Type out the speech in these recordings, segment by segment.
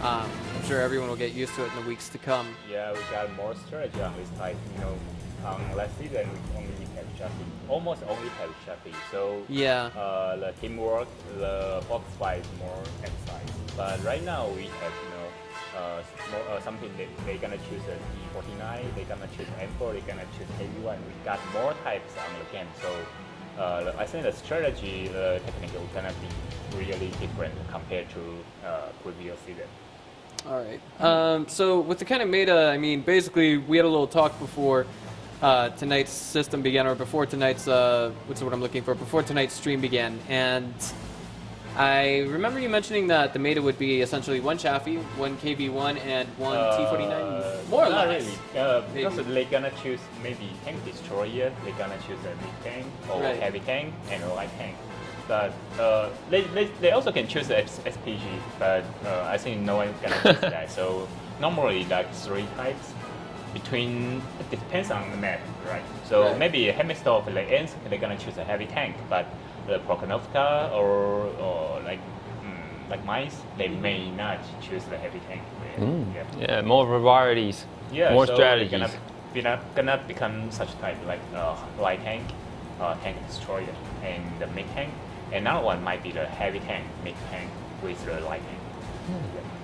I'm sure everyone will get used to it in the weeks to come. Yeah, we got more strategy on this type. Last season we only have Chappie, almost only have Chappie. So Yeah. The teamwork, the box fight is more emphasized. But right now we have something that they're gonna choose a E49, they're gonna choose M4, they're gonna choose KV1. We got more types on the game. So I think the strategy, the technique is gonna be really different compared to previous season. All right. So with the kind of meta, I mean, basically, we had a little talk before tonight's system began, or before tonight's what's the word I'm looking for? Before tonight's stream began, and I remember you mentioning that the meta would be essentially one Chaffee, one KV1, and one T49, more or not less. Really, because they're gonna choose maybe tank destroyer, they're gonna choose a mid tank or Right. heavy tank and a light tank. But they also can choose the SPG, but I think no one's gonna choose that. So normally like three types. It depends on the map, right? So Right. maybe Hemistov, like ends, they're gonna choose a heavy tank, but the Prokhonovka or like Mice, they may not choose the heavy tank. Yeah, more varieties, Yeah, more so strategies. They're gonna become such type like light tank, tank destroyer, and the mid tank. Another one might be the heavy tank, mid tank with the light tank.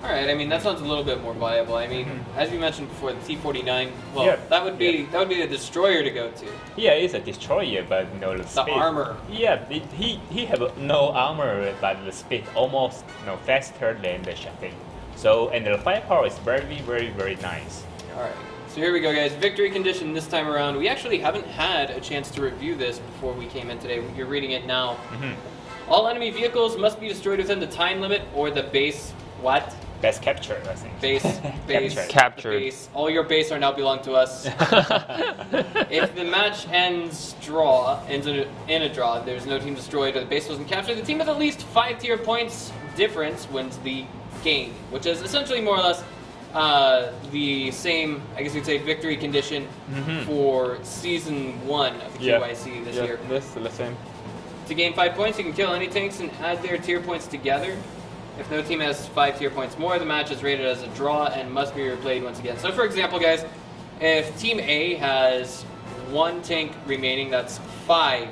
All right. I mean, that sounds a little bit more viable. I mean, as you mentioned before, the T49. Well, Yeah. that would be the destroyer to go to. Yeah, it's a destroyer, but the speed. armor. Yeah, he have no armor, but the speed almost faster than the Chaffee. So and the firepower is very very very nice. All right. So here we go, guys. Victory condition this time around. We actually haven't had a chance to review this before we came in today. You're reading it now. All enemy vehicles must be destroyed within the time limit or the base. What? Best capture, I think. Base. Captured. Base. All your base are now belong to us. If the match ends in a draw, there's no team destroyed or the base wasn't captured, the team with at least 5 tier points difference wins the game, which is essentially more or less the same, I guess you'd say, victory condition for Season 1 of the QYC this year. That's the same. To gain 5 points, you can kill any tanks and add their tier points together. If no team has 5 tier points more, the match is rated as a draw and must be replayed once again. So for example, guys, if Team A has 1 tank remaining, that's 5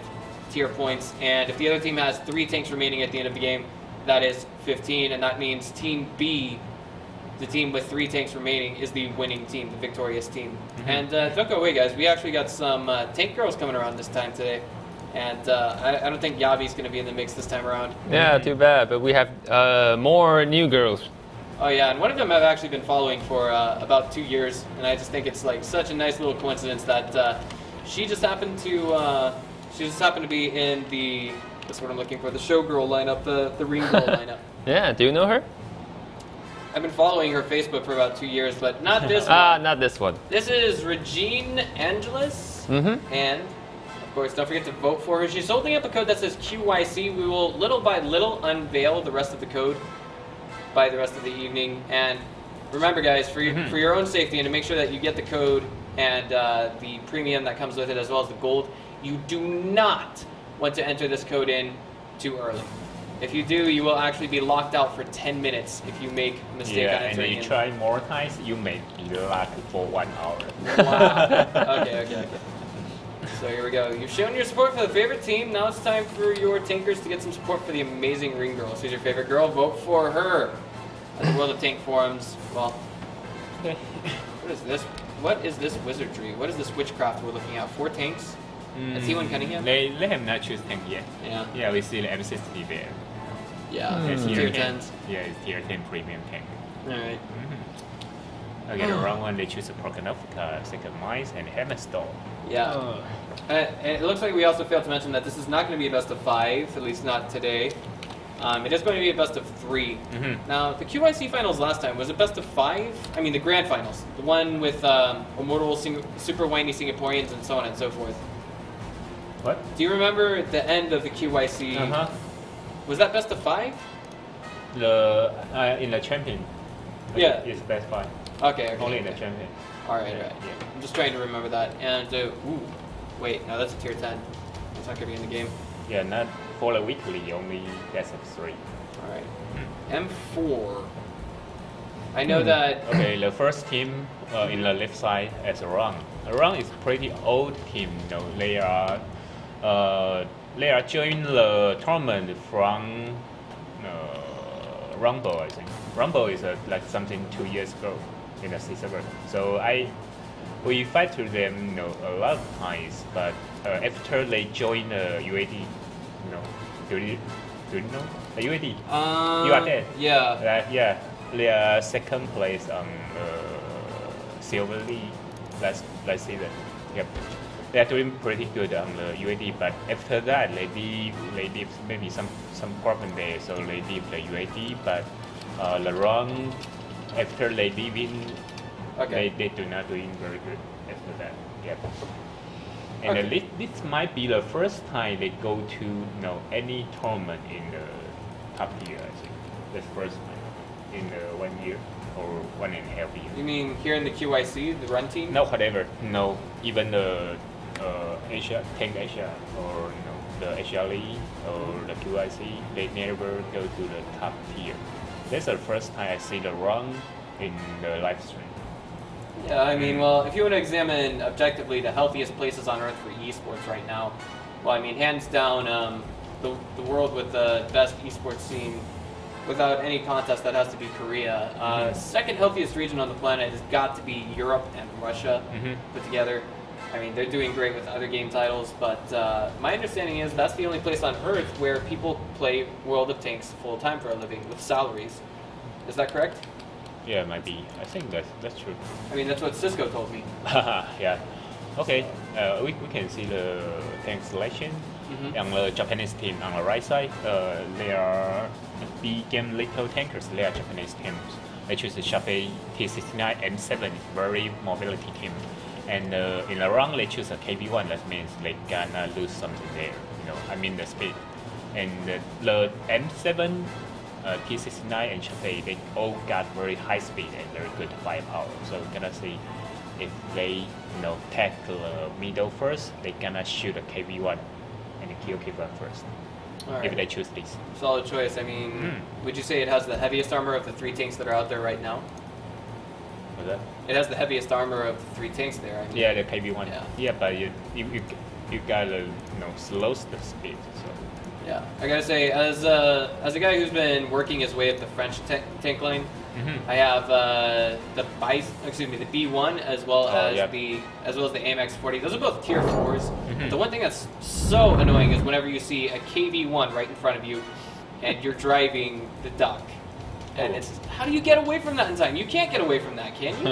tier points, and if the other team has 3 tanks remaining at the end of the game, that is 15, and that means Team B, the team with 3 tanks remaining, is the winning team, the victorious team. And don't go away, guys, we actually got some tank girls coming around this time today. And I don't think Yavi's going to be in the mix this time around. Yeah, too bad. But we have more new girls. Oh yeah, and one of them I've actually been following for about 2 years, and I just think it's like such a nice little coincidence that she just happened to be in the, that's what I'm looking for, the showgirl lineup, the ring girl lineup. Yeah, do you know her? I've been following her Facebook for about 2 years, but not this one. Not this one. This is Regine Angelis, and of course, don't forget to vote for her. She's holding up a code that says QYC. We will little by little unveil the rest of the code by the rest of the evening. And remember, guys, for your own safety and to make sure that you get the code and the premium that comes with it, as well as the gold, you do not want to enter this code in too early. If you do, you will actually be locked out for 10 minutes if you make a mistake on and entering you in. try more times, you may be locked for 1 hour. Wow. Okay. So here we go. You've shown your support for the favorite team. Now it's time for your Tankers to get some support for the amazing Ring Girl. Who's your favorite girl? Vote for her. At the World of Tank forums. Well, what is this? What is this wizardry? What is this witchcraft we're looking at? 4 tanks? A T1 Cunningham? They have not chosen tank yet. Yeah. Yeah, we see the M60 there. Yeah. It's Tier 10. 10s. Yeah, it's tier 10 premium tank. Alright. Okay, the wrong one, they choose a Prokhonovka, second Mice, and Hemistov. Yeah. And it looks like we also failed to mention that this is not going to be a best of 5, at least not today. It is going to be a best of 3. Now, the QYC finals last time, was it best of 5? I mean, the grand finals. The one with immortal, super whiny Singaporeans and so on and so forth. What? Do you remember the end of the QYC? Was that best of 5? In the champion. Yeah. It's best 5. Okay. Only in the champion. Alright. Yeah. I'm just trying to remember that. And, wait, no, that's a tier 10. It's not going to be in the game. Yeah, not for the weekly, only best of 3. Alright. M4. I know that. Okay, the first team in the left side is Run. Run is pretty old team. You know, they are joining the tournament from Rumble, I think. Rumble is like something 2 years ago in the C7. So we fight to them, you know, a lot of times. But after they join the UAD, you know, do you know the UAD? You are dead. Yeah. Yeah. They are second place on Silver League last season. Yep. They are doing pretty good on the UAD, but after that they did maybe some problem there, so they leave the UAD. But the run after they leave in, they do not doing very good after that. Yep. And this might be the first time they go to any tournament in the top tier. I think that's first time in 1 year or 1.5 years. You mean here in the QIC, the run team? No, whatever. No, even the Asia, Tank Asia, or the Asia League or the QIC, they never go to the top tier. That's the first time I see the run in the live stream. Yeah, I mean, well, if you want to examine objectively the healthiest places on earth for esports right now, well, I mean, hands down, the world with the best esports scene, without any contest, that has to be Korea. Second healthiest region on the planet has got to be Europe and Russia put together. I mean, they're doing great with other game titles, but my understanding is that's the only place on Earth where people play World of Tanks full time for a living with salaries. Is that correct? Yeah, it might be. I think that's true. I mean, that's what Cisco told me. Yeah. Okay. We can see the tank selection. On the Japanese team on the right side, they are B game little tankers. They are Japanese teams. They choose the Sharpei T69 M7, very mobility team. And in the run, they choose a KB1. That means they gonna lose something there. I mean the speed. And the M7, T69 and Sharpei, they all got very high speed and very good firepower. So we're gonna see if they tackle middle first, they gonna shoot a KB1 and kill KB1 first. Right. If they choose this. Solid choice. I mean, would you say it has the heaviest armor of the 3 tanks that are out there right now? What's that? It has the heaviest armor of the 3 tanks there. I mean, Yeah, the KB1. Yeah, but you gotta slow the speed. So. Yeah, I gotta say, as a guy who's been working his way up the French tank line, I have the B1 as well as the AMX 40. Those are both tier 4s. The one thing that's so annoying is whenever you see a KV1 right in front of you, and you're driving the duck, and it's how do you get away from that in time? You can't get away from that, can you?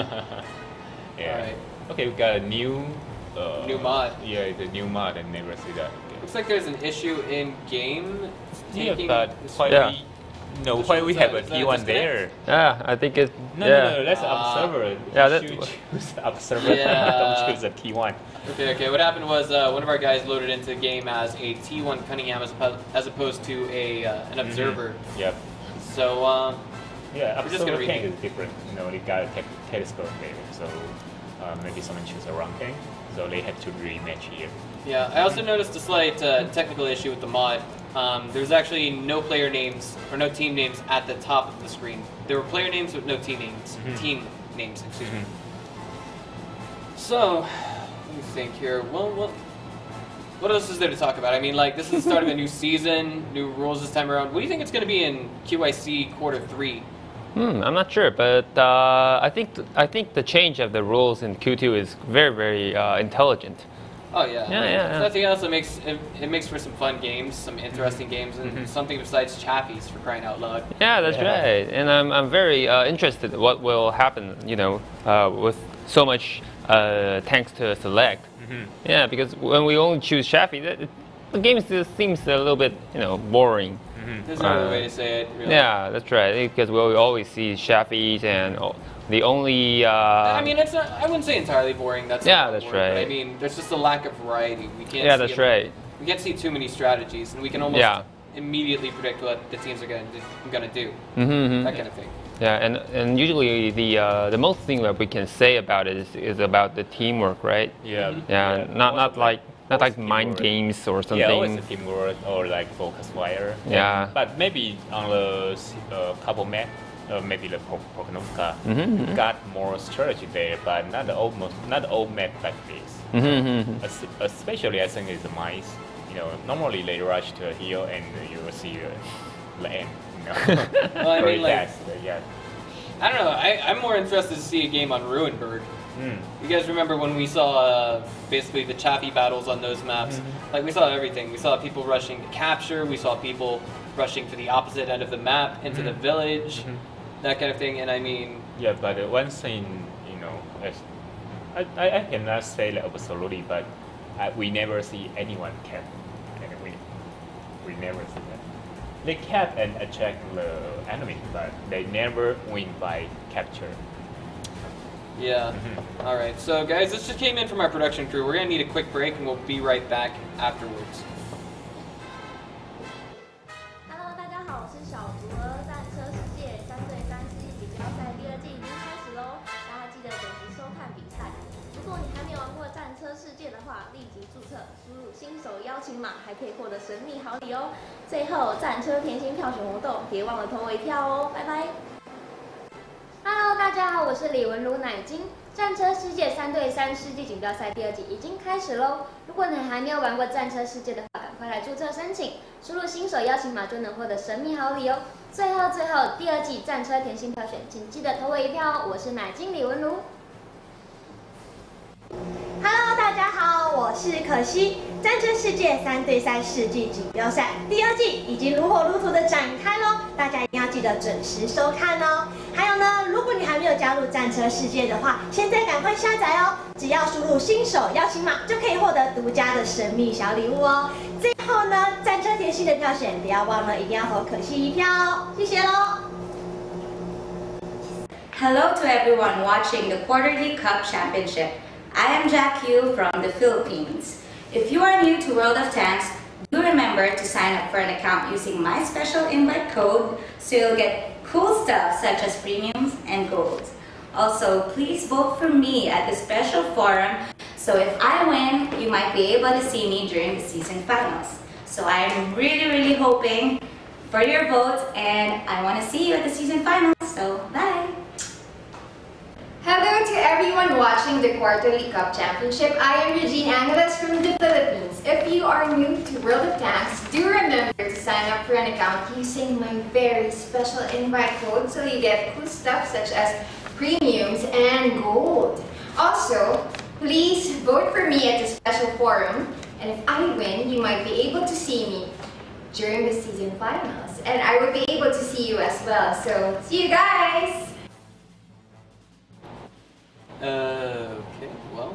Yeah. All right. Okay, we got a new mod. Yeah, it's a new mod. I never see that. Looks like there's an issue in game. Yeah, but why we have a T1 there? Yeah, I think it's... No, that's observer. Yeah, you choose observer, don't choose a T1. Okay. What happened was one of our guys loaded into the game as a T1 Cunningham as opposed to an observer. Yep. So yeah, we're just gonna tank is different. They got a telescope there, so maybe someone choose a wrong tank, so they have to rematch here. Yeah, I also noticed a slight technical issue with the mod. There's actually no player names or no team names at the top of the screen. There were player names with no team names. Team names, excuse me. So, let me think here. Well, what else is there to talk about? I mean, like, this is the start of a new season, new rules this time around. What do you think it's going to be in QIC quarter 3? I'm not sure, but I think the change of the rules in Q2 is very, very intelligent. Oh yeah. Yeah. If nothing else, it makes for some fun games, some interesting games, and something besides Chaffies, for crying out loud. Yeah, that's right. And I'm very interested in what will happen, with so much tanks to select. Yeah, because when we only choose Shafi, the game still seems a little bit, boring. There's no other way to say it, really. Yeah, that's right. Because we always see Shafis and the only. I mean, it's not, I wouldn't say entirely boring. That's yeah, not that's word, right. But I mean, there's just a lack of variety. We can't. Yeah, that's right. We can't see too many strategies, and we can almost immediately predict what the teams are gonna do. That kind of thing. Yeah, and usually the most thing that we can say about it is about the teamwork, right? Yeah. Yeah, not like mind games or something. Yeah, always a teamwork or like focus fire. Yeah. But maybe on the couple map, maybe the Pokenovka got more strategy there, but not all map like this. Especially I think it's the mice. Normally they rush to a hill and you will see the end. Well, I mean, like, fast. Yeah. I don't know. I'm more interested to see a game on Ruinberg. You guys remember when we saw basically the Chaffee battles on those maps? Like, we saw everything. We saw people rushing to capture. We saw people rushing to the opposite end of the map into the village, that kind of thing. And I mean, yeah, but one thing, I cannot say that absolutely, but we never see anyone cap and win. We never see that. They cap and attract the enemy, but they never win by capture. yeah. All right. So, guys, this just came in from our production crew. We're gonna need a quick break, and we'll be right back afterwards. Hello， 大家好，我是小竹儿。战车世界3对3世纪锦标赛第2季已经开始喽，大家记得准时收看比赛。如果你还没有玩过战车世界的话，立即注册，输入新手邀请码，还可以获得神秘好礼哦。最后，战车甜心票选活动，别忘了投我一票哦，拜拜。Hello， 大家好，我是李文如奶金。战车世界3对3世纪锦标赛第2季已经开始喽！如果你还没有玩过战车世界的话，赶快来注册申请，输入新手邀请码就能获得神秘好礼哦。最后，第2季战车甜心票选，请记得投我一票哦！我是奶金李文如。Hello， 大家好，我是可惜。战车世界3对3世纪锦标赛第2季已经如火如荼的展开喽，大家一定要记得准时收看哦。还有呢，如果你还没有加入战车世界的话，现在赶快下载哦！只要输入新手邀请码，就可以获得独家的神秘小礼物哦。最后呢，战车甜心的票选，不要忘了一定要投可惜一票哦，谢谢喽。Hello to everyone watching the Quarterly Cup Championship. I am Jack Yu from the Philippines. If you are new to World of Tanks, do remember to sign up for an account using my special invite code so you'll get cool stuff such as premiums and gold. Also, please vote for me at the special forum so if I win, you might be able to see me during the season finals. So I am really hoping for your votes and I want to see you at the season finals. So bye! Hello to everyone watching the Quarterly Cup Championship. I am Regine Angeles from the Philippines. If you are new to World of Tanks, do remember to sign up for an account using my very special invite code so you get cool stuff such as premiums and gold. Also, please vote for me at the special forum, and if I win, you might be able to see me during the season finals, and I will be able to see you as well. So, see you guys! Okay, well,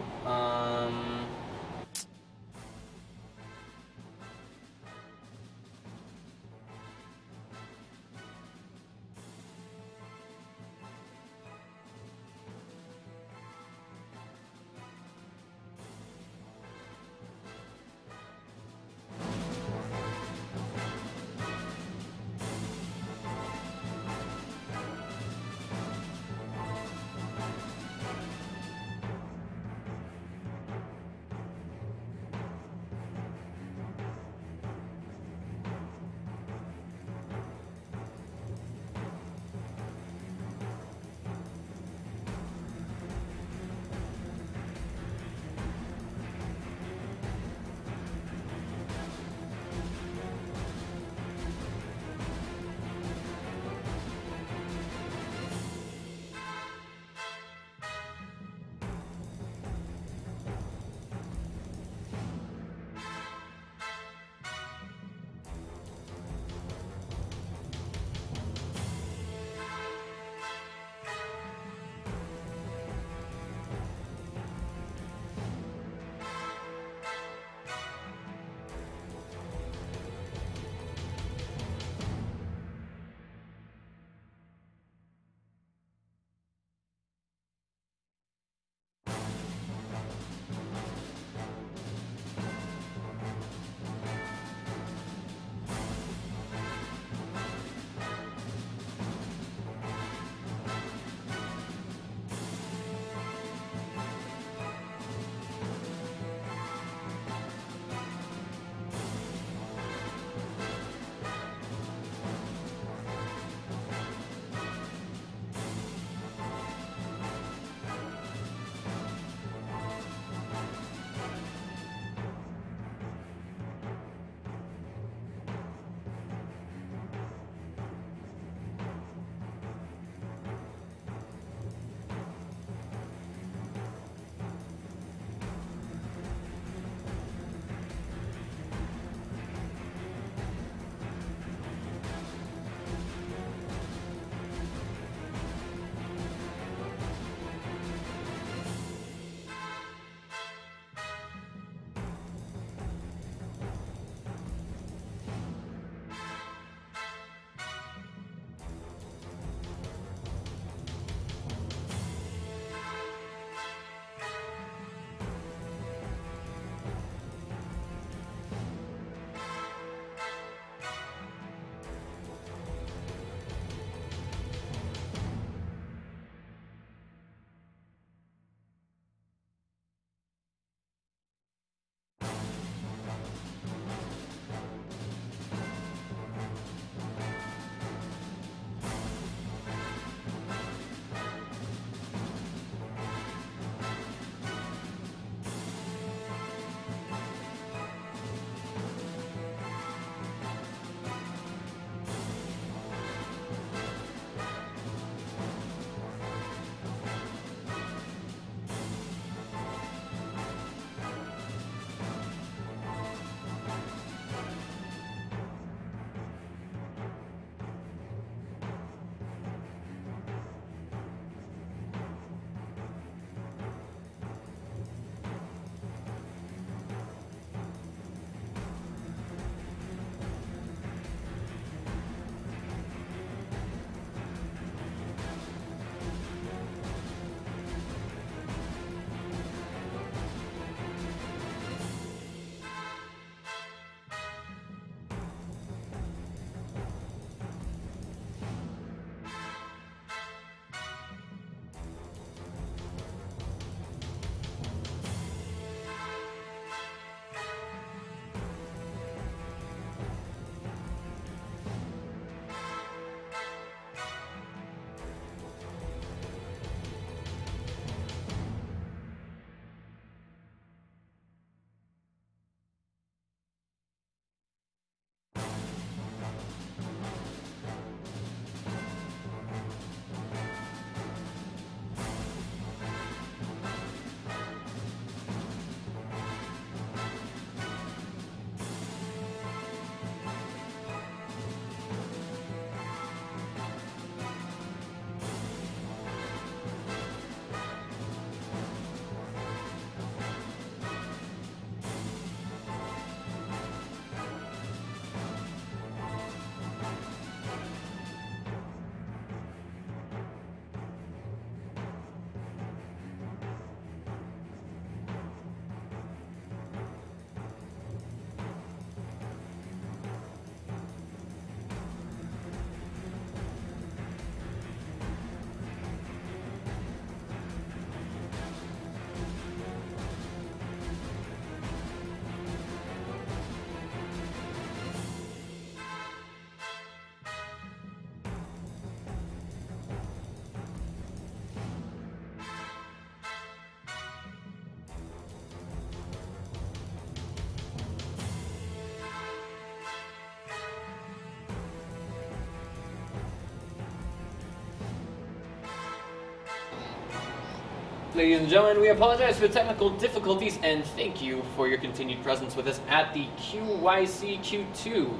Ladies and gentlemen, we apologize for the technical difficulties and thank you for your continued presence with us at the QYC Q2.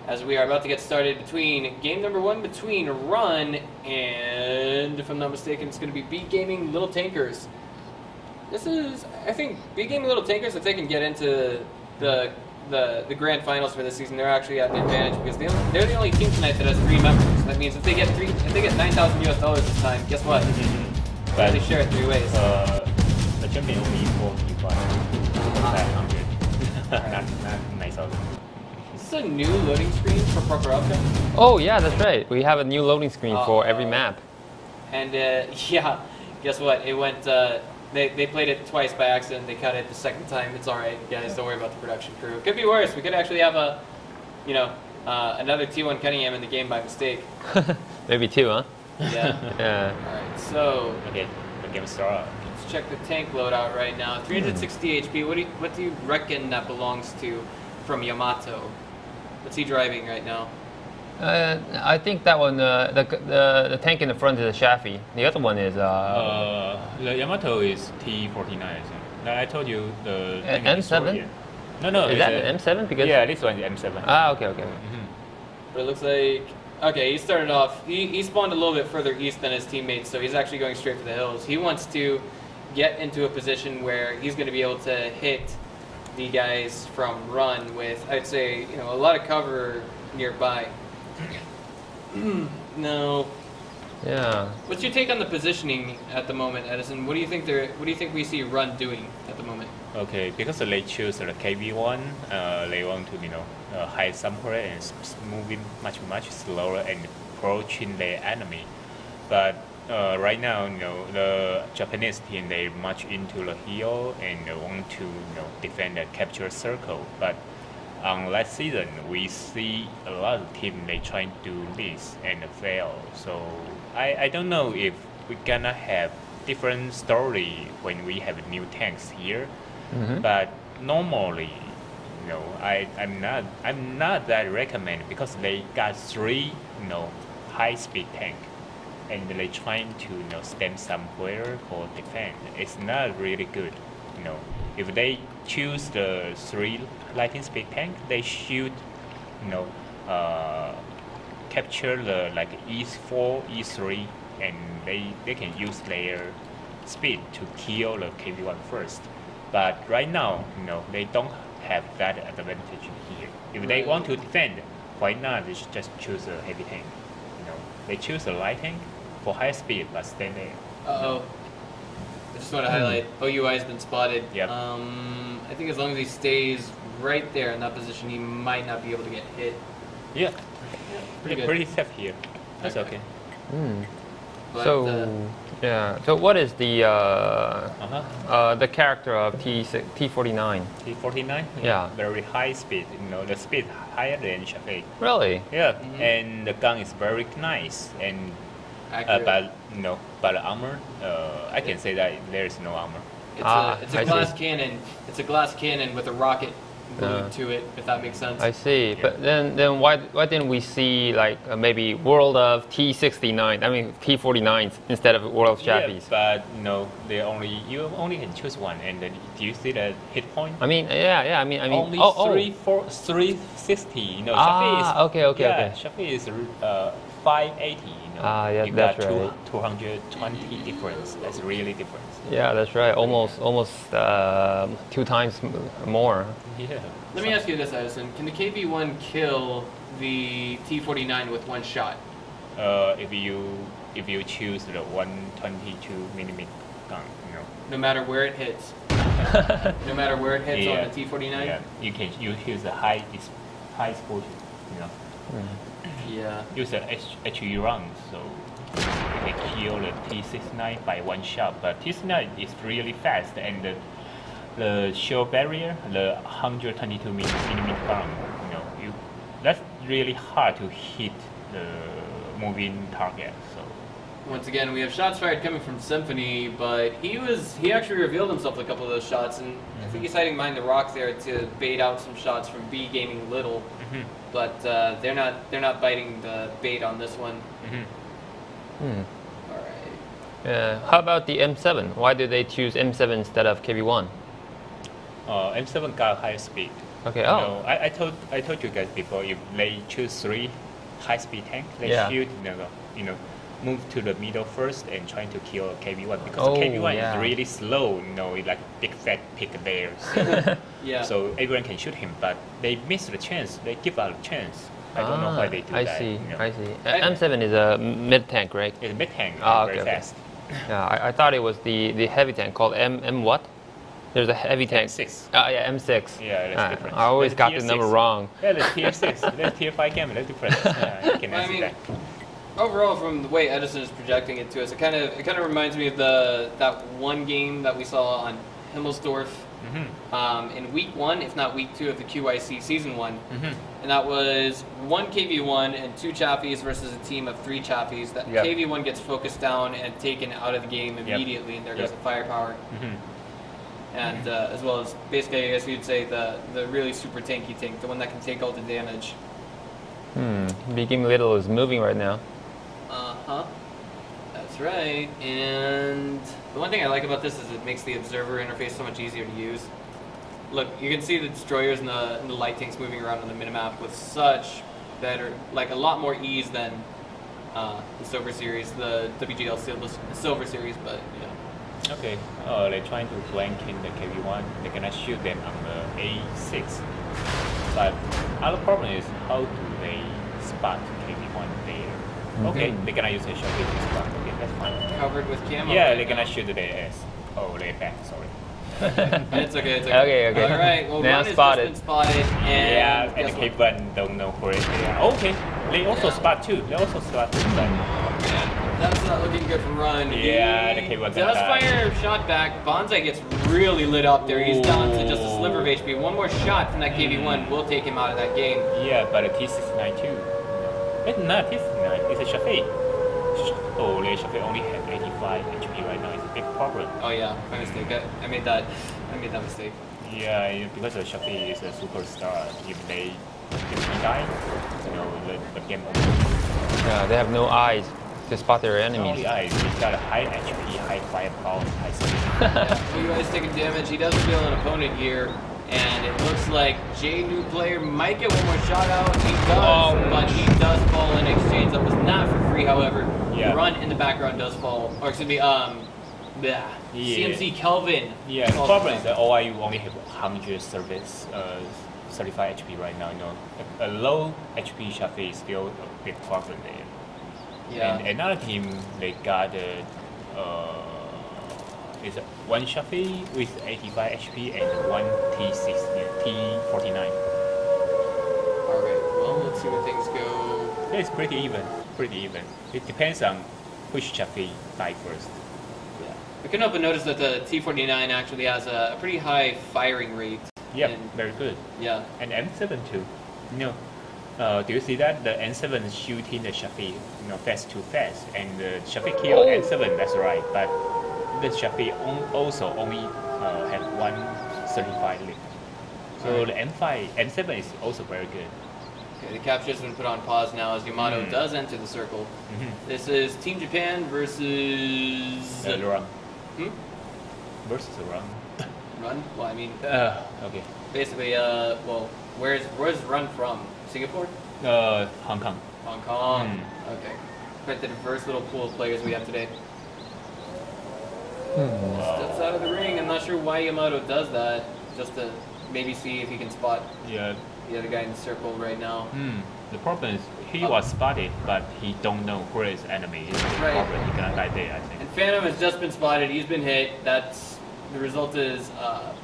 As we are about to get started between game number 1 between Run and, if I'm not mistaken, it's going to be B Gaming Little Tankers. This is, I think, B Gaming Little Tankers, if they can get into the grand finals for this season, they're actually at an advantage because they're the only team tonight that has 3 members. That means if they get $9,000 US this time, guess what? But They share it 3 ways. the champion only 45. 500. not 9,000. Is this a new loading screen for Prokhorovka? Oh yeah, that's right. We have a new loading screen for every map. And yeah, guess what? It went. They played it twice by accident. They cut it the second time. It's all right, guys. Don't worry about the production crew. It could be worse. We could actually have another T1 Cunningham in the game by mistake. Maybe 2, huh? Yeah. Yeah. All right. So Okay, the game starts. let's check the tank loadout right now. 360 HP. What do you reckon that belongs to from Yamato? What's he driving right now? I think that one, the tank in the front is a Shafi. The other one is The Yamato is T49, I think. I told you the M7? No, is that an M7? Because yeah, this one is M7. Ah, okay. But it looks like, okay, he started off, he spawned a little bit further east than his teammates, so he's actually going straight for the hills. He wants to get into a position where he's going to be able to hit the guys from Run with, I'd say, a lot of cover nearby. No. Yeah. What's your take on the positioning at the moment, Edison? What do you think we see Run doing at the moment? Okay, because they choose the KV1, they want to hide somewhere and moving much slower and approaching the enemy. But right now, the Japanese team, they march into the hill and they want to defend and capture circle. But on last season, we see a lot of teams they trying to do this and fail. So I don't know if we're gonna have different story when we have new tanks here. But normally, I'm not that recommend because they got 3 high speed tank and they trying to stand somewhere for defense. It's not really good. If they choose the 3 lightning speed tank, they should capture the E4, E3, and they can use their speed to kill the KV1 first. But right now, they don't have that advantage here. If they want to defend, why not they should just choose a heavy tank? They choose a light tank for high speed, but stay there. Uh-oh. I just want to highlight, OUI has been spotted. Yep. I think as long as he stays right there in that position, he might not be able to get hit. Yeah, Pretty good. pretty safe here. That's okay. But, Yeah. So what is the character of T49? T49. Yeah. Very high speed. The speed higher than Shafi. Really? Yeah, and the gun is very nice and accurate. but the armor, I can say that there is no armor. It's a glass cannon. It's a glass cannon with a rocket glued to it, if that makes sense. I see. Yeah. But then why didn't we see maybe World of T69? I mean T49s instead of World of Shafis? Yeah, but you only can choose one. And then, do you see the hit point? I mean, yeah. I mean. Only 360. Shafi is okay. Shafi is 580. Yeah, you that's got right. 220 difference. That's really difference. Yeah, that's right. Almost 2 times more. Yeah. Let me ask you this, Edison. Can the KV1 kill the T49 with one shot? If you choose the 122 millimeter gun, No matter where it hits? No matter where it hits on the T49? Yeah, you use the high exposure, Yeah. Use the HE round, so you can kill the T69 by one shot. But T69 is really fast, and the shell barrier, the 122 millimeter gun, that's really hard to hit the moving target. So Once again, we have shots fired coming from Symphony, but he actually revealed himself with a couple of those shots, and I think he's hiding behind the rock there to bait out some shots from B Gaming Little. But they're not biting the bait on this one. All right. Yeah. How about the M7? Why did they choose M7 instead of KV1? M7 got higher speed. Okay. You Oh. know, I told you guys before, if they choose 3 high-speed tank, they Yeah. should move to the middle first and trying to kill KV1 because Oh, KV1 yeah. is really slow. It's like big fat pig there. So, Yeah. so everyone can shoot him, but they miss the chance. They give out a chance. I don't know why they do I that. see. you know. I see. M7 is a mid tank, right? It's a mid tank, Ah, very okay, okay. fast. Yeah. I thought it was the heavy tank called M what? There's a heavy tank. M6. Yeah, M6. Yeah, that's different. I always That's got the tier number 6. wrong. Yeah, that's tier 6. That's tier 5 game. That's different. Yeah, you can I see mean, that. overall, from the way Edison is projecting it to us, it kind of reminds me of that one game that we saw on Himmelsdorf in week 1, if not week 2 of the QYC season 1, and that was 1 KV1 and 2 Chaffies versus a team of 3 Chaffies. That Yep. KV1 gets focused down and taken out of the game immediately, and there goes the firepower. And as well as basically, I guess you'd say the really super tanky tank, the one that can take all the damage. Begin Little is moving right now. That's right. And the one thing I like about this is it makes the observer interface so much easier to use. Look, you can see the destroyers and the light tanks moving around on the minimap with such better, like a lot more ease than the Silver Series, the WGL Silver Series, but yeah. Okay, they're trying to flank in the KV1. They're gonna shoot them on the A6. But other problem is how do they spot KV1 there? Okay, they're gonna use a shot to spot. Okay, that's fine. Covered with camo. Yeah, right they're gonna now. shoot the AS. Oh, they're back. Sorry. It's okay. It's okay. Okay. All right. Well, Now one has spotted. just been spotted, and Yeah, and guess the what? K1 don't know where they are. Okay, they also spot too. They also spot too. But That's not looking good for Run. Yeah, the He K1's does gonna die. fire a shot back. Bonsai gets really lit up there. He's down to just a sliver of HP. One more shot from that KV1 will take him out of that game. yeah, but a T69 too. It's not T69. It's a Shafi. Oh, the Shafi only has 85 HP right now. It's a big problem. Oh yeah, my mistake. I made that mistake. Yeah, because the Shafi is a superstar. If he die, the game over. Yeah, they have no eyes to spot their Not enemies. only eyes, he's got a high HP, high firepower, high speed. You guys taking damage. He does feel an opponent here, and it looks like J new player might get one more shot out. He does, but he does fall in exchange. That was not for free, however. Yeah. Run in the background does fall, or excuse me, CMC Kelvin. Yeah, the falls problem down. is that OIU only have 100 service, 35 HP right now. A low HP Shafi is still a big problem there. Yeah. And another team, they got is one Shafi with 85 HP and one T49. Alright, well, let's see where things go. It's pretty even. It depends on which Shafi die first. Yeah. I couldn't help but notice that the T49 actually has a pretty high firing rate. Yep, And- very good. yeah. And M7 too. Do you see that the N7 is shooting the Shafi, fast to fast, and the Shafi kill N7. That's right, but the Shafi also only had 135 lift. So the M7 is also very good. Okay, the capture has been put on pause now as Yamato does enter the circle. This is Team Japan versus Run Hmm? versus Run. Run. Well, I mean, Okay. basically, where's Run from? Singapore, Hong Kong. Hong Kong. Okay. Quite the diverse little pool of players we have today. Steps out of the ring. I'm not sure why Yamato does that. Just to maybe see if he can spot Yeah. the other guy in the circle right now. The problem is he was spotted, but he don't know where his enemy is. The Right. problem, he gonna die there, I think. And Phantom has just been spotted. He's been hit. That's the result is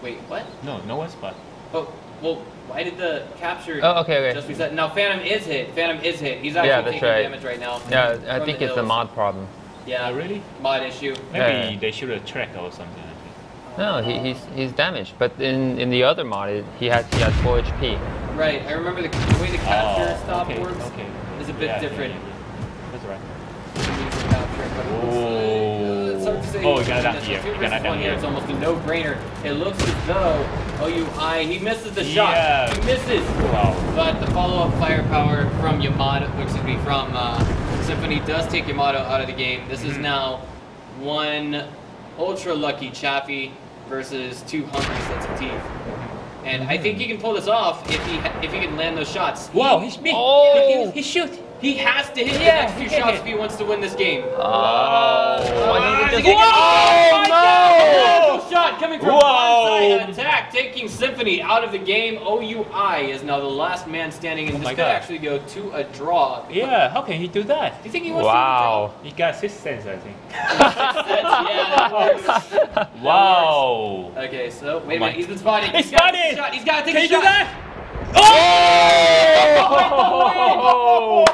wait, what? No one spot. Oh, well, why did the capture Okay. just reset? Now Phantom is hit. He's actually Yeah, that's taking right. damage right now. Yeah, I from think the it's a hills. mod problem. Yeah, Oh, really? mod issue. Maybe Yeah. they should have tracked or something. I think. No, he's damaged. But in the other mod, he has full HP. Right. I remember the way the capture stop okay, works okay. is a bit different. That's right. Capture, but it looks like, it's hard to say. Oh, you got that That's here. a two You got versus that one here. It's almost a no-brainer. It looks as though OUI he misses the shot. Yeah. He misses. Wow. But the follow-up firepower from Yamato, from Symphony does take Yamato out of the game. This is now one ultra lucky Chaffee versus two hungry sets of teeth. And I think he can pull this off if he can land those shots. Wow, he shoot. He has to hit the next few shots if he wants to win this game. Oh, no! Shot coming from Bonsai Attack, taking Symphony out of the game. OUI is now the last man standing, and this could actually go to a draw. Yeah, how can he do that? Do you think he wants to draw? He got 6 cents, I think. Yeah, that works. Wow. Okay, so wait a minute, he's been spotted. He's spotted! He's got to take Can a he shot. do that? Oh!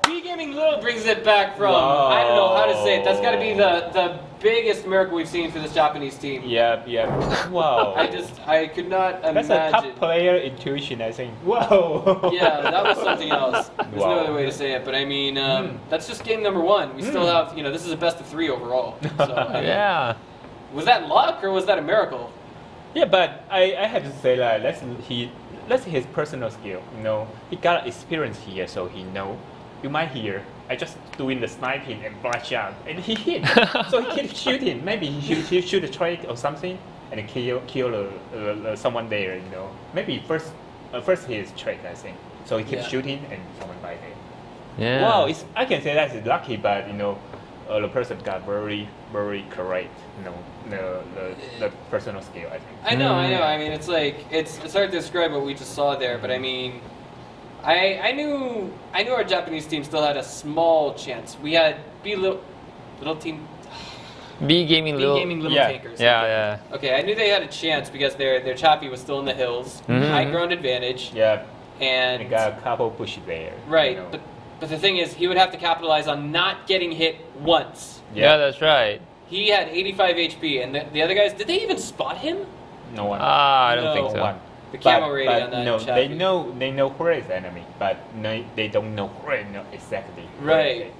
B-Gaming Little brings it back from, I don't know how to say it. That's got to be the biggest miracle we've seen for this Japanese team. Yeah. Wow. I could not imagine. That's a top player intuition, I think. Whoa. Yeah, that was something else. There's no other way to say it, but I mean, that's just game number 1. We still have, this is a best of 3 overall. So, I mean, yeah. Was that luck or was that a miracle? Yeah, but I have to say that that's his personal skill. He got experience here, so he know. You might hear, I just doing the sniping and flash out, and he hit. So he keeps shooting. Maybe he shoot a trick or something, and kill someone there. Maybe first his trick, I think. So he keeps shooting, and someone died there. Yeah. Wow, I can say that's lucky, but the person got very, very correct. The personal skill, I think. I know. I mean, it's like it's hard to describe what we just saw there, but I mean, I knew our Japanese team still had a small chance. We had little team. B-Gaming Little Tankers. Yeah. Okay, I knew they had a chance because their Chappie was still in the hills, high ground advantage. Yeah. And they got a couple push there. Right, but the thing is, he would have to capitalize on not getting hit once. Yeah, that's right. He had 85 HP, and the other guys, did they even spot him? No one. I don't think so. One. The camo rating on that. No, Chappie. they know where is the enemy, but they don't know where exactly. Right.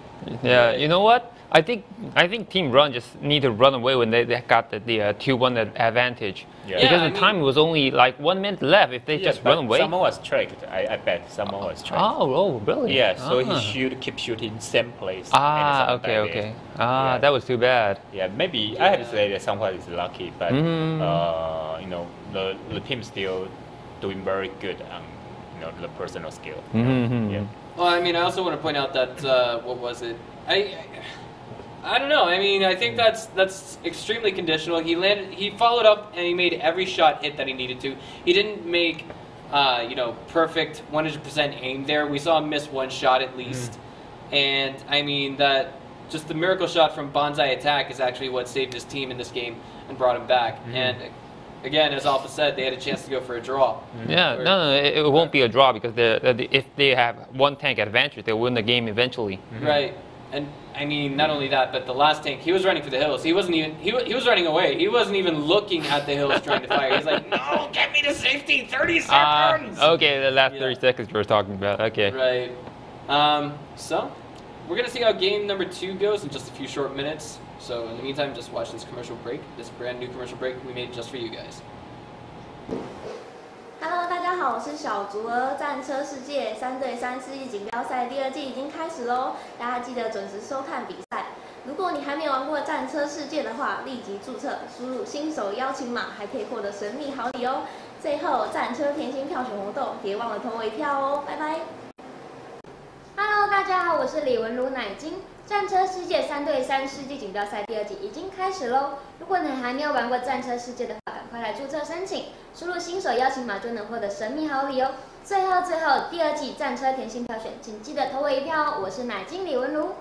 Yeah, you know what? I think Team Run just need to run away when they got the 2-1 advantage. Yeah. Because the time was only like 1 minute left. If they just run away. Someone was tricked. I bet someone was tricked. Oh, really? Yeah. So he should keep shooting same place. Okay. That was too bad. Yeah, maybe I have to say that someone is lucky, but the team still doing very good on the personal skill. Yeah. Well, I mean, I also want to point out that what was it? I don't know. I mean, I think that's extremely conditional. He followed up and he made every shot hit that he needed to. He didn't make perfect 100% aim there. We saw him miss one shot at least. And I mean that just the miracle shot from Bonsai Attack is actually what saved his team in this game and brought him back. And again, as Alpha said, they had a chance to go for a draw. Yeah, no, it won't be a draw because if they have one tank advantage, they'll win the game eventually. Right. And I mean, not only that, but the last tank, he was running for the hills. He wasn't even, he was running away. He wasn't even looking at the hills trying to fire. He's like, no, get me to safety, 30 seconds! Okay, the last 30 seconds you were talking about, okay. Right. So, we're going to see how game number 2 goes in just a few short minutes. So, in the meantime, just watch this commercial break, this brand new commercial break we made just for you guys. Hello， 大家好，我是小竹儿。战车世界3对3世纪锦标赛第2季已经开始喽，大家记得准时收看比赛。如果你还没有玩过战车世界的话，立即注册，输入新手邀请码，还可以获得神秘好礼哦。最后，战车甜心票选活动，别忘了投我一票哦，拜拜。Hello， 大家好，我是李文如奶精。战车世界3对3世纪锦标赛第2季已经开始喽！如果你还没有玩过战车世界的话，赶快来注册申请，输入新手邀请码就能获得神秘好礼哦。最后，第2季战车甜心票选，请记得投我一票哦！我是奶精李文如。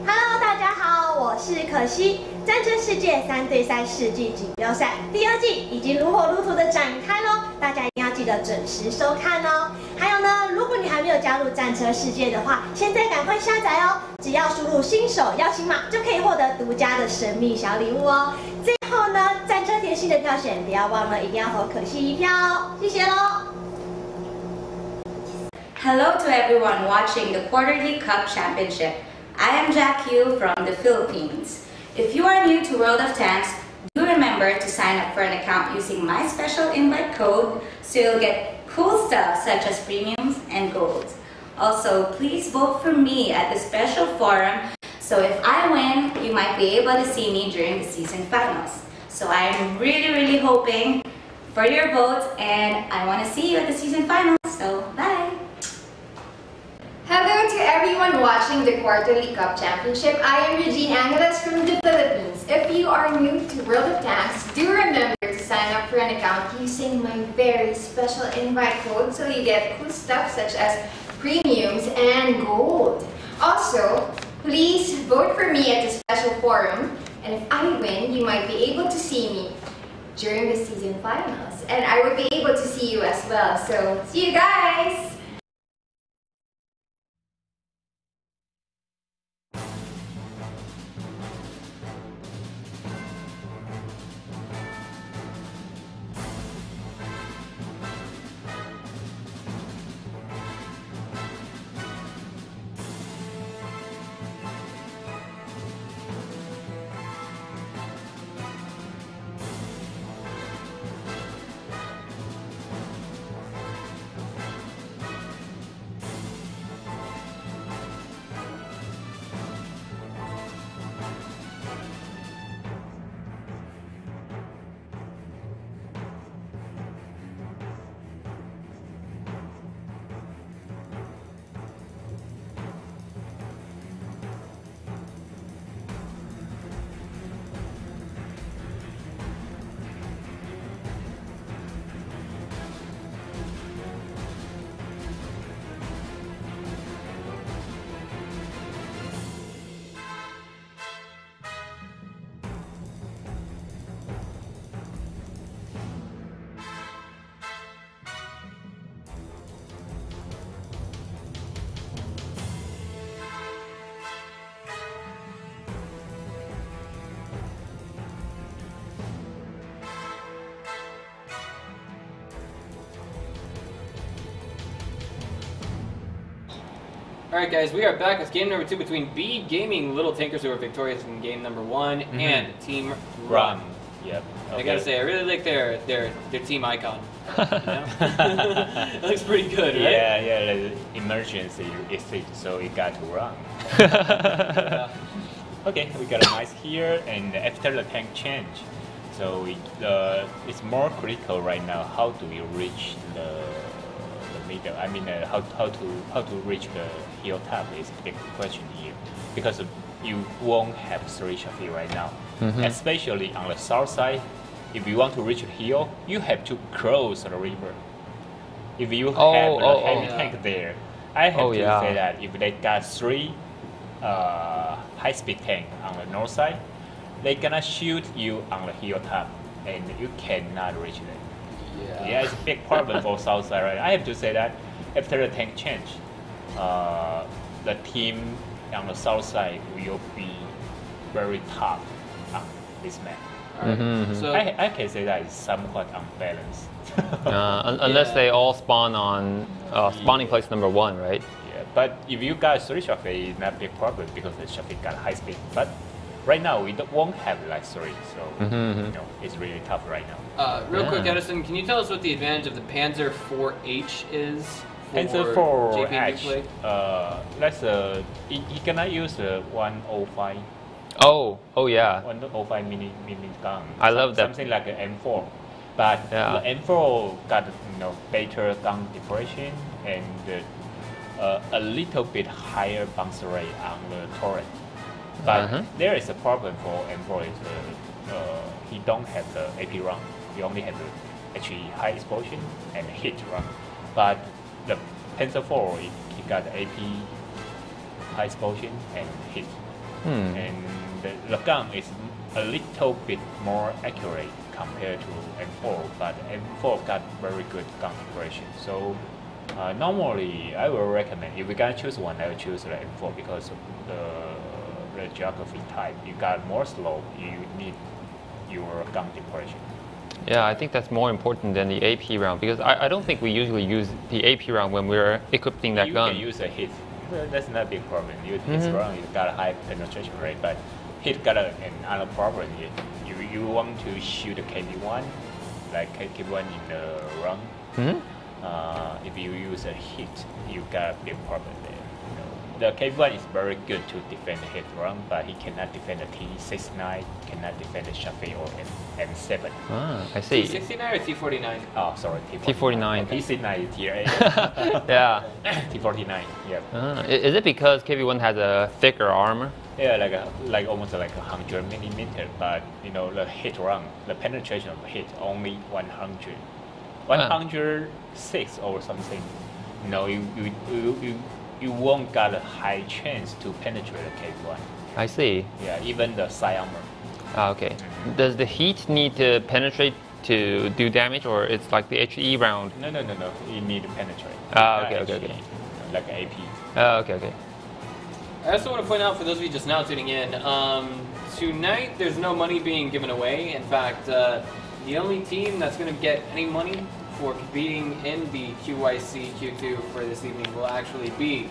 Hello， 大家好，我是可惜。战车世界3对3世纪锦标赛第2季已经如火如荼的展开喽，大家一定要记得准时收看哦。还有呢，如果你还没有加入战车世界的话，现在赶快下载哦！只要输入新手邀请码，就可以获得独家的神秘小礼物哦。最后呢，战车甜心的票选不要忘了，一定要投可惜一票哦，谢谢喽。Hello to everyone watching the Quarterly Cup Championship. I am Jack Yu from the Philippines. If you are new to World of Tanks, do remember to sign up for an account using my special invite code so you'll get cool stuff such as premiums and golds. Also, please vote for me at the special forum So if I win, you might be able to see me during the season finals. So I'm really hoping for your votes, and I want to see you at the season finals. So bye! Hello to everyone watching the Quarterly Cup Championship. I am Regine Angeles from the Philippines. If you are new to World of Tanks, do remember to sign up for an account using my very special invite code so you get cool stuff such as premiums and gold. Also, please vote for me at the special forum, and if I win, you might be able to see me during the season finals, and I will be able to see you as well. So, see you guys! Alright guys, we are back with game number 2 between B Gaming Little Tankers, who were victorious in game number 1, and Team Run. Yep. I gotta say, I really like their team icon. You know? It looks pretty good, right? Yeah, the emergency exit, so it got to run. Okay, we got a nice here, and after the tank change, so it's more critical right now. How do we reach the middle? I mean, how to reach the hilltop is a big question here, because you won't have 3 Shafi right now, especially on the south side. If you want to reach the hill, you have to cross the river. If you have a heavy tank there, I have to say that if they got 3 high-speed tank on the north side, they're gonna shoot you on the hilltop, and you cannot reach them. Yeah, it's a big problem for south side, right? I have to say that after the tank change, the team on the south side will be very tough on this map. So I can say that it's somewhat unbalanced. Unless they all spawn on spawning place number 1, right? Yeah, but if you got 3 Shafi, it's not a big problem because the Shafi got high speed. But right now we won't have like 3, so you know, it's really tough right now. Real quick, Edison, can you tell us what the advantage of the Panzer IV-H is? Panzer IV-H, that's you cannot use the 105. Oh yeah. 105 mini gun. I love that. Something like an M4, but the M4 got better gun depression and a little bit higher bounce rate on the turret. But there is a problem for M4 is he don't have the AP run. He only have the actually high explosion and hit run. But the Panzer IV he got AP high explosion and hit. And the gun is a little bit more accurate compared to M4, but M4 got very good gun depression. So normally I will recommend, if we gotta choose one, I will choose the M4 because of the geography type. You got more slope, you need your gun depression. Yeah, I think that's more important than the AP round, because I don't think we usually use the AP round when we're equipping that gun. You can use a hit. That's not a big problem. You hit round, you got a high penetration rate, but hit got another problem. You want to shoot a KV1, like KV1 in the run. If you use a hit, you got a big problem there. the KV1 is very good to defend the hit run, but he cannot defend the T69, cannot defend the Shafi or M7. Ah, I see. T69 or T49? Oh, sorry, T49. T69 is tier 8. Yeah. T49, yeah. Is it because KV1 has a thicker armor? Yeah, like almost like 100 millimeter, but you know the hit run, the penetration of the hit only 100, 106 or something. You know, you won't got a high chance to penetrate the KV1. I see. Yeah, even the side armor. Ah, okay. Does the heat need to penetrate to do damage, or it's like the HE round? No. You need to penetrate. Ah, Not okay. HE, like AP. Ah, okay. I also want to point out for those of you just now tuning in, tonight there's no money being given away. In fact, the only team that's going to get any money for competing in the QYC Q2 for this evening will actually be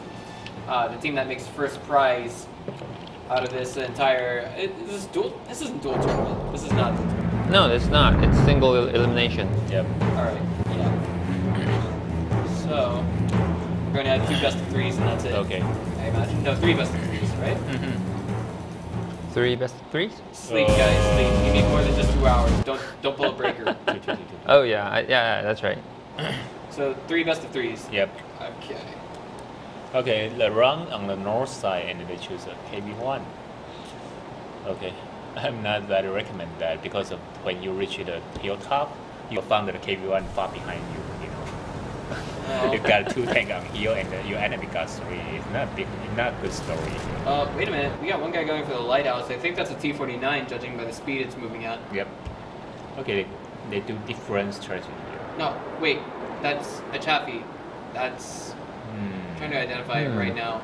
the team that makes first prize out of this entire. This isn't dual tournament. This is not. No, it's not. It's single elimination. Yep. All right. Yeah. So we're going to have 2 best of 3s, and that's it. Okay. I imagine. No, 3 best of 3s, right? 3 best of 3s? Sleep, guys. Sleep. You need more than just 2 hours. Don't pull a breaker. Oh yeah, yeah, that's right. So 3 best of 3s. Yep. Okay. Okay, the run on the north side, and they choose a KV1. Okay, I'm not that recommend that because of when you reach the hilltop, you found the KV1 far behind you. You know, you got 2 tank on hill, and your enemy got 3. It's not good story. Wait a minute. We got one guy going for the lighthouse. I think that's a T49, judging by the speed it's moving at. Yep. Okay, they do different strategy here. No, wait. That's a Chaffee. That's. Trying to identify it right now.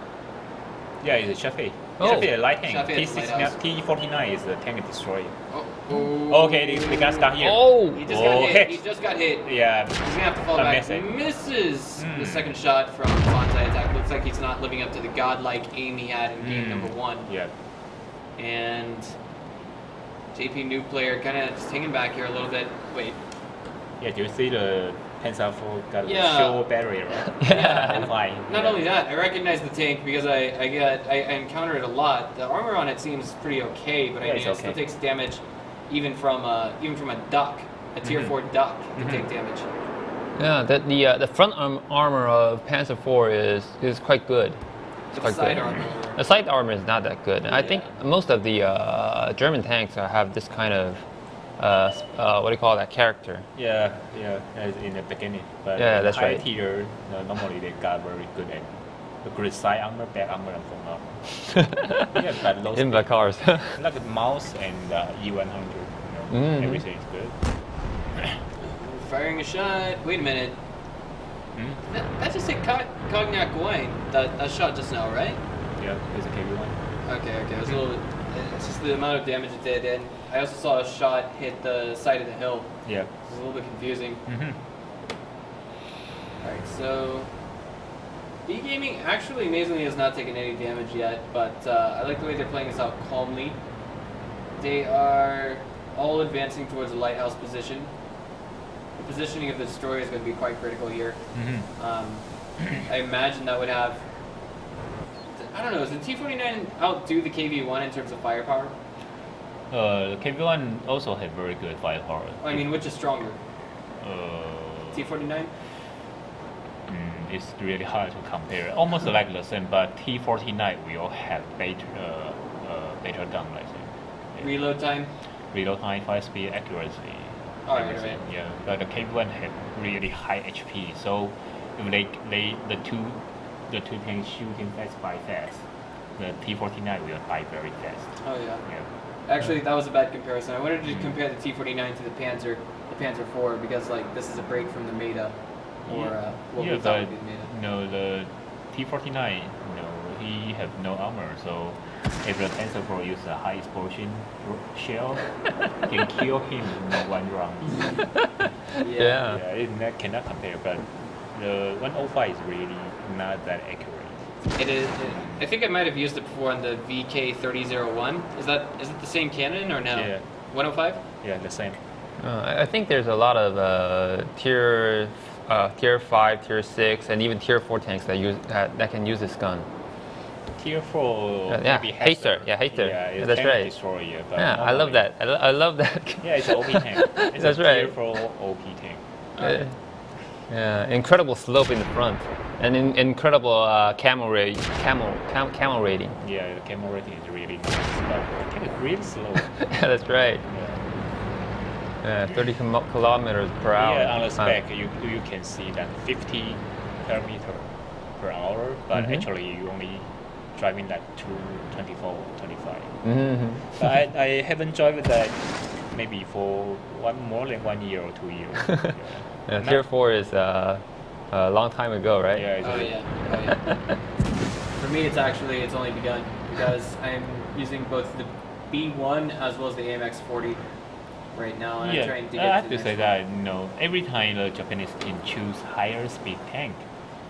Yeah, it's a Shafi. Oh. Shafi is a light tank. Shafi is a lighthouse. T49 is the tank destroyer. Oh. Okay, they got stuck here. Oh! He just got hit. He just got hit. Yeah. He's gonna have to fall back. Missing. Misses the second shot from bonsai attack. Looks like he's not living up to the godlike aim he had in game number 1. Yeah. And JP new player kind of just hanging back here a little bit. Wait. Yeah, do you see the Panzer IV got Yeah. a show barrier, right? Yeah. And fine. Not only that, I recognize the tank because I encounter it a lot. The armor on it seems pretty okay, but I Yeah, mean, it's it still okay. takes damage even from a duck, a tier 4 duck can take damage. Yeah, the front armor of Panzer IV is quite good. It's The quite side good. armor. The side armor is not that good. I think most of the German tanks have this kind of what do you call that character? Yeah, as in the beginning. But Yeah, in that's high right. tier, normally they got very good at the good side armor, back armor, and front armor. Yeah, but those In the cars. like the mouse and E100, you know, everything is good. Firing a shot. Wait a minute. That just hit Cognac wine. That shot just now, right? Yeah, it's a KV1. Okay. It was a little. It's just the amount of damage it did, and I also saw a shot hit the side of the hill. Yeah. It was a little bit confusing. Alright, so B Gaming actually amazingly has not taken any damage yet, but I like the way they're playing this out calmly. They are all advancing towards a lighthouse position. The positioning of the destroyer is going to be quite critical here. I imagine that would have. I don't know, does the T49 outdo the KV1 in terms of firepower? The KV1 also have very good firepower. I mean, which is stronger? T49? It's really hard to compare. Almost like the same, but T49 will have better gun, I think. Yeah. Reload time? Reload time, fire speed, accuracy. Alright, everything. right. Yeah, but the KV1 have really high HP, so if the two tanks shooting fast by fast, the T49 will die very fast. Oh yeah. Yeah. Actually, that was a bad comparison. I wanted to compare the T49 to the Panzer IV because like this is a break from the meta, or what we thought would be the meta. No, the T49, he have no armor, so if the Panzer IV use a high explosion shell, can kill him in 1 round. Yeah. It cannot compare, but the 105 is really not that accurate. It is. I think I might have used it before on the VK3001. Is it the same cannon or no? Yeah. 105? Yeah, the same. I think there's a lot of tier 5, tier 6, and even tier 4 tanks that can use this gun. tier 4. Yeah, maybe Haster. Yeah, Haster. Yeah, it's That's tank right. destroyer. But Yeah, I love normally- that. I love that. Yeah, it's an OP tank. It's That's a right. tier 4 OP tank. Yeah, incredible slope in the front, and incredible camel rating. Yeah, the camera rating is really nice, but the tank is really slow. Yeah, that's right. Yeah. 30 kilometers per hour. Yeah, on the spec, you can see that 50 kilometer per hour, but Mhm. actually you only driving that to 24, 25. Mm-hmm. But I haven't driven that maybe for more than 1 year or 2 years. Yeah, Not- tier 4 is a long time ago, right? Yeah, it's Oh yeah. Oh yeah. For me, it's only begun because I'm using both the B1 as well as the AMX 40 right now, and I'm trying to get I have to to the say next that every time the Japanese team choose higher speed tank,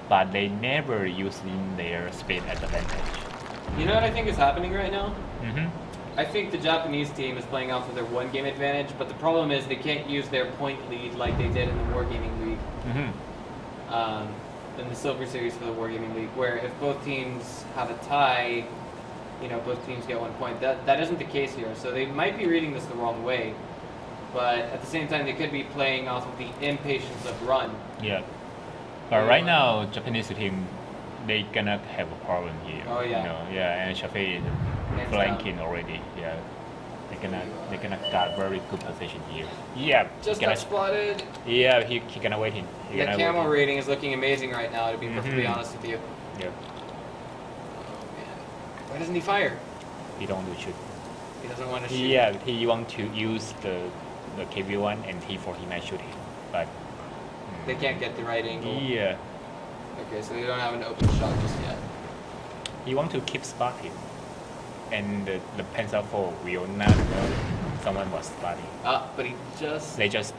but they never using their speed advantage. one. You know what I think is happening right now? Mm-hmm. I think the Japanese team is playing off of their one game advantage, but the problem is they can't use their point lead like they did in the Wargaming League, Mm-hmm. in the Silver Series for the Wargaming League, where if both teams have a tie, both teams get 1 point. That isn't the case here, so they might be reading this the wrong way, but at the same time they could be playing off of the impatience of run. Yeah. But right now, Japanese team, they gonna have a problem here. Oh, yeah. Yeah, and Shafi is Hands flanking already. Yeah. They're gonna got very good position here. Yeah. Just gonna, got spotted. Yeah, he gonna wait him. He The gonna camo wait him. rating is looking amazing right now, to be perfectly Mhm. honest with you. Yeah. Oh man. Why doesn't he fire? He don't want to shoot. He doesn't want to shoot. Yeah, he want to use the KV1 and T49 shooting, but They can't get the right angle. yeah, Okay, so they don't have an open shot just yet. he want to keep spotting, and the Panzer IV will not know someone was spotting. But he just... They just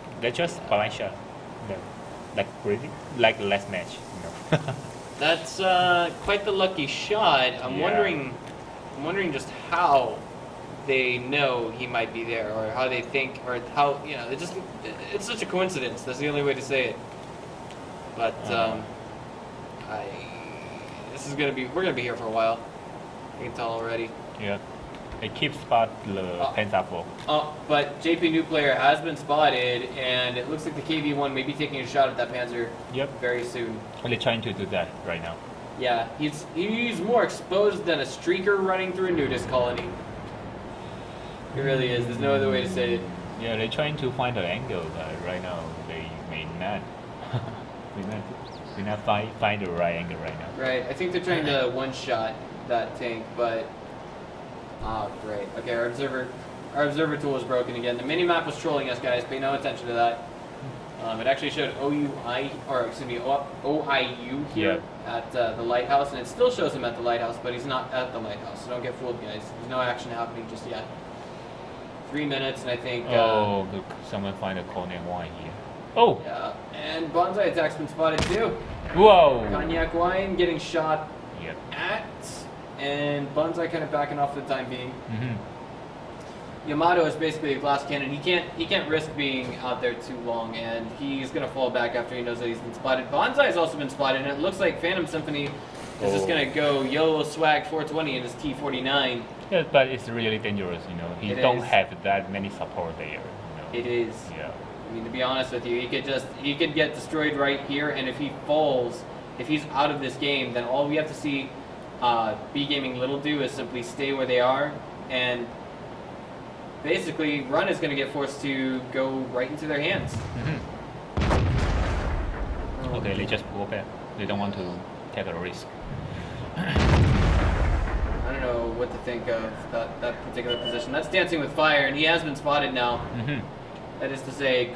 blind shot, like last match, That's quite the lucky shot. I'm Yeah. wondering just how they know he might be there, or how they think, or how it's such a coincidence. That's the only way to say it. But we're gonna be here for a while. You can tell already. Yeah, they keep spot the Panzer IV. But JP New Player has been spotted, and it looks like the KV1 may be taking a shot at that Panzer Yep, very soon. they're trying to do that right now. Yeah, he's more exposed than a streaker running through a nudist colony. He really is. There's no other way to say it. Yeah, they're trying to find the angle, but right now they may not. may not find the right angle right now. Right. I think they're trying to one-shot that tank, but great. Okay, our observer tool was broken again. The mini-map was trolling us, guys. Pay no attention to that. It actually showed OIU here at the lighthouse, and it still shows him at the lighthouse, but he's not at the lighthouse. So don't get fooled, guys. There's no action happening just yet. 3 minutes, and I think. Look, someone find a coordinate one here. Oh! Yeah, and Bonsai attack's been spotted too. Whoa! Cognac wine getting shot Yep. at, and Bonsai kind of backing off for the time being. Mm-hmm. Yamato is basically a glass cannon. He can't risk being out there too long, and he's gonna fall back after he knows that he's been spotted. Bonsai has also been spotted, and it looks like Phantom Symphony is just gonna go YOLO swag 420 in his T49. Yeah, but it's really dangerous, He It don't is. have that many support there, It is. Yeah. I mean, to be honest with you, he could get destroyed right here, and if he falls, if he's out of this game, then all we have to see B Gaming Little do is simply stay where they are, and basically Run is going to get forced to go right into their hands. Mm-hmm. Okay, they just pull back. They don't want to take a risk. I don't know what to think of that particular position. That's Dancing with Fire, and he has been spotted now. Mm-hmm. That is to say,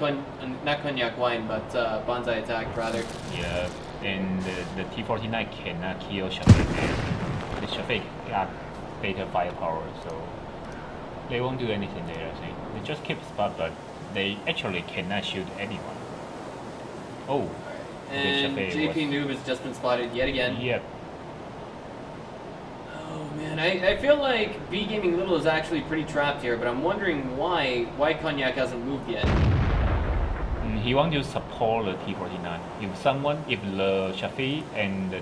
not Cognac Wine, but Bonsai Attack, rather. Yeah, and the T49 cannot kill Shafiq. The Shafiq got better firepower, so they won't do anything there, I think. They just keep spot, but they actually cannot shoot anyone. Oh, And Shafiq JP Noob has just been spotted yet again. Yep. Oh man, I feel like B Gaming Little is actually pretty trapped here, but I'm wondering why Cognac hasn't moved yet. He wants to support the T49. If the Shafi and the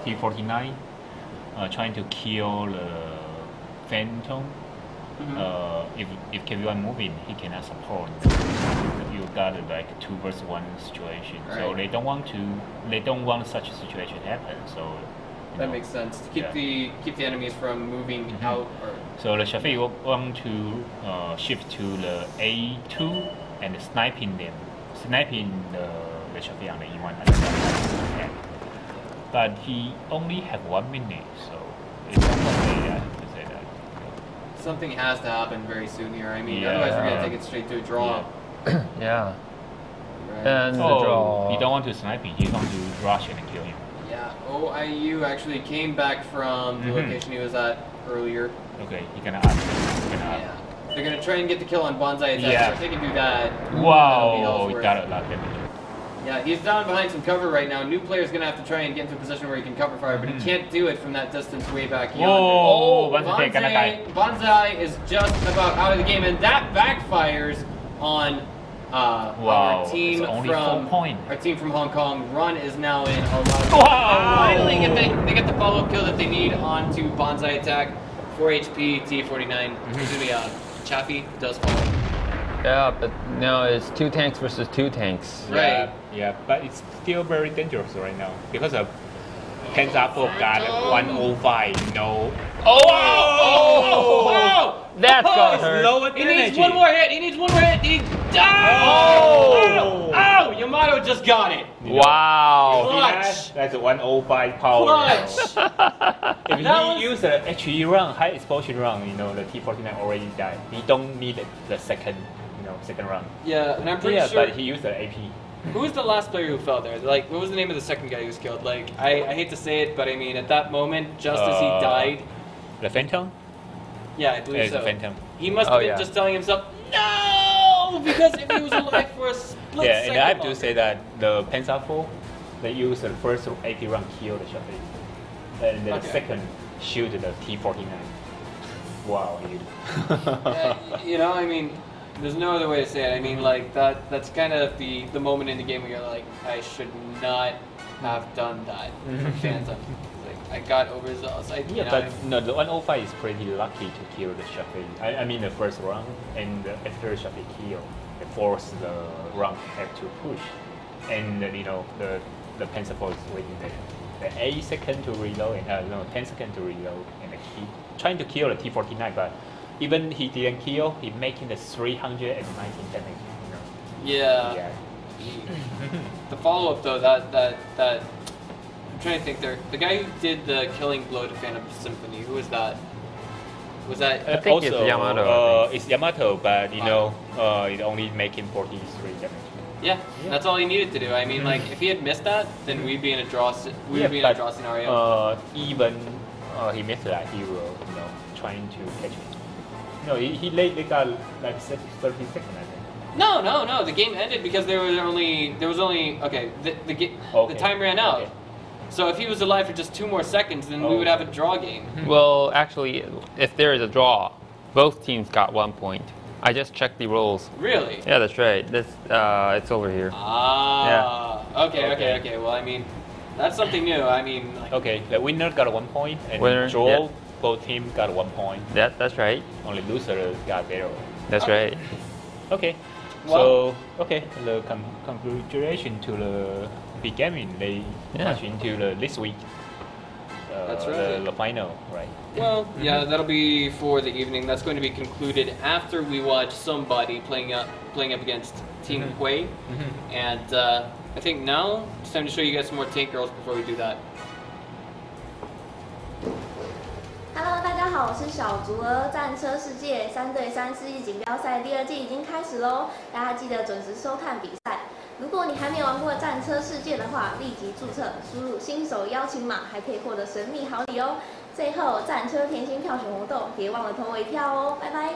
T49 trying to kill the Phantom. If KV1 moving, he cannot support. You got like 2 versus 1 situation. Right. So they don't want such a situation to happen. So that makes sense to keep the enemies from moving out. Or so the Shafi want to shift to the A2 and sniping the Shafi on the E1 at the same time. But he only have 1 minute, so it's not okay, I have to say that. something has to happen very soon here. I mean, Yeah. otherwise we're gonna take it straight to a draw. Yeah. Right? And the draw. He don't want to snipe him. He want to rush and kill him. Yeah. OIU actually came back from the location he was at earlier. Okay, he gonna up. Yeah. They're gonna try and get the kill on Bonsai attack. Yeah. So if they can do that, Wow, that'll be he Ellsworth. got a lot of damage. Yeah, he's down behind some cover right now. New player's gonna have to try and get into a position where he can cover fire, but he can't do it from that distance way back yonder. Whoa, Bonsai gonna die. Bonsai is just about out of the game, and that backfires on Wow, our team it's only from 4 point. our team from Hong Kong. Run is now in. Wow. Finally, they get the follow-up kill that they need onto Bonsai attack. 4 HP, T49. Chaffee does follow. Yeah, but now it's 2 tanks versus 2 tanks. Right. Yeah, but it's still very dangerous right now because of Panzerful got 105. No. Oh! That's gonna it's hurt. lower He needs energy. one more hit. He needs one more hit. He died. Oh! Oh! Yamato just got it. Wow. Clutch. That's a 105 power. Clutch. If he use a HE run, high exposure run, the T49 already died. He don't need the second run. Yeah, and I'm pretty Yeah, sure. but he used the AP. Who was the last player who fell there? Like, what was the name of the second guy who was killed? Like, I hate to say it, but I mean, at that moment, just as he died. The Phantom? Yeah, I believe Yeah, it's so. a Phantom. He must have been just telling himself, no, because if he was alive for a split Yeah, second. and I have to longer- say that the Panzerful, they use the first AP run kill the Shafi. And the Okay. second shoot the T49. Wow, I mean, there's no other way to say it. I mean, like, that's kind of the moment in the game where you're like, I should not have done that for Phantom. Like, I got overzealous. No, the 105 is pretty lucky to kill the Shafi. I mean the first round, and after Shafi kill, they force the round have to push. And the Panzerful is waiting there. The 8 seconds to reload, and 10 seconds to reload, and he trying to kill the T49, but even he didn't kill, he making the 319 damage. Yeah. The follow-up though, that I'm trying to think there. The guy who did the killing blow to Phantom Symphony, who was that? Was that? I think it's Yamato, I think. It's Yamato, but it only making 43 damage. Yeah, that's all he needed to do. I mean, like, if he had missed that, then we'd be in a draw. We would be in a draw scenario. Even he missed that hero, trying to catch him. No, he got like 30 seconds, I think. No. The game ended because there was only the time ran out. Okay. So if he was alive for just 2 more seconds, then we would have a draw game. Well, actually, if there is a draw, both teams got 1 point. I just checked the rolls. Really? Yeah, that's right. It's over here. Okay. Well, I mean, that's something new. I mean, like, Okay, the winner got 1 point, and Winner, draw, yeah. both teams got 1 point. That's right. Only loser got 0. That's right. Okay. Well- The congratulations to the big gaming. They march into this week. That's right. The final, right? well, yeah, that'll be for the evening. That's going to be concluded after we watch somebody playing up against Team Hui. And I think now it's time to show you guys some more tank girls before we do that. Hello， 大家好，我是小竹儿。战车世界3对3世纪锦标赛第2季已经开始喽，大家记得准时收看比赛。如果你还没有玩过战车世界的话，立即注册，输入新手邀请码，还可以获得神秘好礼哦。最后，战车甜心票选活动，别忘了投我一票哦，拜拜。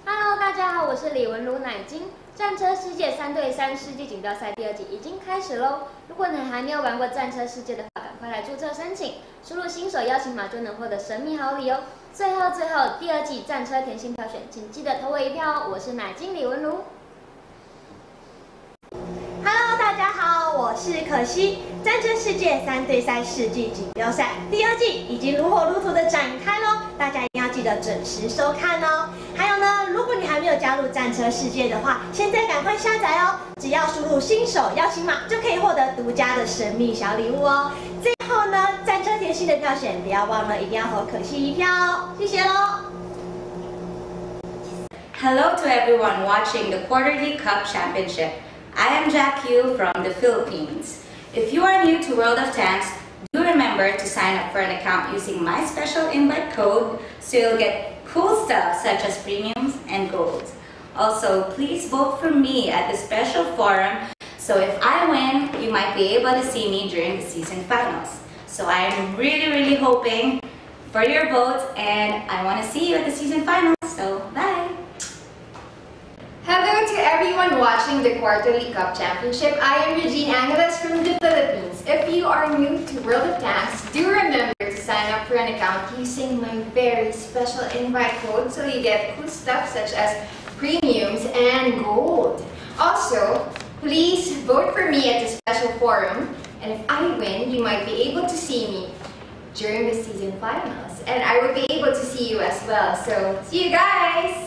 Hello， 大家好，我是李文如乃金。战车世界3对3世纪锦标赛第2季已经开始喽！如果你还没有玩过战车世界的话，赶快来注册申请，输入新手邀请码就能获得神秘好礼哦。最后，第2季战车甜心票选，请记得投我一票哦！我是乃金李文如。Hello， 大家家好，我是可惜。战车世界3对3世纪锦标赛第2季已经如火如荼的展开喽，大家一定要记得准时收看哦。还有呢，如果你还没有加入战车世界的话，现在赶快下载哦，只要输入新手邀请码就可以获得独家的神秘小礼物哦。最后呢，战车甜心的票选不要忘了，一定要投可惜一票哦，谢谢喽。Hello to everyone watching the Quarterly Cup Championship. I am Jack Yu from the Philippines. If you are new to World of Tanks, do remember to sign up for an account using my special invite code so you'll get cool stuff such as premiums and golds. Also, please vote for me at the special forum so if I win, you might be able to see me during the season finals. So I am really hoping for your votes and I want to see you at the season finals. So bye! Hello to everyone watching the Quarterly Cup Championship. I am Regine Angeles from the Philippines. If you are new to World of Tanks, do remember to sign up for an account using my very special invite code so you get cool stuff such as premiums and gold. Also, please vote for me at the special forum, and if I win, you might be able to see me during the season finals, and I will be able to see you as well. So, see you guys!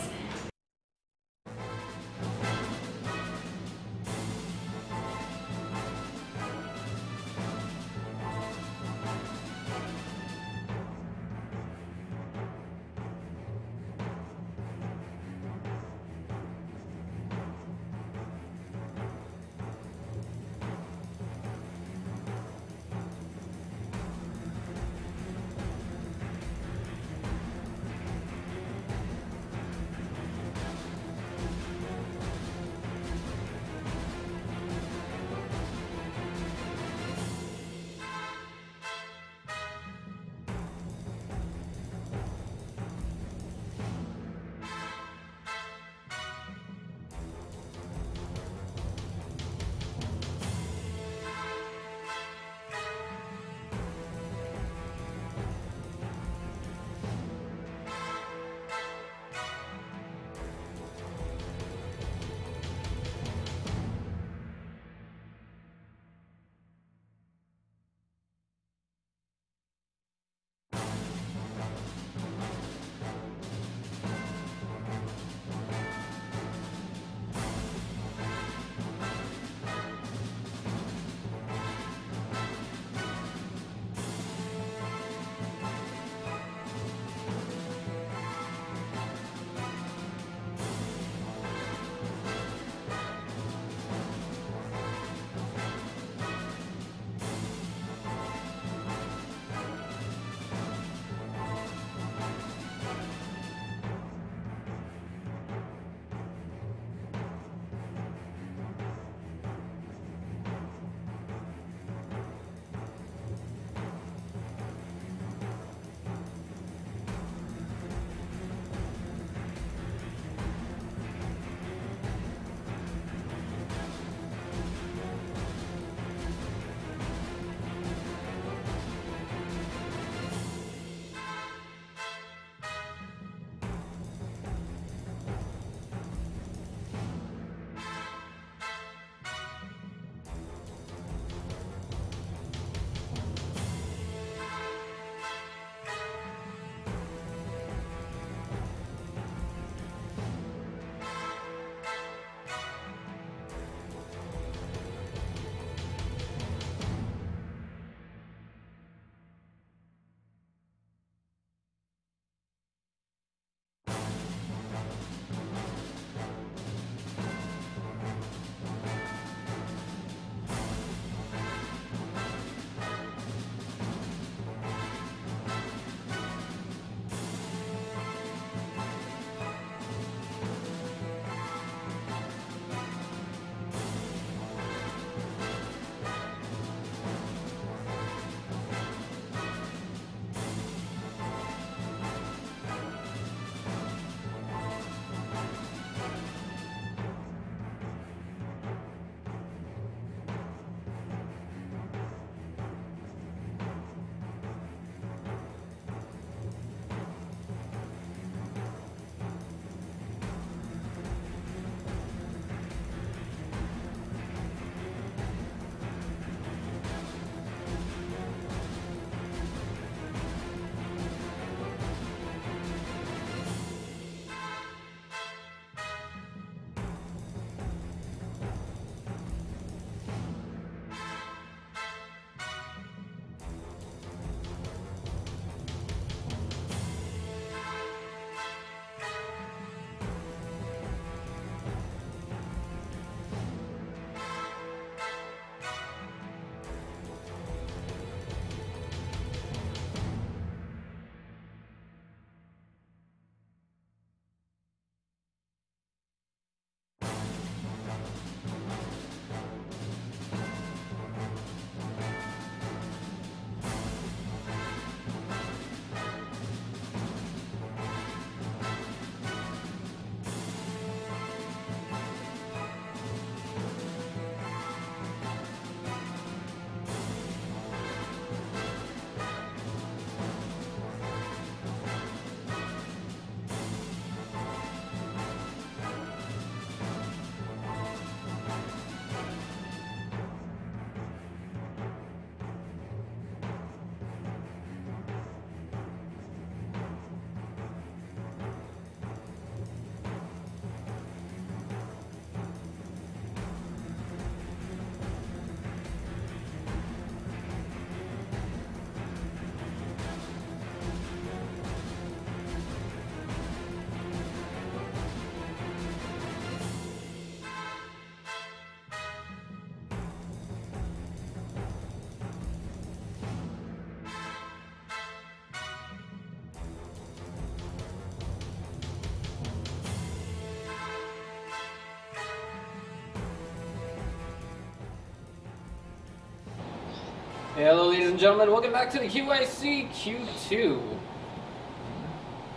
Hello, ladies and gentlemen. Welcome back to the QIC Q2.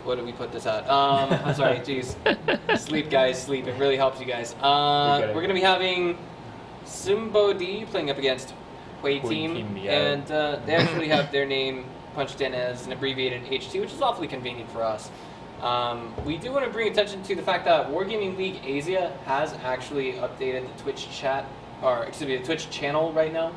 What did we put this at? I'm sorry, jeez. Sleep, guys, sleep. It really helps you guys. We're going to be having Simbo D playing up against Hui Team. Yeah. And they actually have their name punched in as an abbreviated HT, which is awfully convenient for us. We do want to bring attention to the fact that Wargaming League Asia has actually updated the Twitch chat, or excuse me, the Twitch channel right now.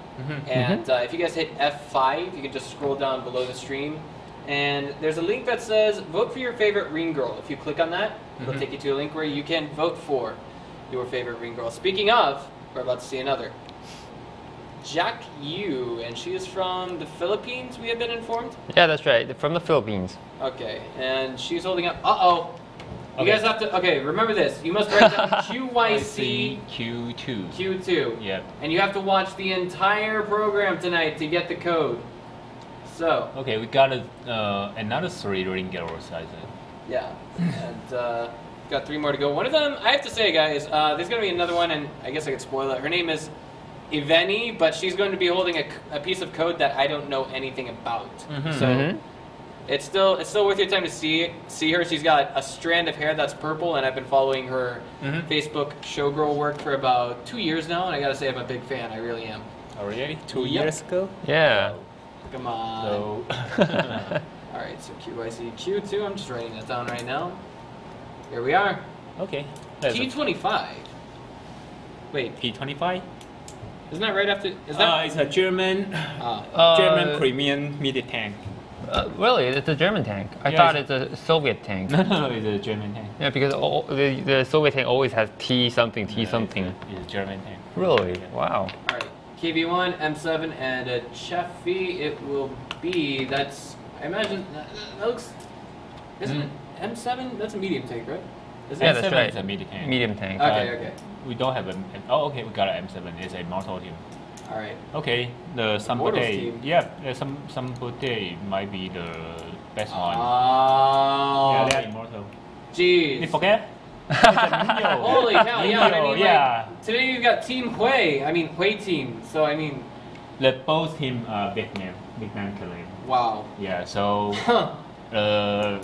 And if you guys hit F5, you can just scroll down below the stream. And there's a link that says, vote for your favorite ring girl. If you click on that, it'll take you to a link where you can vote for your favorite ring girl. Speaking of, we're about to see another. Jack Yu, and she is from the Philippines, we have been informed? Yeah, that's right. They're from the Philippines. Okay, and she's holding up. Uh-oh. You guys have to, okay, remember this. You must write down QYC Q2. Q2. Yep. And you have to watch the entire program tonight to get the code. So. Okay, we got another 3 ring girls, I think. Yeah, and got 3 more to go. One of them, I have to say, guys, there's going to be another one, and I guess I could spoil it. Her name is Iveni, but she's going to be holding a piece of code that I don't know anything about. So it's still worth your time to see her. She's got a strand of hair that's purple, and I've been following her Facebook showgirl work for about 2 years now, and I gotta say I'm a big fan. I really am. Oh, really? 2 years ago? Yeah. Come on. So, all right, so QYC Q2. I'm just writing that down right now. Here we are. okay. T25. Wait, T25? isn't that right after? Is that? It's a German premium midi tank. Really, it's a German tank. I Yeah, thought it's a Soviet tank. No, it's a German tank. Yeah, because the Soviet tank always has T something, T something. It's a German tank. Really? Wow. All right, KV1, M7, and a Cheffy. It will be. That's. I imagine that looks. Isn't it M7? That's a medium tank, right? Is Yeah, it? that's right. It's a midi tank. Medium tank. Okay, okay. We don't have oh, okay, we got an M7. It's a Mortal team. All right. Okay, the Mortals Sambude. team. Yeah, Sambude might be the best one. Oh. Yeah, they're immortal. You Jeez. forget? It's a Minyo. Holy cow! Yeah, I Minyo, mean, yeah. like, today you've got Team Hui. I mean, Hui Team. So I mean, The both team big name killing. wow. Yeah, so Huh. the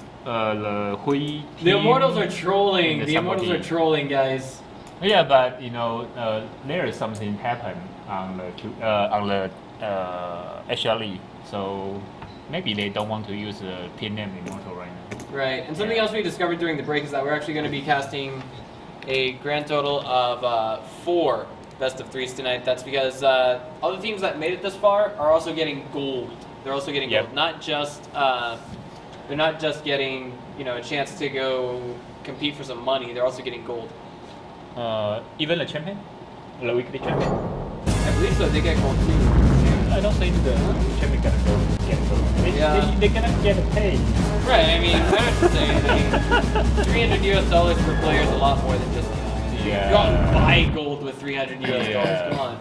Hui team. The Immortals are trolling. and The Immortals are Sambude. trolling, guys. Yeah, but you know, there is something happened on the HLE, so maybe they don't want to use the team name Immortal right now. Right. And something Yeah. else we discovered during the break is that we're actually going to be casting a grand total of 4 best of 3s tonight. That's because all the teams that made it this far are also getting gold. They're also getting Yep. gold. Not just they're not just getting a chance to go compete for some money. They're also getting gold. Even the champion, the weekly champion. I believe so. They get gold too. I don't think the champion gonna go get gold. They cannot get paid. Right. I mean, I have to say, $300 US per player is a lot more than just. Yeah. You go out and buy gold with $300 US. Yeah. Come on.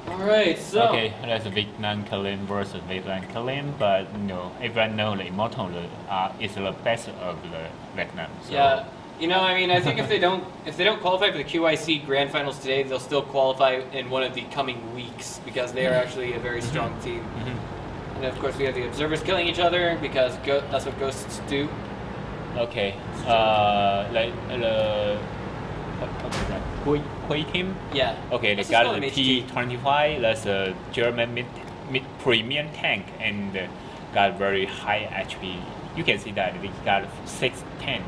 All right. So. Okay, that's Vietnam Kalim versus Vietnam Kalim, but everyone knows the Immortal is the best of the Vietnam. So. Yeah. I mean, I think if they don't qualify for the QIC Grand Finals today, they'll still qualify in one of the coming weeks because they are actually a very strong team. And of course, we have the observers killing each other because that's what ghosts do. Okay. Like Hui team. Yeah. Okay, they Let's just call got them the HT. T25. That's a German mid premium tank and got very high HP. You can see that they got 610.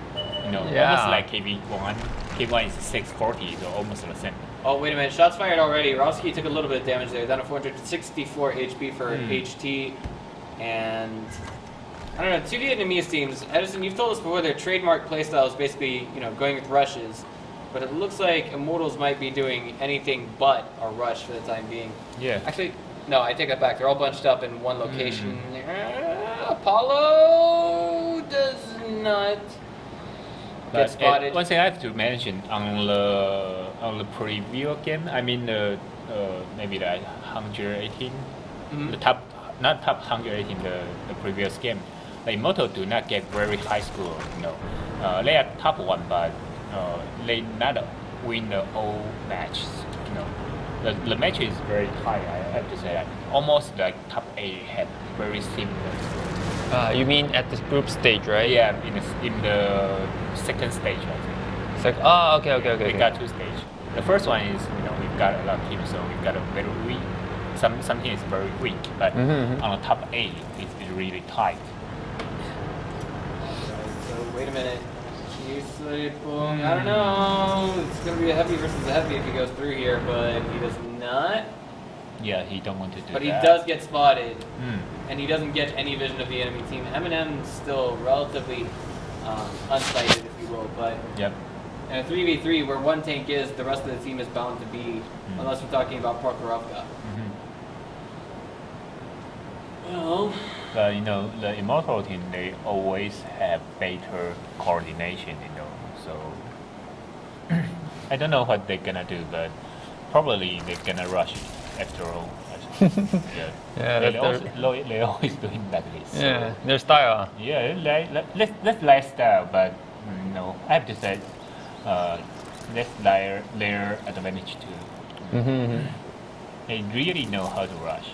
Yeah. Almost like KV1. KV1 is 640, so almost the same. Oh, wait a minute. Shots fired already. Rowski took a little bit of damage there. Down to 464 HP for HT. And I don't know, 2 Vietnamese teams. Edison, you've told us before their trademark playstyle is basically, going with rushes. But it looks like Immortals might be doing anything but a rush for the time being. Yeah. Actually, no, I take that back. They're all bunched up in one location. Apollo does not get spotted. One thing I have to mention on the preview game, I mean maybe the 118, the not top 118, the previous game. The Immortal do not get very high score. They are top 1, but they not win the all matches. the match is very tight. I have to say that. Almost like top 8 had very similar. You mean at the group stage, right? Yeah, in the second stage, I think. It's like, oh, okay. We got 2 stages. The first one is, we've got a lot of teams, so we've got a very weak. Some teams very weak, but Mm-hmm. on the top 8, it's really tight. So wait a minute. I don't know. It's going to be a heavy versus a heavy if he goes through here, but he does not. Yeah, he don't want to do But that. he does get spotted, Mm. and he doesn't get any vision of the enemy team. Eminem's still relatively unsighted, if you will, but Yep. in a 3v3 where one tank is, the rest of the team is bound to be, unless we're talking about Prokhorovka. Well, But the Immortal team, they always have better coordination, so I don't know what they're gonna do, but probably they're gonna rush after all. Yeah, Yeah, they're always doing like this. So. Yeah, their style. Yeah, let's lifestyle, but I have to say, that's their advantage too. Mm-hmm. They really know how to rush.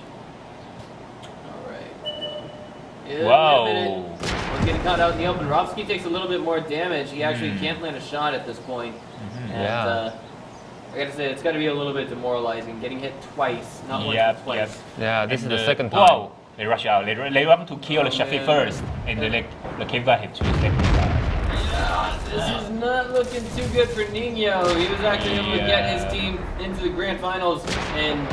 yeah, Wow. wait a minute. We're getting caught out in the open. Rovsky takes a little bit more damage. He actually can't land a shot at this point. And, Yeah. I gotta say, it's gotta be a little bit demoralizing. Getting hit twice, not once, Yep, but twice. yep. Yeah, this And is the second time. Wow, they rush out. They want to kill the Shafi man. first, and then the Keva have to second side. This is not looking too good for Nino. He was actually able to get his team into the grand finals in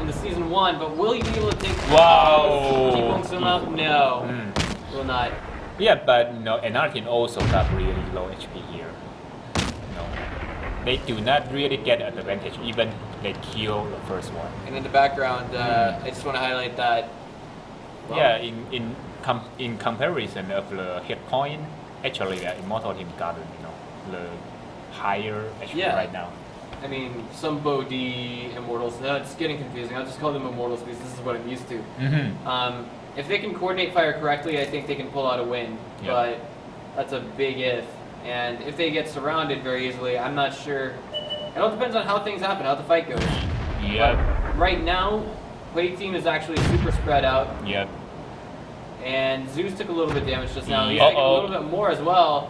the season 1, but will he be able to take Wow. Keep him up? No, will not. Yeah, but another team also got really low HP here. They do not really get an advantage, even they kill the first one. And in the background, I just want to highlight that. Well, Yeah, in comparison of the hit point, actually the Immortal team got the higher HP Yeah. right now. I mean, some Bodhi Immortals, it's getting confusing. I'll just call them Immortals because this is what I'm used to. If they can coordinate fire correctly, I think they can pull out a win. Yeah. But that's a big if. And if they get surrounded very easily, I'm not sure. It all depends on how things happen, how the fight goes. Yep, But right now, Hui team is actually super spread out. yep. And Zeus took a little bit damage just now. He's taking a little bit more as well.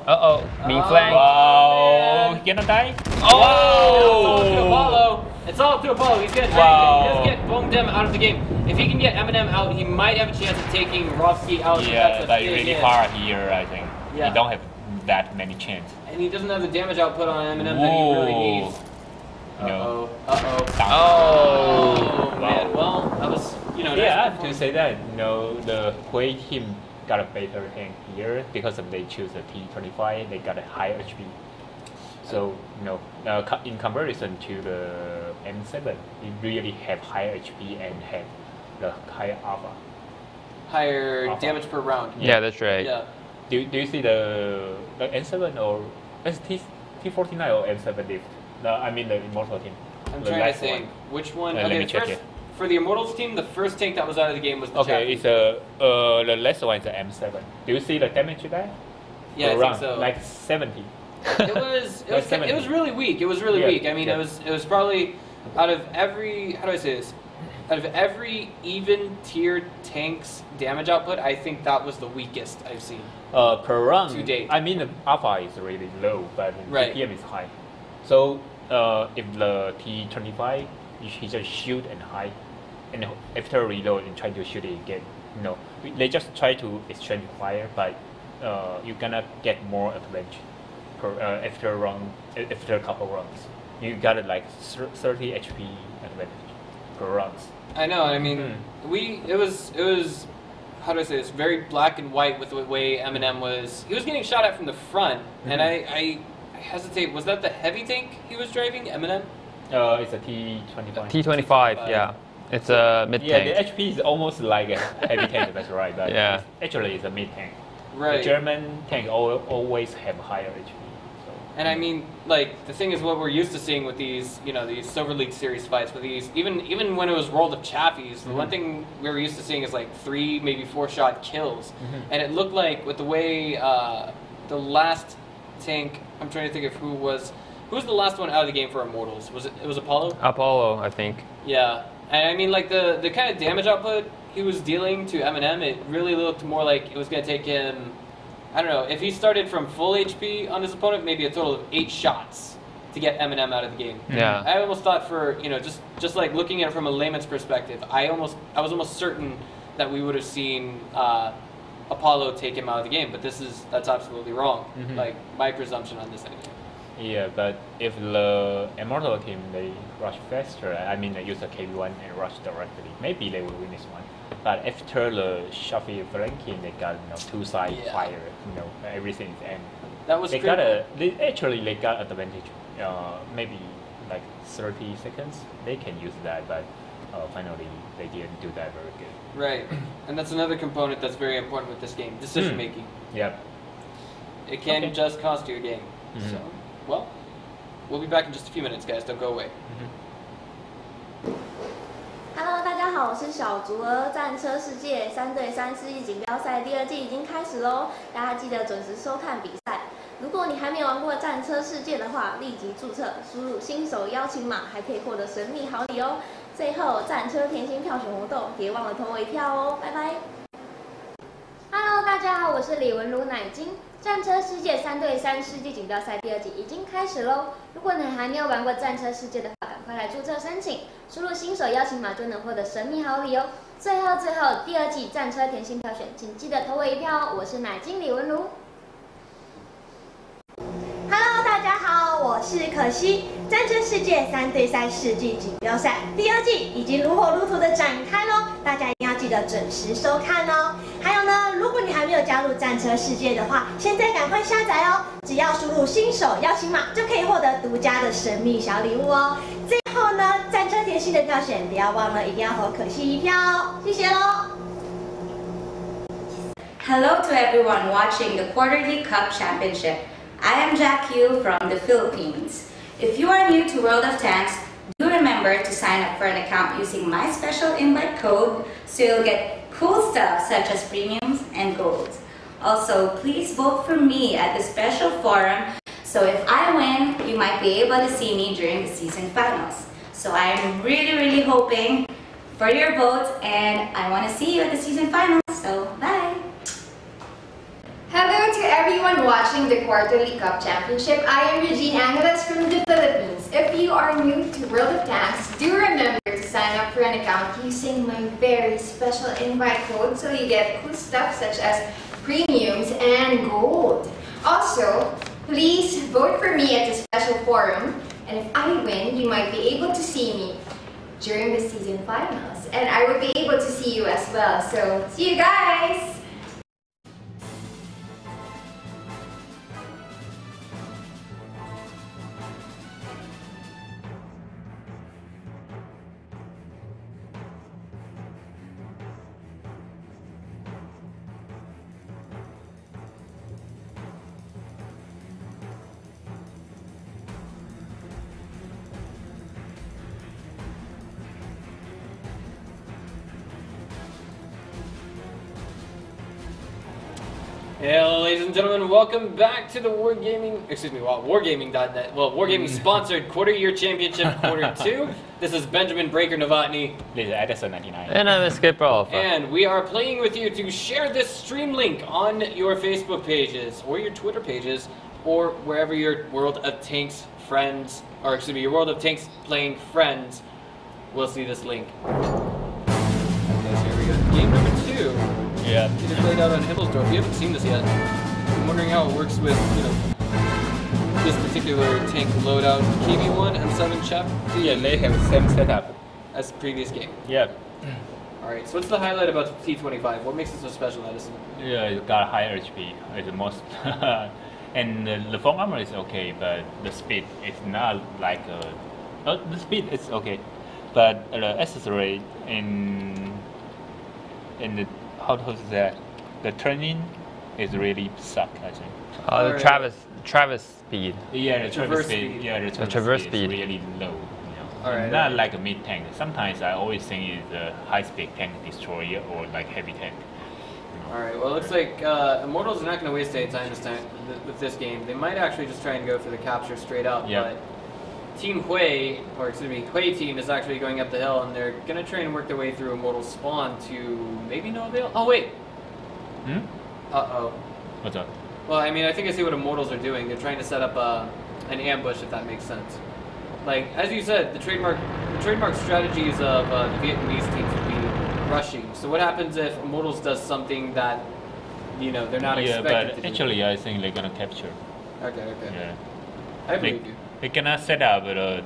Being Oh. flanked. Wow, man. he gonna die? It's all up to Apollo. It's all up to Apollo. He's getting Wow. He does get Bongdem out of the game. If he can get Eminem out, he might have a chance of taking Rovsky out. Yeah, That's a like big really hit. hard here, I think. Yeah. He don't have that many chance. And he doesn't have the damage output on Eminem that he really Whoa. needs. No. Oh, Wow. man. Well, that was, Yeah, I have to say that the Hui team got a better tank here because of they choose the T25, they got a higher HP. So in comparison to the M7, it really have higher HP and have the higher alpha. higher Alpha. damage per round. Yeah, that's right. Yeah. Do you see the M7 or T49 or M7 lift? I mean the Immortal team. I'm the trying to last think one. which one. Let me Okay, check first, it. for the Immortals team, the first tank that was out of the game was the Okay, Chappie. it's the last one is the M7. Do you see the damage there? Yeah, I think Around, so. like 70. It was Like 70. it was really weak. It was really Yeah, weak. I mean, yeah. it was probably out of every, how do I say this? Out of every even tiered tank's damage output, I think that was the weakest I've seen. Per run. To date. I mean, the alpha is really low, but the Right. PPM is high. So if the T25, he just shoot and hide, and after reload and try to shoot it again. They just try to exchange fire, but you're gonna get more advantage after a couple runs. You got like 30 HP advantage per runs. I know. I mean, it was how do I say this? Very black and white with the way Eminem was. He was getting shot at from the front, and I hesitate. Was that the heavy tank he was driving, Eminem? It's a T25. T25, yeah. It's a mid Yeah, tank. the HP is almost like a heavy tank, that's right. But Yeah. actually, it's a mid tank. Right. The German tank always have higher HP. So. And I mean, like, the thing is what we're used to seeing with these, these Silver League Series fights, with these, even when it was World of Chappies, the one thing we were used to seeing is like 3, maybe 4 shot kills. And it looked like with the way the last tank, I'm trying to think of who who's the last one out of the game for Immortals? It was Apollo? Apollo, I think. Yeah, and I mean, like the kind of damage output he was dealing to Eminem, it really looked more like it was going to take him. I don't know, if he started from full HP on his opponent, maybe a total of 8 shots to get Eminem out of the game. Yeah. I almost thought for, just like looking at it from a layman's perspective, I was almost certain that we would have seen Apollo take him out of the game, but that's absolutely wrong. Like, my presumption on this anyway. Yeah, but if the Immortal team, they rush faster, I mean, they use the KB1 and rush directly, maybe they will win this one. But after the Shafi flanking, they got 2-side fire, everything is end. That was they got they got advantage, maybe like 30 seconds. They can use that, but finally they didn't do that very good. Right, and that's another component that's very important with this game: decision making. Yep. It can just cost you a game. So, well, we'll be back in just a few minutes, guys. Don't go away. Hello， 大家好，我是小竹儿。战车世界3对3世纪锦标赛第2季已经开始喽，大家记得准时收看比赛。如果你还没有玩过战车世界的话，立即注册，输入新手邀请码，还可以获得神秘好礼哦。最后，战车甜心票选活动，别忘了投我一票哦，拜拜。Hello， 大家好，我是李文如奶金。战车世界3对3世纪锦标赛第2季已经开始喽！如果你还没有玩过战车世界的话，赶快来注册申请，输入新手邀请码就能获得神秘好礼哦！最后，第2季战车甜心票选，请记得投我一票哦！我是奶金李文如。Hello， 大家好，我是可惜。战车世界3对3世纪锦标赛第2季已经如火如荼的展开喽，大家一定要记得准时收看哦。还有呢，如果你还没有加入战车世界的话，现在赶快下载哦，只要输入新手邀请码就可以获得独家的神秘小礼物哦。最后呢，战车甜心的票选不要忘了，一定要投可惜一票哦，谢谢喽。Hello to everyone watching the Quarterly Cup Championship. I am Jack Yu from the Philippines. If you are new to World of Tanks, do remember to sign up for an account using my special invite code so you'll get cool stuff such as premiums and golds. Also, please vote for me at the special forum so if I win, you might be able to see me during the season finals. So I am really hoping for your votes and I want to see you at the season finals. So bye! Hello to everyone watching the Quarterly Cup Championship. I am Regine Angeles from the Philippines. If you are new to World of Tanks, do remember to sign up for an account using my very special invite code so you get cool stuff such as premiums and gold. Also, please vote for me at the special forum, and if I win, you might be able to see me during the season finals, and I will be able to see you as well. So, see you guys! Hello, ladies and gentlemen, welcome back to the Wargaming.net. Well, Wargaming sponsored Quarter Year Championship Quarter 2. This is Benjamin Breaker Novotny. This is Edison99. And I'm Escape Alpha. And we are playing with you to share this stream link on your Facebook pages, or your Twitter pages, or wherever your World of Tanks friends, or excuse me, your World of Tanks playing friends will see this link. Okay, so here we go. Game number 2. Yeah. It is played out on Himmelsdorf. We haven't seen this yet. I'm wondering how it works with, this particular tank loadout. KB1 and 7 Chef. Yeah, they have the same setup as the previous game. Yeah. Alright, so what's the highlight about T25? What makes it so special, Edison? Yeah, it got higher HP. It's the most. And the foam armor is okay, but the speed is not like. The speed is okay, but the accessory in the. How to say that? The turning is really suck, I think. The Travis speed. Yeah, the traverse speed. Yeah, the traverse speed is really low. Alright. Not like a mid tank. Sometimes I always think it's a high speed tank destroyer or like heavy tank. Alright, well it looks like Immortals are not going to waste any time with this game. They might actually just try and go for the capture straight up, but Team Hui, or excuse me, Hui team is actually going up the hill and they're going to try and work their way through Immortals spawn to maybe no avail. Oh wait! Uh-oh. What's up? Well, I mean, I think I see what Immortals are doing. They're trying to set up an ambush, if that makes sense. Like, as you said, the trademark strategies of the Vietnamese teams would be rushing. So what happens if Immortals does something that, you know, they're not expected to do? But actually I think they're gonna capture. Okay. Yeah. I believe you. They're gonna set up a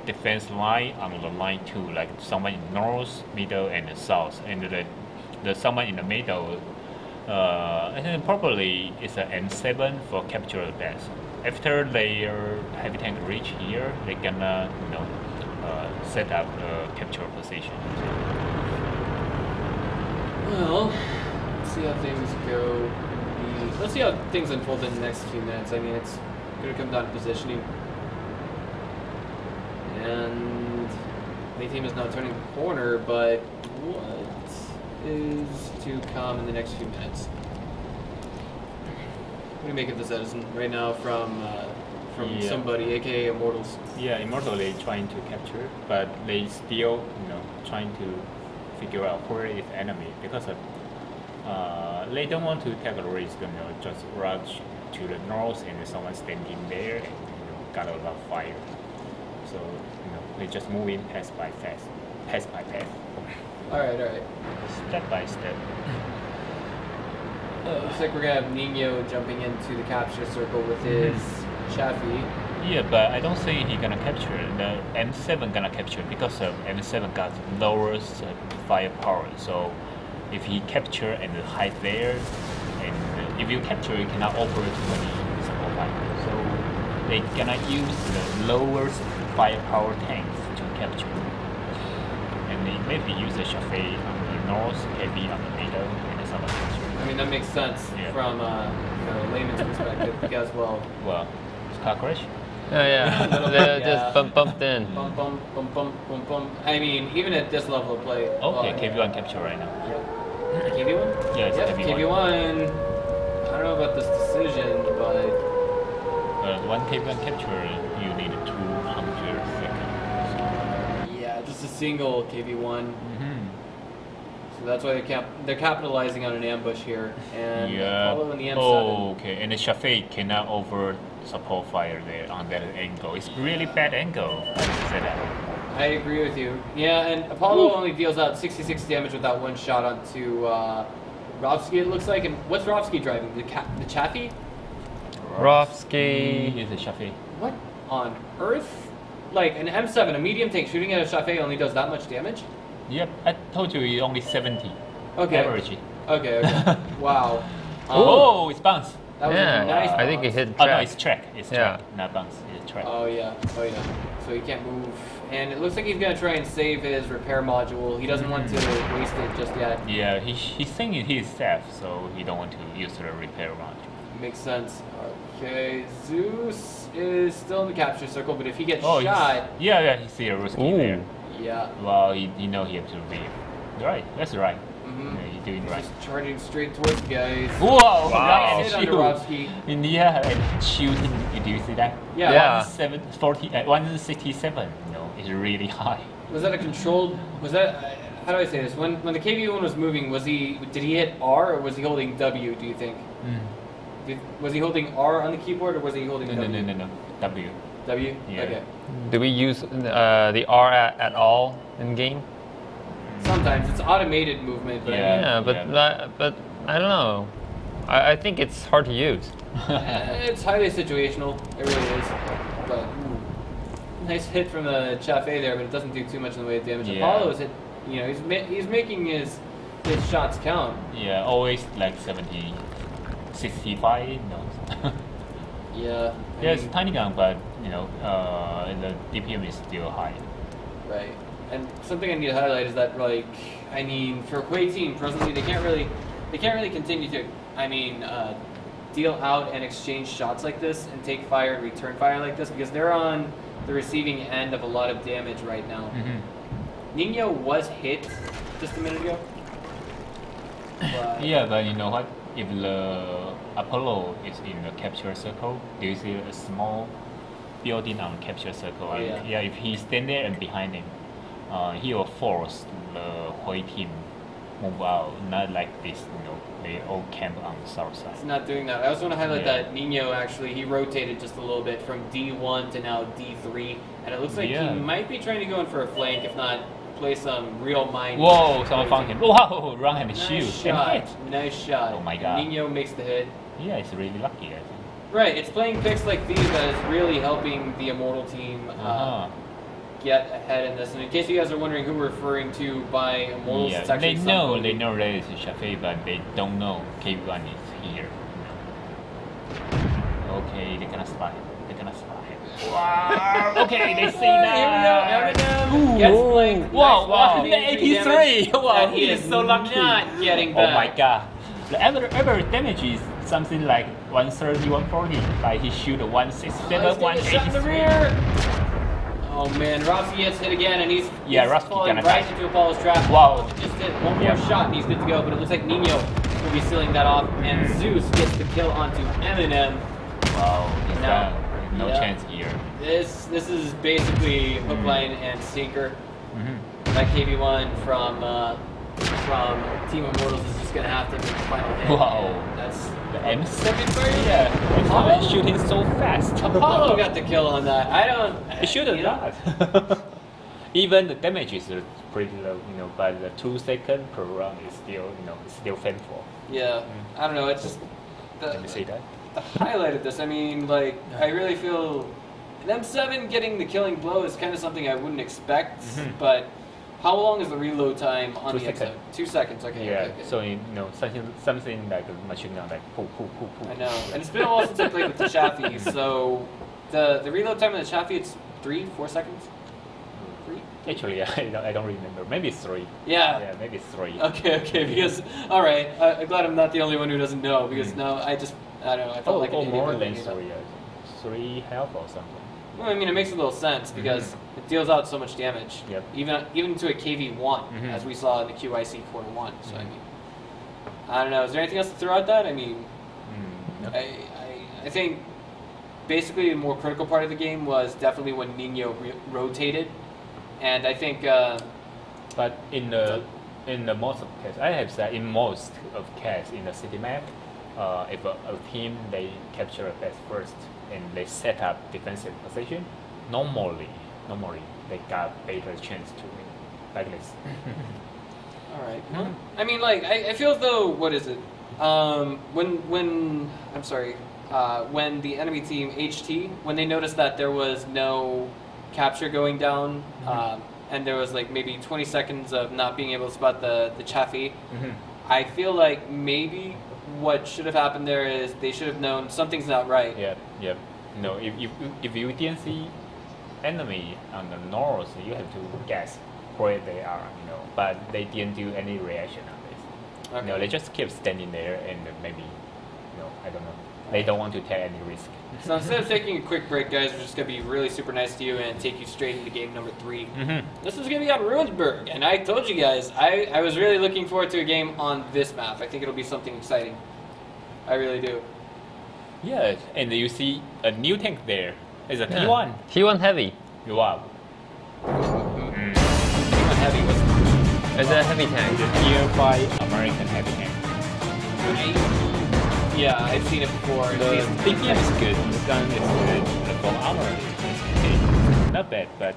defense line on the line 2, like someone in north, middle, and the south, and the someone in the middle. I think probably it's an M7 for capture the base. After their heavy tank reach here, they're gonna set up a capture position. Well, let's see how things go. Let's see how things unfold in the next few minutes. I mean, it's going to come down to positioning. And the team is now turning the corner, but what is to come in the next few minutes? What do you make of this, Edison, right now from somebody, aka Immortals? Yeah, Immortals they trying to capture, but they still trying to figure out where is enemy because of they don't want to take a risk, just rush to the north and someone standing there and got a lot of fire. So they just move in pass by pass. All right. Step by step. Looks like we're gonna have Nino jumping into the capture circle with his Chaffee. Yeah, but I don't think he's gonna capture. The M7 gonna capture because M7 got lowest firepower. So if he capture and hide there, and if you capture, you cannot offer too many support fire. So they gonna use the lowest firepower tanks to capture. And they maybe use the Chaffee on the north, heavy on the middle, and some capture. I mean, that makes sense from a layman's perspective because, well, car crash? Oh yeah, just bumped in. Bum. I mean, even at this level of play. Okay, KV1 capture right now. Yeah. KV1? Yeah, it's KV1. I don't know about this decision, but... one KV1 capture, you need 200 seconds. Yeah, just a single KV1. So that's why they're capitalizing on an ambush here. And Apollo and the M7. Oh, okay. And the Chaffee cannot over support fire there on that angle. It's really bad angle. I agree with you. Yeah, and Apollo only deals out 66 damage with that one shot onto Rovsky, it looks like. And what's Rovsky driving? The Chaffee? Rovsky is a Chaffee. What on earth? Like an M7, a medium tank shooting at a Chaffee only does that much damage? Yep, I told you it's only 70. Okay. Average. Okay. Wow. Oh, it's bounce. That was a nice I think it hit track. Oh no, it's track. It's track, not bounce. It's track. Oh yeah. So he can't move. And it looks like he's going to try and save his repair module. He doesn't want to waste it just yet. Yeah, he's thinking he's safe, so he don't want to use the repair module. Makes sense. Okay, Zeus is still in the capture circle, but if he gets shot... Yeah, he see a Ruski there. Yeah. Well, he know he have to leave. Right, that's right. Mm-hmm. Yeah, you're doing right. Just charging straight towards the guys. Whoa! Wow. Right, and in the air and shooting. Do you see that? Yeah. 167. No, it's really high. Was that a controlled? Was that? How do I say this? When the KV1 was moving, did he hit R or was he holding W? Do you think? Was he holding R on the keyboard or was he holding W? No. W. W? Yeah. Okay. Do we use the R at all in game? Sometimes it's automated movement. But but I don't know. I think it's hard to use. It's highly situational. It really is. But nice hit from the Chaffee there, but it doesn't do too much in the way of damage. Apollo's hit. He's making his shots count. Yeah, always like 70, 65. No. Yeah. It's tiny gun, but the DPM is still high. Right. And something I need to highlight is that, like, I mean, for Hui team presently, they can't really continue to, deal out and exchange shots like this and take fire and return fire like this because they're on the receiving end of a lot of damage right now. Nino was hit just a minute ago. But Yeah, but you know what? If the Apollo is in the capture circle, do you see a small building on capture circle? Oh, yeah. Yeah, if he stand there and behind him, he will force the Hui team move out. Not like this, you know, they all camp on the south side. it's not doing that. I also want to highlight Yeah. that Nino actually, he rotated just a little bit from D1 to now D3, and it looks like Yeah. he might be trying to go in for a flank, if not play some real mind. Whoa, someone found him. Wow, run and Nice shoot. shot. And hit. Nice shot. Oh my God. Nino makes the hit. Yeah, it's really lucky, I think. Right, it's playing picks like these that is really helping the Immortal team get ahead in this. And in case you guys are wondering who we're referring to by Immortals, Yeah, it's actually they know that it's Shafe, but they don't know KV1 is here. Okay, they're gonna spot him. They're gonna spot him. Wow. Okay, they see that. Here we go. Eminem gets flanked. Wow, wow. Nice The 83. damage Wow, that he is so lucky. Not getting Oh back. my god. The average damage is something like 130, 140. Like he shoot a 167, He's getting shot in the 183. rear. Oh man, Rossi gets hit again, and he's Rossi falling gonna right die. into Apollo's trap. Wow. Just hit one more Yeah. shot, and he's good to go. But it looks like Nino will be sealing that off, and Zeus gets the kill onto Eminem. Wow, he's No. down. No Yeah. chance here. This is basically hook, line, and sinker. Mm-hmm. That KV1 from Team Immortals is just gonna have to make the final hit. Wow. And that's The M7 second fire. Yeah, Apollo? M7 shooting so fast. Apollo got the kill on that. I don't. It should have you know, not. Even the damage is pretty low, you know, but the 2 seconds per round is still, you know, it's still painful. Yeah, I don't know. It's just Let me see that. the highlight of this. I mean, like, I really feel an M7 getting the killing blow is kind of something I wouldn't expect. But how long is the reload time on 2 the seconds. M7? 2 seconds. Okay. Yeah, okay, okay. so you know, something like a machine gun, like poo, poo, poo, poo. I know, and it's been a while since I played with the Chaffee. So the reload time of the Chaffee, it's 3-4 seconds. 3. Actually, I don't remember. Maybe it's 3. Yeah. Yeah, maybe it's 3. Okay. Because all right, I'm glad I'm not the only one who doesn't know. Because no, I don't know. I felt like an idiot more looking than it up. 3. 3 health or something. Well, I mean, it makes a little sense because it deals out so much damage, Yep. even to a KV1, as we saw in the QIC quarter 1. So I mean, I don't know. Is there anything else to throw at that? I mean, No. I think basically the more critical part of the game was definitely when Nino rotated, and I think But in the most of cases, I have said in most of cases in the city map, if a team they capture a base first and they set up defensive position, normally they got better chance to win. Like this. all right. Well, I mean, like I feel as though what is it? When I'm sorry, when the enemy team HT, when they noticed that there was no capture going down, and there was like maybe 20 seconds of not being able to spot the Chaffee, I feel like maybe what should have happened there is they should have known something's not right. Yeah. No, if you didn't see enemy on the north, you have to guess where they are, you know. But they didn't do any reaction on this. Okay. No, they just kept standing there and maybe, I don't know. They don't want to take any risk. So instead of taking a quick break, guys, we're just going to be really super nice to you and take you straight into game number 3. This is going to be on Ruinsburg, and I told you guys, I was really looking forward to a game on this map. I think it'll be something exciting. I really do. Yeah, and you see a new tank there. It's a Yeah. T1. T1 heavy. Wow. T1 heavy was... It's a heavy tank. The Tier 5 American heavy tank. Yeah, I've seen it before. The BPM is good, the gun is good, the bomb armor is okay. Not bad, but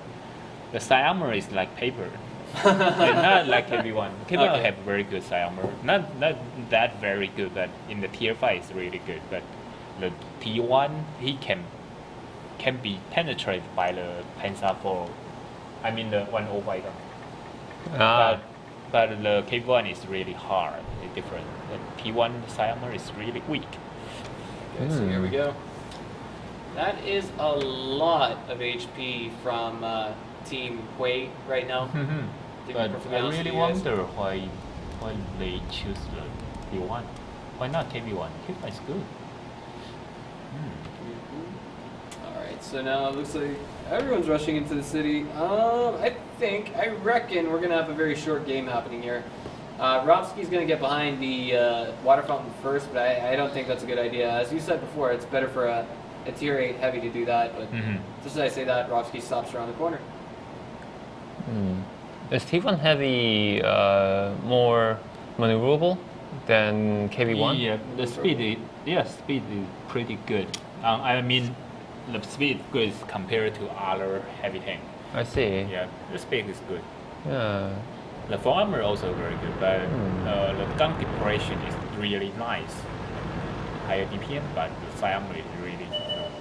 the side armor is like paper. And not like KV1. KV1 Okay. have very good side armor. Not that very good, but in the Tier 5 is really good. But the T1, he can be penetrated by the Panzer 4. I mean the 105 gun. But the K1 is really hard. It's different. The T1 side armor is really weak. Okay, so here we go. That is a lot of HP from Team Hui right now. To be But perfectly I honest really with you guys. wonder why they choose the T1. Why not KV1? KV1 is good. Alright, so now it looks like everyone's rushing into the city. I reckon we're going to have a very short game happening here. Rovsky's going to get behind the water fountain first, but I don't think that's a good idea. As you said before, it's better for a tier 8 heavy to do that, but just as I say that, Rovsky stops around the corner. Is T1 heavy more maneuverable than KV1? Yeah, the speed is pretty good. I mean, the speed is good compared to other heavy tank. I see. Yeah, the speed is good. Yeah. The forearmor also very good, but the gun depression is really nice. Higher DPM, but the sidearmor is really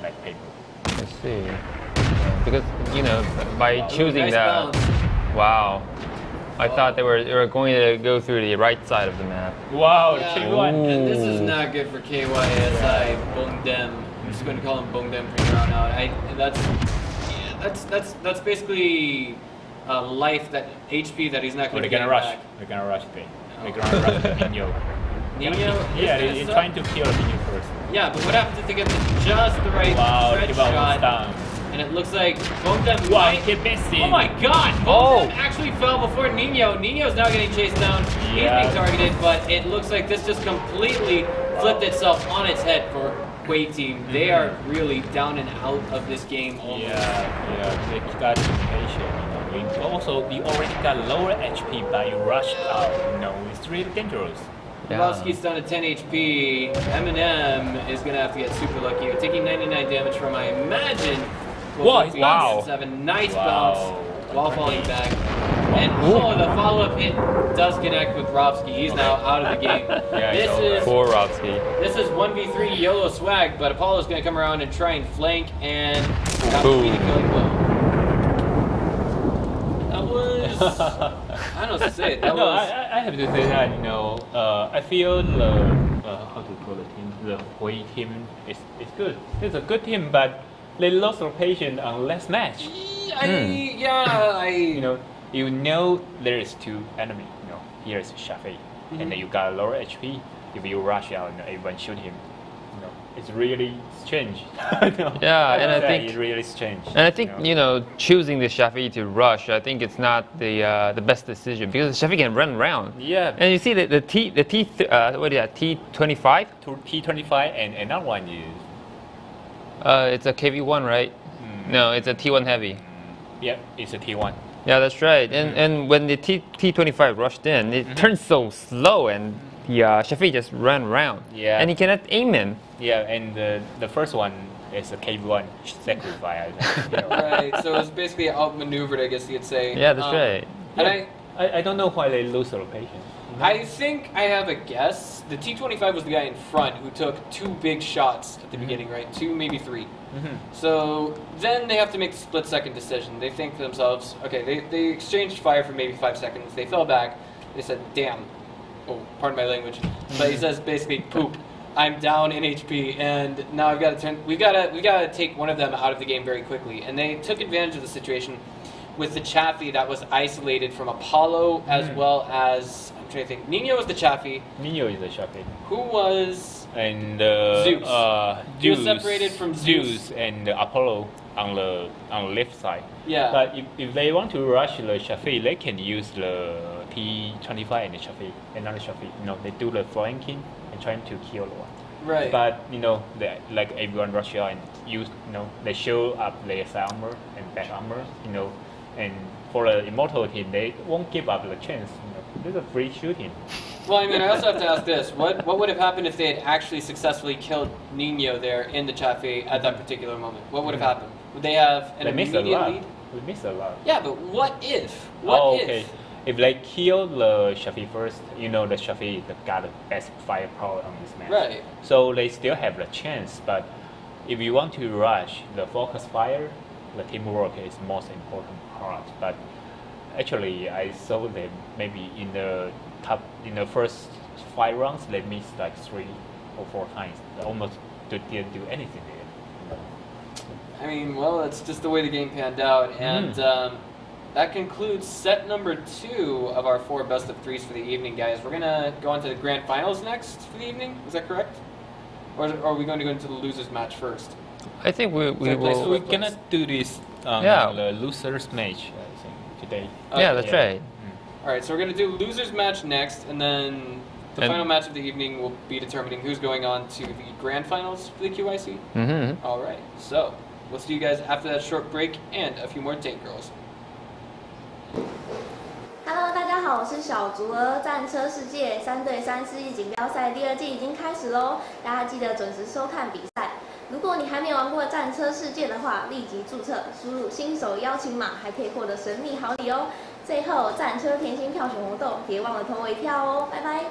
like paper. I see. Because by choosing nice that, balance. wow. I thought they were going to go through the right side of the map. Wow, Yeah. K1. And this is not good for KYSI Bongdem. I'm just going to call him Bongdem from here on out. That's basically life, that HP that he's not going to They're get gonna rush. back. They're gonna rush today. They're gonna rush the Nino. Nino? Yeah, they're trying to kill Nino first. Yeah, but what happens if they get just the right stretch shot? Down. And it looks like Bongdem Wow, might... he missed it. Oh my god! Bongdem actually fell before Nino. Nino's now getting chased down. He's being targeted, but it looks like this just completely flipped itself on its head for Quay Team. They are really down and out of this game almost. Yeah, they got impatient. Also, we already got lower HP, but you rushed out. It's really dangerous. Rovsky's down to 10 HP. Eminem is going to have to get super lucky. We're taking 99 damage from, I imagine, Wow. 7. Nice bounce while falling back. And the follow-up hit does connect with Rovsky. He's now out of the game. Poor Rovsky. This is 1v3 YOLO swag, but Apollo's going to come around and try and flank, and that Boom. would be the killing blow. That was... I don't know what to say. That was... I have to say that, I feel the, how to call the team, the Hui team is good. It's a good team, but they lost rotation on last match. There is two enemies. Here is Shafi, and then you got lower HP. If you rush out, everyone shoot him. It's really strange. Yeah, and I think it's really strange. And I think choosing the Shafi to rush, I think it's not the best decision because Shafi can run around. Yeah. And you see the T25. T25 and another one is. It's a KV1, right? No, it's a T1 heavy. Yeah, it's a T1. Yeah, that's right. And when the T25 rushed in, it turned so slow, and the Shafi just ran around. Yeah. And he cannot aim him. Yeah, and the first one is a KV1 sacrifice. Right, so it's basically outmaneuvered, I guess you'd say. Yeah, that's right. And I don't know why they lose the rotation. I think I have a guess. The T25 was the guy in front who took 2 big shots at the beginning, right? 2, maybe 3. So then they have to make a split-second decision. They think to themselves, okay, they exchanged fire for maybe 5 seconds. They fell back. They said, damn. Oh, pardon my language. But he says basically, poop. I'm down in HP, and now I've got to turn. We gotta take one of them out of the game very quickly. And they took advantage of the situation with the Chaffee that was isolated from Apollo, as well as I'm trying to think. Nino was the Chaffee. Nino is the Chaffee. Who was? And Zeus. He was Zeus. separated from Zeus. And Apollo on the left side. Yeah. But if they want to rush the Shafi, they can use the T25 and the Shafi, another Shafi. They do the flanking and trying to kill the one. Right. But like everyone rush out and use, they show up their side armor and back armor, and for the Immortal team, they won't give up the chance. This is a free shooting. Well, I mean, I also have to ask this: what would have happened if they had actually successfully killed Nino there in the Chaffee at that particular moment? What would have happened? Would they have an immediate lead? We missed a lot. Yeah, but what if? What if? If they kill the Shafi first, the Shafi got the best firepower on this match. Right. So they still have the chance, but if you want to rush the focus fire, the teamwork is most important part. But actually, I saw them maybe in the first 5 rounds, they missed like 3 or 4 times. They almost didn't do anything there. I mean, well, it's just the way the game panned out, and that concludes set number 2 of our 4 best of 3s for the evening, guys. We're gonna go on to the grand finals next for the evening. Is that correct? Or are we going to go into the losers match first? I think we will. So we're gonna do this the losers match, I think, today. Yeah, that's right. All right, so we're gonna do losers match next, and then the final match of the evening will be determining who's going on to the grand finals for the QYC. Mm-hmm. All right, so we'll see you guys after that short break and a few more Tank Girls. Hello， 大家好，我是小竹儿。战车世界3对3世纪锦标赛第2季已经开始喽，大家记得准时收看比赛。如果你还没有玩过战车世界的话，立即注册，输入新手邀请码，还可以获得神秘好礼哦。最后，战车甜心票选活动，别忘了投我一票哦，拜拜。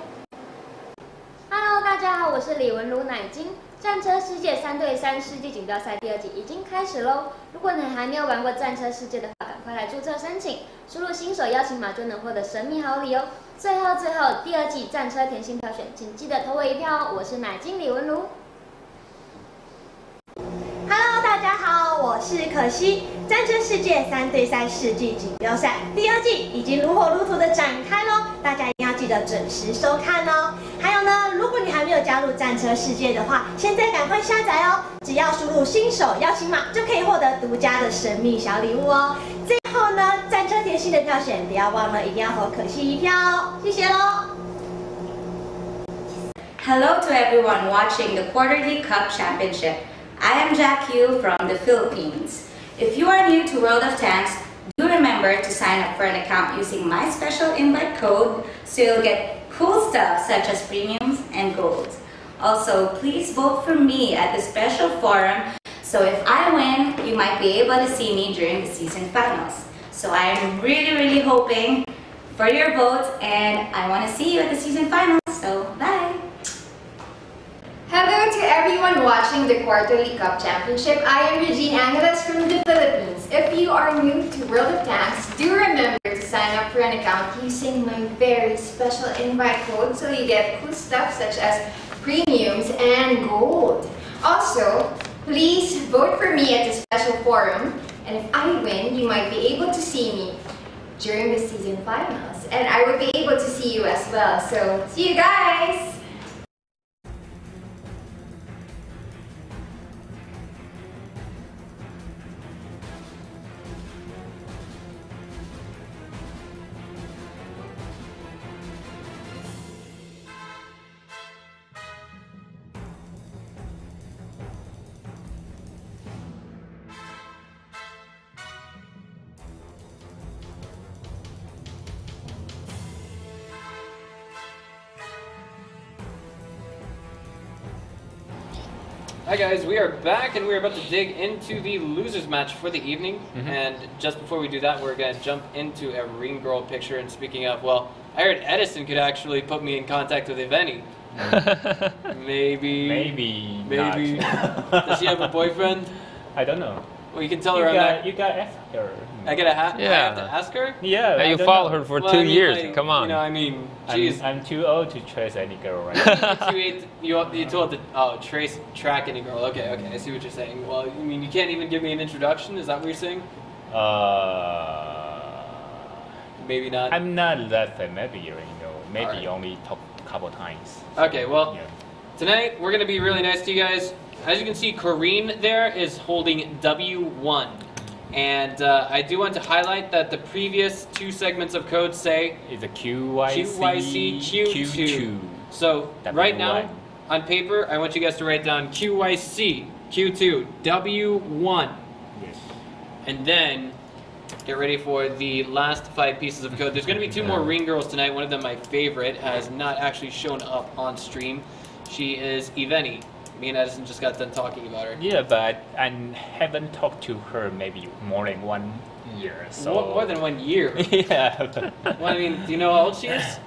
Hello， 大家好，我是李文如奶精。战车世界3对3世纪锦标赛第2季已经开始喽！如果你还没有玩过战车世界的话，赶快来注册申请，输入新手邀请码就能获得神秘好礼哦。最后，第2季战车甜心票选，请记得投我一票哦！我是奶精李文如。Hello， 大家好，我是可惜。战车世界3对3世纪锦标赛第2季已经如火如荼的展开喽，大家一定要记得准时收看哦。还有呢，如果你还没有加入战车世界的话，现在赶快下载哦，只要输入新手邀请码就可以获得独家的神秘小礼物哦。最后呢，战车甜心的票选不要忘了，一定要投可惜一票哦，谢谢喽。Hello to everyone watching the Quarterly Cup Championship. I am Jack Yu from the Philippines. If you are new to World of Tanks, do remember to sign up for an account using my special invite code so you'll get cool stuff such as premiums and gold. Also, please vote for me at the special forum so if I win, you might be able to see me during the season finals. So I am really hoping for your votes and I want to see you at the season finals. So bye! Hello to everyone watching the Quarterly Cup Championship. I am Regine Angeles from the Philippines. If you are new to World of Tanks, do remember to sign up for an account using my very special invite code so you get cool stuff such as premiums and gold. Also, please vote for me at the special forum, and if I win, you might be able to see me during the season finals, and I will be able to see you as well. So, see you guys! Hi guys, we are back and we're about to dig into the losers match for the evening. And just before we do that, we're going to jump into a Ring Girl picture. And speaking of, well, I heard Edison could actually put me in contact with Eveni. Maybe. Does she have a boyfriend? I don't know. Well, you can tell her I'm not... You gotta ask her. I gotta I have Yeah. to ask her? Yeah. Hey, I you don't followed know. her for Well, 2 I mean, years. like, Come on. You know, I mean, geez. I'm too old to chase any girl right now. You told the track any girl. Okay, I see what you're saying. Well, I mean, you can't even give me an introduction. Is that what you're saying? Maybe not. I'm not that familiar, you know. Maybe Alright. only talk a couple times. Okay, well, Yeah. tonight we're gonna be really nice to you guys. As you can see, Corrine there is holding W1. And I do want to highlight that the previous 2 segments of code say It's a QYC, Q2. So right now, on paper, I want you guys to write down QYC, Q2, W1. Yes. And then get ready for the last 5 pieces of code. There's going to be 2 more Ring Girls tonight. One of them, my favorite, has not actually shown up on stream. She is Eveni. Me and Edison just got done talking about her. Yeah, but I haven't talked to her maybe more than 1 year. So More than 1 year. Yeah. Well, I mean, do you know how old she is?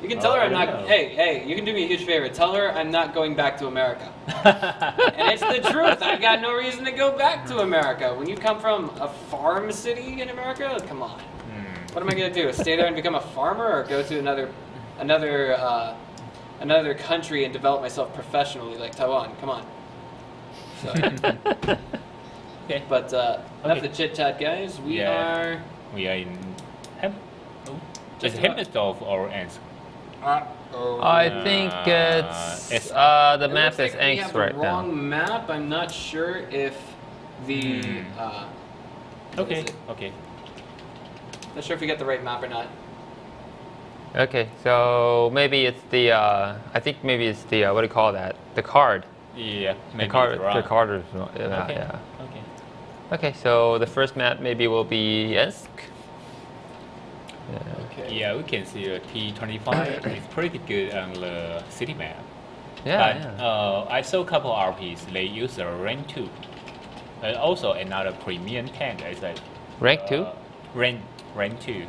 You can tell her I'm I not. don't know. Hey, you can do me a huge favor. Tell her I'm not going back to America. And it's the truth. I've got no reason to go back to America. When you come from a farm city in America, come on. What am I gonna do? Stay there and become a farmer, or go to another country and develop myself professionally, like Taiwan? Come on. So, Okay. but enough the chit chat, guys. We are in Just Is about. Himmelsdorf or Ensk? I think it's the It map looks is like we Angst have the right now. wrong map. I'm not sure if the. What is Okay. it? Okay. Not sure if we got the right map or not. Okay, so maybe it's the I think maybe it's the what do you call that? The card. Yeah, The maybe card. it's wrong. The card is yeah, Okay. yeah. Okay. Okay, so the first map maybe will be Ensk. Okay. Yeah, we can see a T25 is pretty good on the city map. Yeah. But yeah. I saw a couple RPs, they use a rank 2. And also another premium tank is like Rank 2? Rank 2.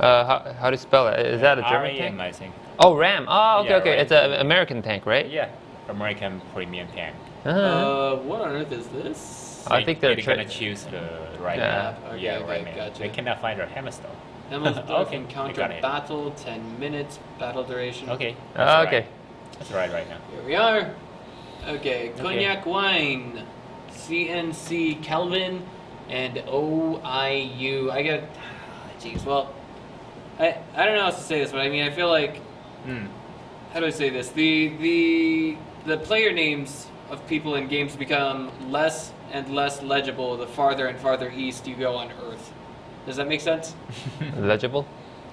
How do you spell it? Is that a German RAM, tank? I think. Oh, RAM. Oh, okay, Yeah, okay. RAM. It's an American tank, right? Yeah, American premium tank. What on earth is this? I think they're gonna choose the right Yeah. map. Okay, Yeah, okay, right map. gotcha. They cannot find their Hammerstone. Hammersdorf Okay, I encounter got it. battle, 10 minutes, battle duration. Okay. Okay. Right. That's right now. Here we are. Okay, Cognac Wine, CNC Kelvin, and OIU. I got, jeez, well, I don't know how else to say this, but I mean, I feel like, how do I say this? The player names of people in games become less and less legible the farther and farther east you go on Earth. Does that make sense? Legible?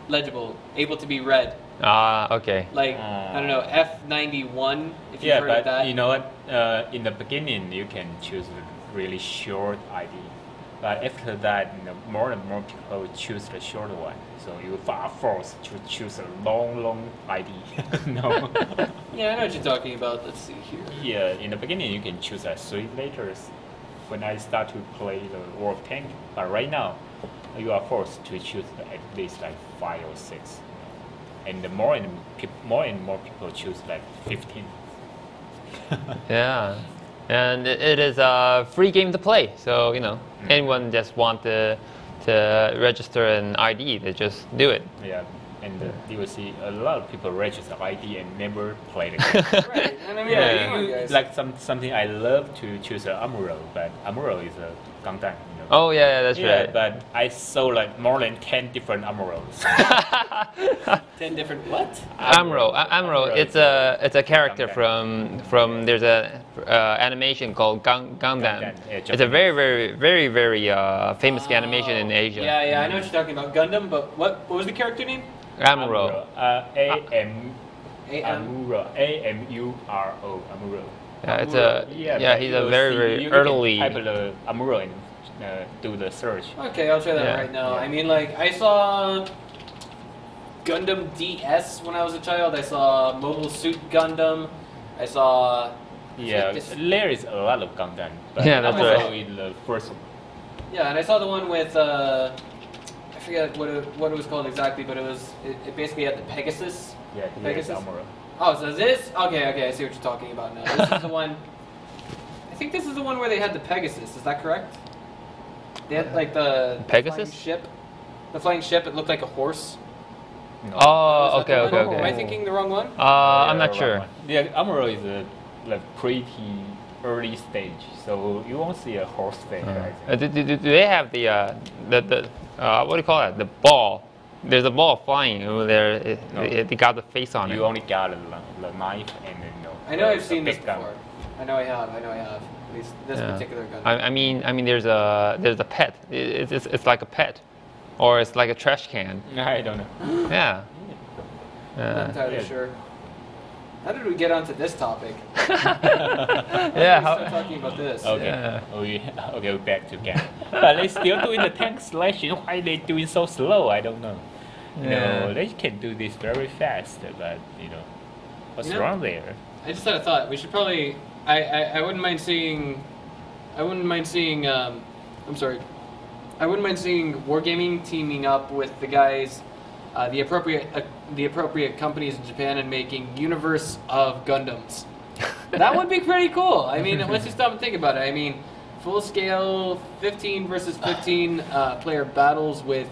Legible, able to be read. Okay. Like, I don't know, F91, if you've Yeah, heard of but that. you know what? In the beginning, you can choose a really short ID. But after that, more and more people choose the short one. So you are forced to choose a long ID. No. Yeah, I know what you're talking about. Let's see here. Yeah, in the beginning, you can choose 3 letters when I start to play the World of Tank. But right now, you are forced to choose at least like 5 or 6. And the more and more people choose like 15. Yeah. And it is a free game to play. So, anyone just want to register an ID, they just do it. Yeah, and you will see a lot of people register ID and never play the game. Right, and I mean, Yeah. come on, guys. Like something I love to choose Amuro, but Amuro is a Gundam. Oh, yeah, that's Yeah, right. but I saw like more than 10 different Amuros. 10 different what? Amuro. Amuro. It's a character Gundam. from there's a animation called Gundam. Gundam, yeah, It's a very very famous animation in Asia. Yeah, I know what you're talking about. Gundam, but what was the character name? Amuro. Amuro. A-M-U-R-O. Amuro. Yeah, it's Amuro. yeah. But He's you a will very see- very you early. can type the Amuro and do the search. Okay, I'll try that Yeah. right now. Yeah. I mean, like, I saw Gundam DS when I was a child. I saw Mobile Suit Gundam. I saw... Yeah, This- there is a lot of Gundam. But Yeah, that's Amuro right. is the first one. Yeah, and I saw the one with... I forget what it was called exactly, but it basically had the Pegasus. Yeah, he Pegasus? is Amuro. Oh, so this? Okay, I see what you're talking about now. This is the one... I think this is the one where they had the Pegasus. Is that correct? They had like the Pegasus? flying ship. The flying ship. It looked like a horse. No. Oh, Is that okay, the okay, one? Am I okay. thinking the wrong one? I'm not wrong sure. one. Yeah, Amuro is a like pretty early stage, so you won't see a horse thing. I think. Do they have the what do you call that? The ball. There's a ball flying over there. No. They got the face on it. You only got the knife and then I know I've the seen this big gun. before. I know I have. At least this Yeah. particular gun. I mean, there's a pet. It's like a pet, or it's like a trash can. I don't know. Yeah. I'm not entirely Yeah. sure. How did we get onto this topic? Yeah. We started talking about this. Okay. Yeah. Okay, back to gun. But they still doing the tank selection. Why they doing so slow? I don't know. Yeah. They can do this very fast, but what's You know- wrong there? I just had a thought. We should probably. I wouldn't mind seeing. I wouldn't mind seeing. I'm sorry. I wouldn't mind seeing Wargaming teaming up with the guys, the appropriate companies in Japan and making Universe of Gundams. That would be pretty cool. I mean, let's just stop and think about it. I mean, full scale 15 versus 15 player battles with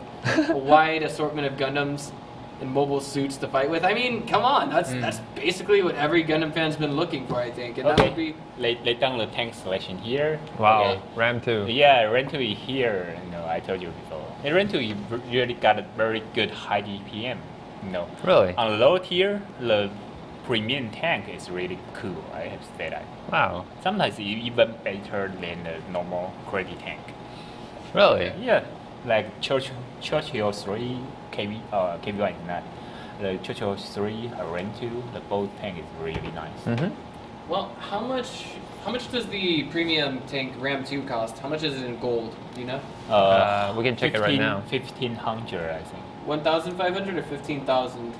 a wide assortment of Gundams and mobile suits to fight with. I mean, come on, that's basically what every Gundam fan's been looking for, I think, and that would be. They done the tank selection here. Wow. Okay. Ram 2. Yeah, Rento is here. I told you before. And Rento really got a very good high DPM. Really? On low tier, the premium tank is really cool. I have to say that. Wow. Sometimes even better than the normal quality tank. Really? Yeah, like Churchill 3 KV1 is not the Chocho 3, Ren 2, the both tank is really nice. Well, how much does the premium tank Ram 2 cost? How much is it in gold? Do you know? We can check it right now. 1500, I think. 1,500 or 15,000?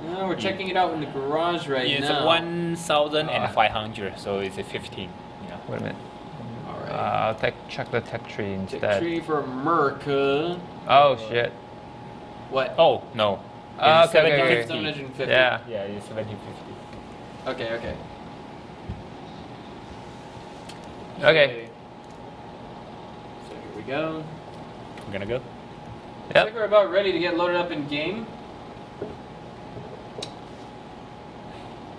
No, we're checking it out in the garage right It's now. 1,500, so it's a 15. Yeah. Wait a minute. All right. I'll check the tech tree instead. Tech tree for America. Oh shit. What? Oh no. Okay, It's okay, 750. 750. Yeah. Yeah, it's 1750. Okay, okay. Okay. So here we go. I'm gonna go. Looks like we're about ready to get loaded up in game.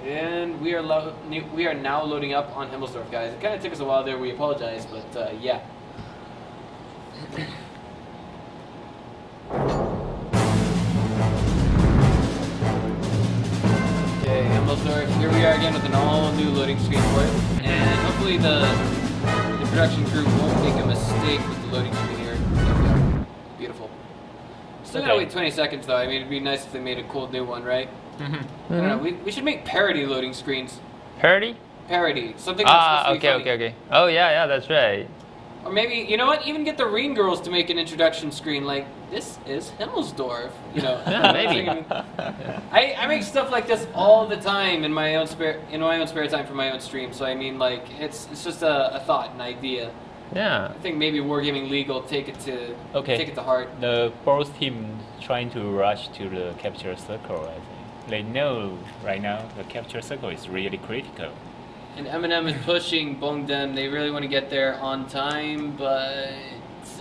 And we are now loading up on Himmelsdorf, guys. It kind of took us a while there. We apologize, but yeah. Okay, Himmelsdorf. Here we are again with an all-new loading screen for it, and hopefully the production crew won't make a mistake with the loading screen here. There we go. Beautiful. Still gotta wait 20 seconds though. I mean, it'd be nice if they made a cool new one, right? I don't know. We should make parody loading screens. Parody? Parody. Something that's supposed to be funny. Okay. Oh yeah, that's right. Or maybe, you know what? Even get the Reen girls to make an introduction screen like, this is Himmelsdorf. You know. Yeah, maybe. I make stuff like this all the time in my own spare time for my own stream. So I mean, like, it's just a thought, an idea. Yeah. I think maybe Wargaming League will take it to heart. The both team trying to rush to the capture circle. I think they know right now the capture circle is really critical. And Eminem is pushing Bongden. They really want to get there on time, but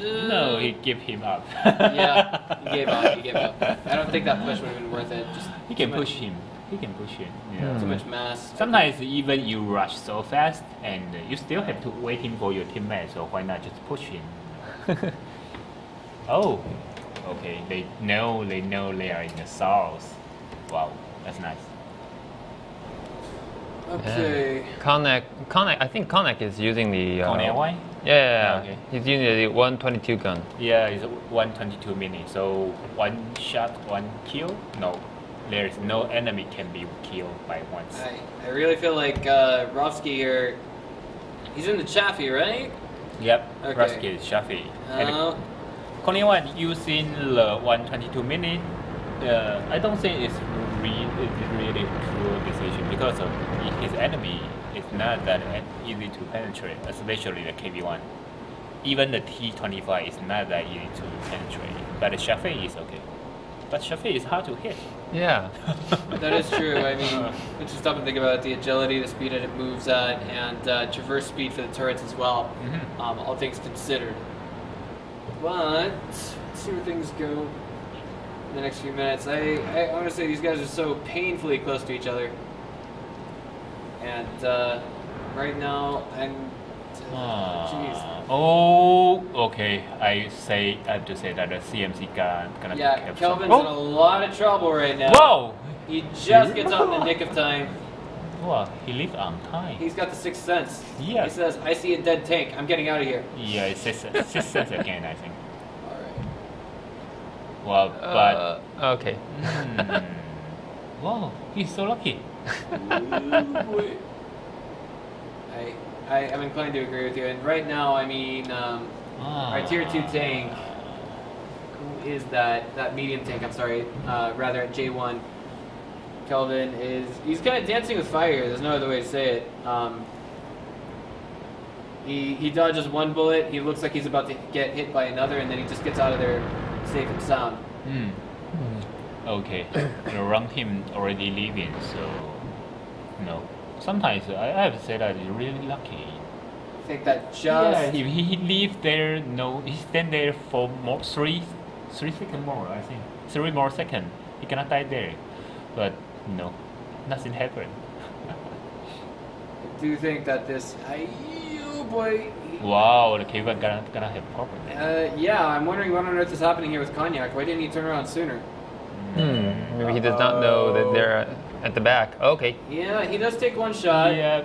no, he gave him up. Yeah, he gave up. I don't think that push would have been worth it. Just he can push him. Yeah. Too much mass. Sometimes even you rush so fast and you still have to waiting for your teammate. So why not just push him? Oh, okay. They know they are in the south. Wow, that's nice. Okay. Konnak, I think Konnak is using the... Konnak? Yeah, okay. He's using the 122 gun. Yeah, it's a 122 mini. So one shot, one kill? No. There is no enemy can be killed by once. I really feel like Rovsky here, he's in the Chaffee, right? Yep, Okay. Rovsky is Shafi. Konniwan using the 122 mini, I don't think it's really true decision because of his enemy is not that easy to penetrate, especially the KV-1. Even the T-25 is not that easy to penetrate, but the Shafi is okay. But Shafi is hard to hit. Yeah. That is true. I mean, let's just stop and think about the agility, the speed that it moves at, and traverse speed for the turrets as well. All things considered. But let's see where things go in the next few minutes. I want to say these guys are so painfully close to each other, and right now jeez. Oh, okay. I have to say that the CMC gun gonna Yeah, Kelvin's in a lot of trouble right now. Whoa! He just gets out in the nick of time. Wow, he lived on time. He's got the sixth sense. Yeah. He says, I see a dead tank. I'm getting out of here. Yeah, it's sixth sense again, I think. Alright. Well, but... Okay. Wow, he's so lucky. I'm inclined to agree with you. And right now, I mean, our tier 2 tank, who is that medium tank, I'm sorry, rather at J1, Kelvin he's kind of dancing with fire. There's no other way to say it. He dodges one bullet, he looks like he's about to get hit by another, and then he just gets out of there safe and sound. Okay, the wrong team already leaving, so no. Sometimes I have to say that he's really lucky. I think that just... Yeah, if he leave there, no, he stand there for more, 3 seconds more, I think. 3 more seconds, he cannot die there. But no, nothing happened. I do think that this... oh boy. Wow, the K1 gonna have problem. Yeah, I'm wondering what on earth is happening here with Cognac. Why didn't he turn around sooner? Maybe he does not know that they're at the back. Okay. Yeah, he does take one shot. Yeah,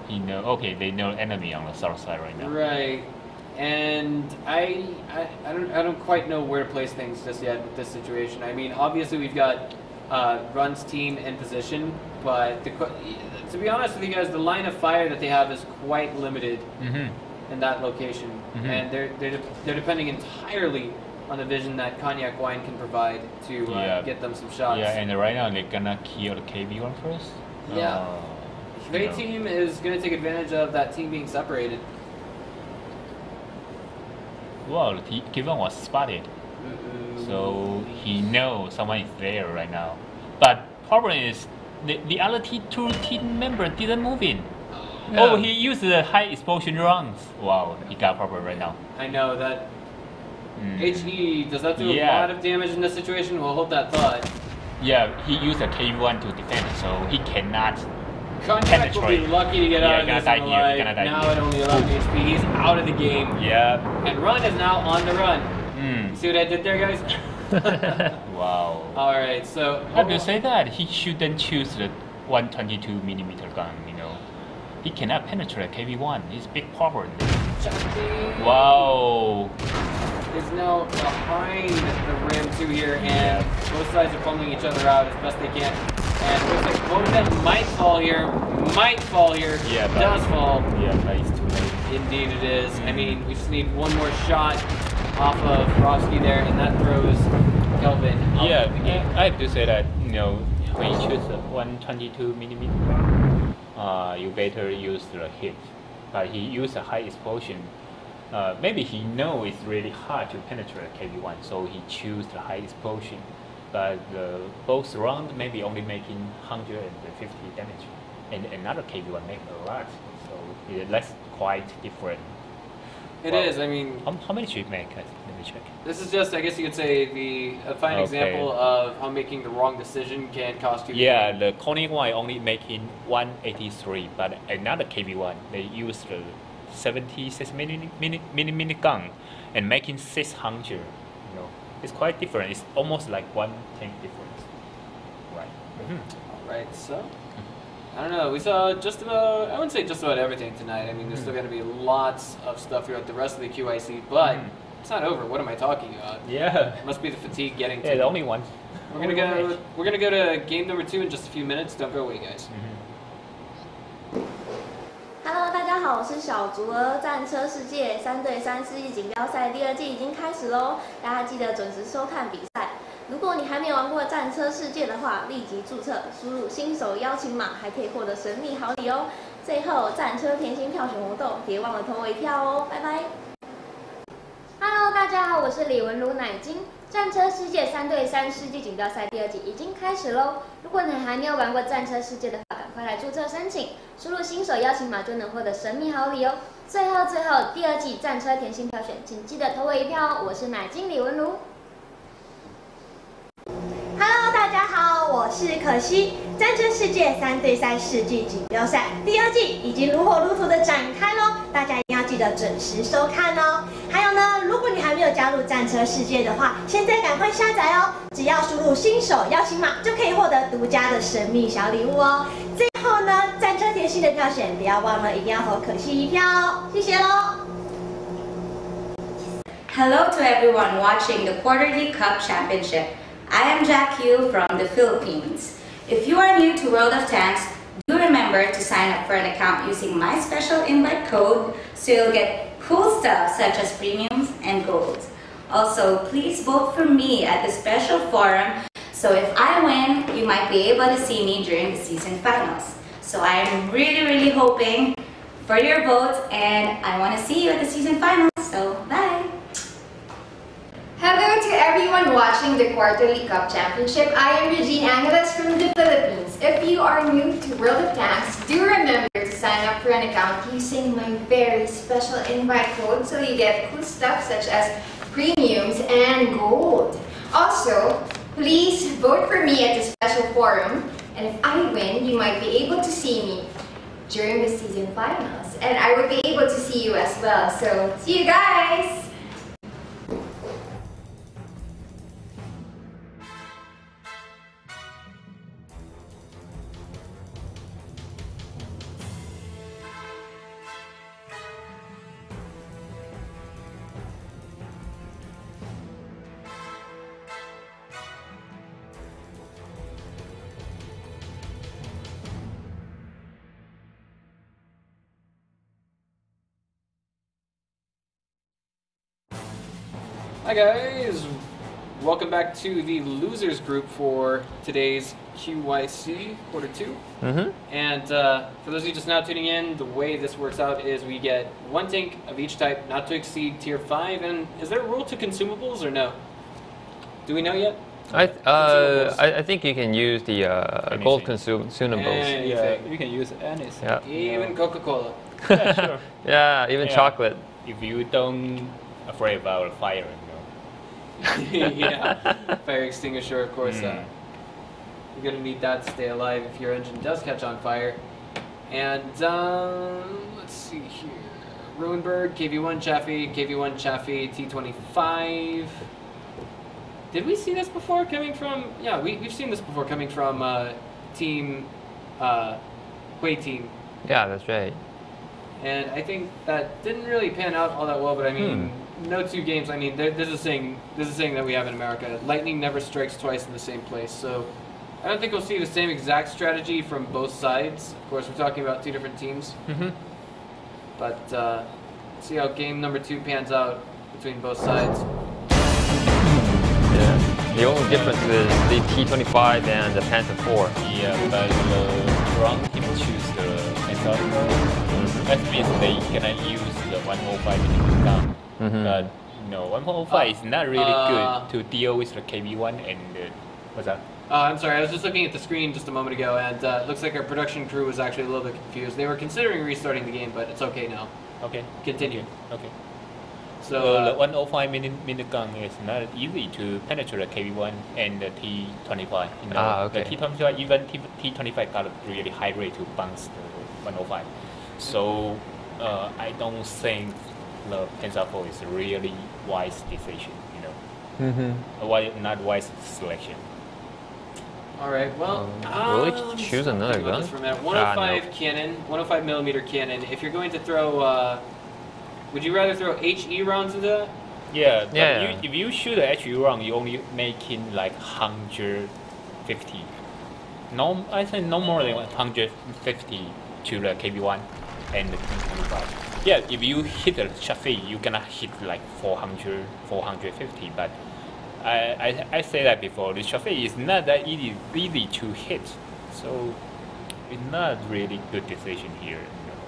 he know. Okay, they know enemy on the south side right now. Right, and I don't quite know where to place things just yet with this situation. I mean, obviously we've got Run's team in position, but to be honest with you guys, the line of fire that they have is quite limited in that location, and they're depending entirely on the vision that Cognac Wine can provide to get them some shots. Yeah, and right now they're gonna kill the KB1 first. Yeah. Great team is gonna take advantage of that team being separated. Well, KB1 was spotted. So he knows someone is there right now. But problem is the other two team member didn't move in. Yeah. Oh, he used the high explosion rounds. Wow, he got problem right now. I know that. HE, does that do a lot of damage in this situation? We'll hold that thought. Yeah, he used a K1 to defend, so he cannot Cognac will be lucky to get out of this alive. Now at only 11 HP, he's out of the game. Yeah. And Run is now on the run. See what I did there, guys? Wow. Alright, so... How do you say that? He shouldn't choose the 122mm gun, you know. He cannot penetrate KB1. He's big power. Wow. Is now behind the rim too here, and both sides are pulling each other out as best they can. And it looks like one of them might fall here, Yeah, does fall. Yeah, but it's too late. Indeed it is. I mean, we just need one more shot off of Brodsky there, and that throws Kelvin. Yeah, I have to say that, you know, when you choose a 122mm gun, you better use the hit. But he used a high explosion. Maybe he knows it's really hard to penetrate KB1, so he chose the high explosion. But both rounds maybe only making 150 damage, and another KB1 make a lot. So that's quite different. It is. I mean, how many should you make? Let me check. This is just, I guess you could say, a fine example of how making the wrong decision can cost you. Yeah, the Cognac Wine only making 183, but another KB1 they use the 76mm gun and making 600. You know, it's quite different. It's almost like one tank difference, right? Right. So, I don't know. We saw just about, I wouldn't say just about everything tonight. I mean, there's still going to be lots of stuff throughout the rest of the QIC, but it's not over. What am I talking about? Yeah. It must be the fatigue getting to the only one. We're gonna go to game number 2 in just a few minutes. Don't go away, guys. Hello， 大家好，我是小竹儿。战车世界3对3世纪锦标赛第2季已经开始喽，大家记得准时收看比赛。如果你还没有玩过战车世界的话，立即注册，输入新手邀请码，还可以获得神秘好礼哦。最后，战车甜心票选活动，别忘了投我一票哦，拜拜。Hello， 大家好，我是李文如奶精。战车世界3对3世纪锦标赛第2季已经开始喽！如果你还没有玩过战车世界的话，赶快来注册申请，输入新手邀请码就能获得神秘好礼哦。最后，第2季战车甜心票选，请记得投我一票哦！我是奶精李文如。Hello， 大家好，我是可惜。战车世界3对3世纪锦标赛第2季已经如火如荼的展开喽，大家一定要记得准时收看哦。还有呢，如果你还没有加入战车世界的话，现在赶快下载哦，只要输入新手邀请码就可以获得独家的神秘小礼物哦。最后呢，战车甜心的票选不要忘了，一定要投可惜一票哦，谢谢喽。Hello to everyone watching the Quarterly Cup Championship. I am Jack Yu from the Philippines. If you are new to World of Tanks, do remember to sign up for an account using my special invite code so you'll get cool stuff such as premiums and gold. Also, please vote for me at the special forum so if I win, you might be able to see me during the season finals. So I am really hoping for your votes and I want to see you at the season finals. So bye! Hello to everyone watching the Quarterly Cup Championship. I am Regine Angeles from the Philippines. If you are new to World of Tanks, do remember to sign up for an account using my very special invite code so you get cool stuff such as premiums and gold. Also, please vote for me at the special forum, and if I win, you might be able to see me during the season finals, and I will be able to see you as well. So, see you guys! Hi guys, welcome back to the losers group for today's QYC quarter 2. And for those of you just now tuning in, the way this works out is we get 1 tank of each type, not to exceed tier 5. And is there a rule to consumables or no? Do we know yet? I think you can use the gold consumables. Anything. Yeah, you can use anything. Yeah. Even Coca-Cola. Yeah, sure. Yeah, even Yeah. chocolate. If you don't afraid about fire, Yeah, fire extinguisher, of course. You're gonna need that to stay alive if your engine does catch on fire. And let's see here. Ruinbird, KV1 Chaffee, KV1 Chaffee, T25. Did we see this before coming from? Yeah, we've seen this before coming from team Hui team. Yeah, that's right. And I think that didn't really pan out all that well, but I mean, no 2 games. I mean, there's a saying that we have in America: lightning never strikes twice in the same place. So I don't think we'll see the same exact strategy from both sides. Of course, we're talking about 2 different teams. But see how game number 2 pans out between both sides. Yeah. The only difference is the T25 and the Panther 4. Yeah, but the wrong team choose the Panther. That means they cannot use the 105 mini gun. But no, 105 is not really good to deal with the KV1 and what's that? I'm sorry, I was just looking at the screen just a moment ago, and it looks like our production crew was actually a little bit confused. They were considering restarting the game, but it's okay now. Okay. Continue. Okay. So the 105 minigun is not easy to penetrate the KV1 and the T25. You know, okay. The T25, even T25 got a really high rate to bounce the 105. So I don't think the Panzer 4 is a really wise decision. You know, not wise selection. all right, well, Will let's it choose another think about gun? this for a minute. 105 no. cannon, 105 millimeter cannon. If you're going to throw, would you rather throw HE rounds into that? Yeah, but Yeah. if you shoot the HE round, you only making like 150. No, I think no more than 150 to the KV1 and the T25. Yeah, if you hit the Chaffee, you're gonna hit like 400, 450. But I say that before, the Chaffee is not that easy to hit. So it's not really good decision here. You know.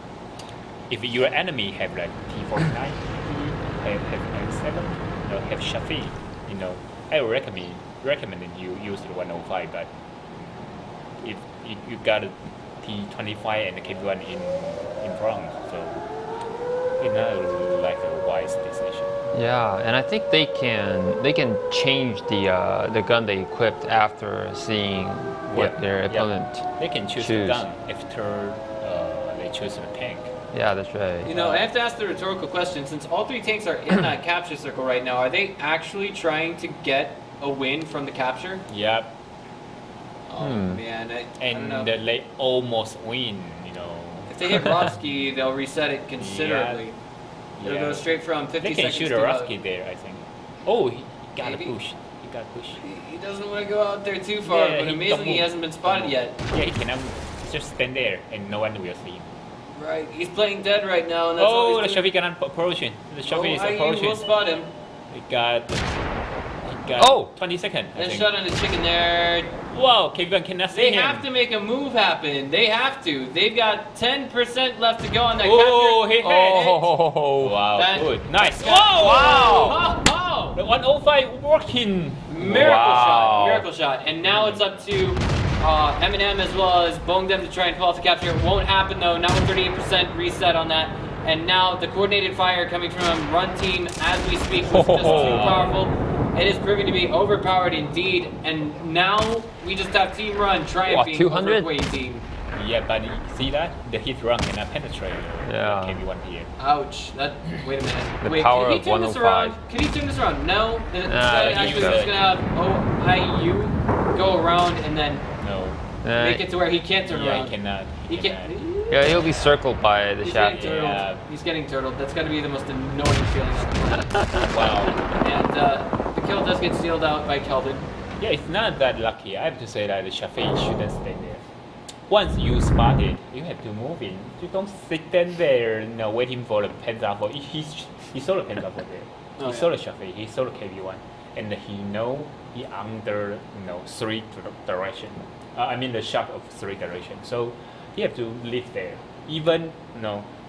If your enemy have like T49, have M7, have Chaffee, you know, I would recommend you use the 105. But if you got a T25 and the KV1 in front, so it's not like a wise decision. Yeah, and I think they can change the gun they equipped after seeing what their opponent They can choose the gun after they choose the tank. Yeah, that's right. You know, I have to ask the rhetorical question. Since all 3 tanks are in that capture circle right now, are they actually trying to get a win from the capture? Yep. Oh man, I don't know. And they almost win, you know. If they hit Rotsky, they'll reset it considerably. It'll go straight from 50 They can seconds shoot to a Rotsky there, I think. Oh, he got Maybe. a push. He got push. He doesn't want to go out there too far, Yeah, but he amazingly don't he move. hasn't been spotted yet. Yeah, he cannot just stand there and no one will see him. Right, he's playing dead right now, and that's all Oh, the he's doing. Chaffee cannot approaching. The Chaffee is IU approaching. will spot him. He got Oh! 20 seconds. I And think. shot on the chicken there. Wow, KV1 cannot see They him. have to make a move happen. They have to. They've got 10% left to go on that Oh, capture. he hit. Oh, Wow, That- good. Nice. Yeah. Wow. Wow! Oh, The 105 working. Miracle Wow. shot, miracle shot. And now it's up to Eminem as well as Bongdem to try and pull off the capture. It won't happen though, not with 38% reset on that. And now the coordinated fire coming from Run Team as we speak was just too powerful. It is proving to be overpowered indeed. And now we just have Team Run triumphing over 200? Hui Team. Yeah, but you see that? The hit run cannot penetrate Yeah. KV1 here. Ouch. That. Wait a minute. The Wait, power can he of turn this 105. around? Can he turn this around? No. Then Nah, instead, he actually, could. he's gonna have IU go around and then No. make it to where he can't turn Yeah, around. he cannot. He can't. Yeah, he'll be circled by the He's getting shaft. turtled. Yeah. He's getting turtled. That's got to be the most annoying feeling on the planet. Wow. And the kill does get sealed out by Keldon. Yeah, it's not that lucky. I have to say that the Chaffee shouldn't stay there. Once you spot it, you have to move in. You don't sit there, waiting for the Panzer 4. He saw the Panzer 4 there. He saw the Shafi, he saw the KV1, and he know he under three direction. I mean the shot of three direction. So he have to live there, even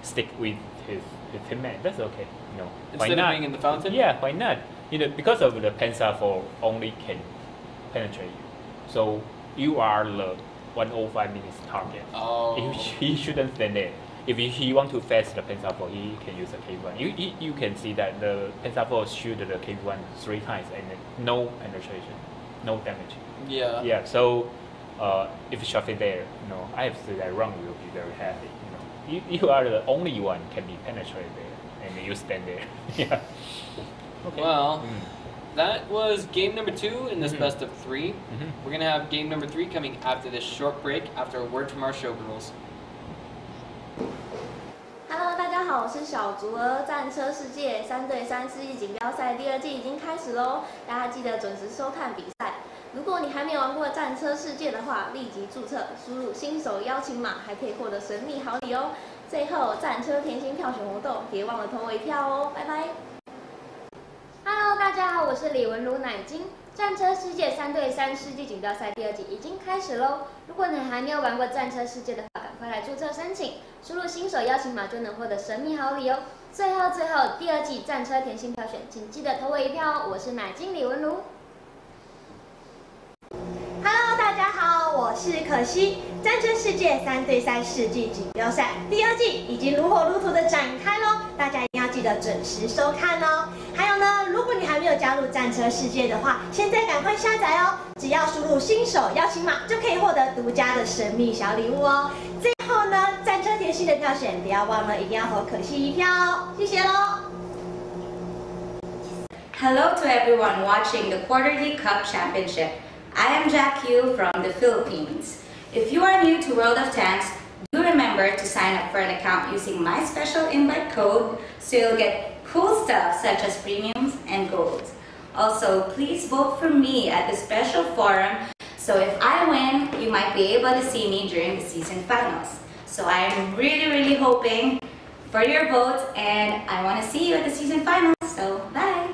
stick with his teammate. That's okay. Instead of being in the fountain. Yeah, why not? Because of the Panzer 4 only can penetrate you. So you are the 105 minutes target. Oh. He shouldn't stand there. If he want to face the Panzer 4, he can use the KV1. You can see that the Panzer 4 shoot the KV1 3 times and no penetration, no damage. Yeah. Yeah. So if Shafi there, I have to say that Run will be very happy. You are the only one can be penetrated there, and you stand there. Yeah. Okay. Well, that was game number 2 in this best of 3. We're gonna have game number 3 coming after this short break, after a word from our showgirls. Hello， 大家好，我是小竹儿。战车世界3对3世纪锦标赛第2季已经开始喽，大家记得准时收看比赛。如果你还没有玩过战车世界的话，立即注册，输入新手邀请码，还可以获得神秘好礼哦。最后，战车甜心票选活动，别忘了投我一票哦，拜拜。Hello， 大家好，我是李文如奶精。战车世界3对3世纪锦标赛第2季已经开始喽！如果你还没有玩过战车世界的话，赶快来注册申请，输入新手邀请码就能获得神秘好礼哦。最后，第2季战车甜心票选，请记得投我一票哦！我是奶精李文如。Hello， 大家好，我是可惜。战车世界3对3世纪锦标赛第2季已经如火如荼的展开喽，大家一定要记得准时收看哦。还有呢，如果你还没有加入战车世界的话，现在赶快下载哦，只要输入新手邀请码就可以获得独家的神秘小礼物哦。最后呢，战车甜心的票选不要忘了，一定要投可惜一票哦，谢谢喽。Hello to everyone watching the Quarterly Cup Championship. I am Jack Yu from the Philippines. If you are new to World of Tanks, do remember to sign up for an account using my special invite code so you'll get cool stuff such as premiums and gold. Also, please vote for me at the special forum so if I win, you might be able to see me during the season finals. So I am really hoping for your votes and I want to see you at the season finals. So bye!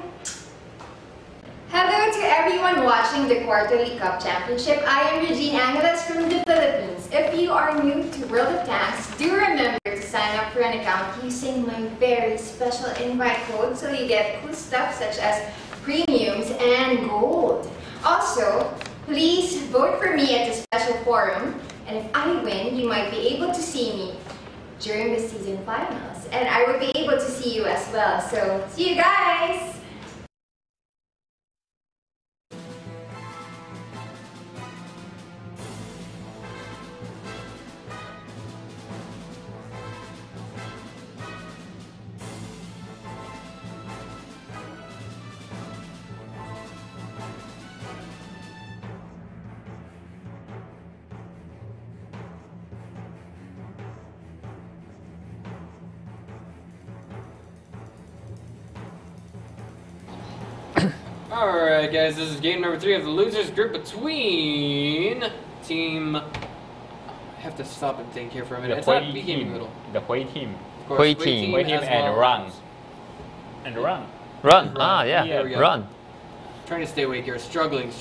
Hello to everyone watching the Quarterly Cup Championship. I am Regine Angeles from the Philippines. If you are new to World of Tanks, do remember to sign up for an account using my very special invite code so you get cool stuff such as premiums and gold. Also, please vote for me at the special forum, and if I win, you might be able to see me during the season finals, and I will be able to see you as well. So, see you guys! Alright guys, this is game number 3 of the losers group between team... I have to stop and think here for a minute. It's not Hui BK team. Middle. The Hui team. Of course, Hui Hui team. Hui team as and well. Run. And Run. Run. Run. Ah, yeah. There we go. Run. Trying to stay awake here. Struggling.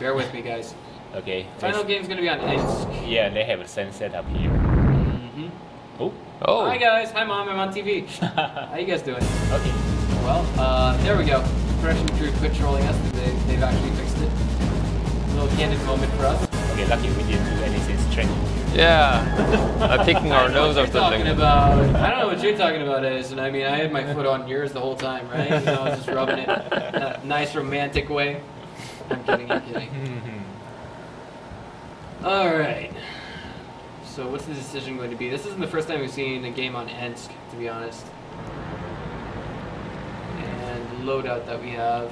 Bear with me, guys. Okay. Final game's gonna be on Ensk. Yeah, they have a sunset up here. Oh. Oh. Hi guys. Hi mom. I'm on TV. How you guys doing? Okay. Well, there we go. Production crew quit trolling us. They've actually fixed it. A little candid moment for us. Okay, lucky we didn't do anything strange. Yeah. Picking our nose or What you're talking something. about? I don't know what you're talking about, Edison. I mean, I had my foot on yours the whole time, right? You know, I was just rubbing it in a nice romantic way. I'm kidding. All right. So what's the decision going to be? This isn't the first time we've seen a game on Ensk, to be honest. And loadout that we have.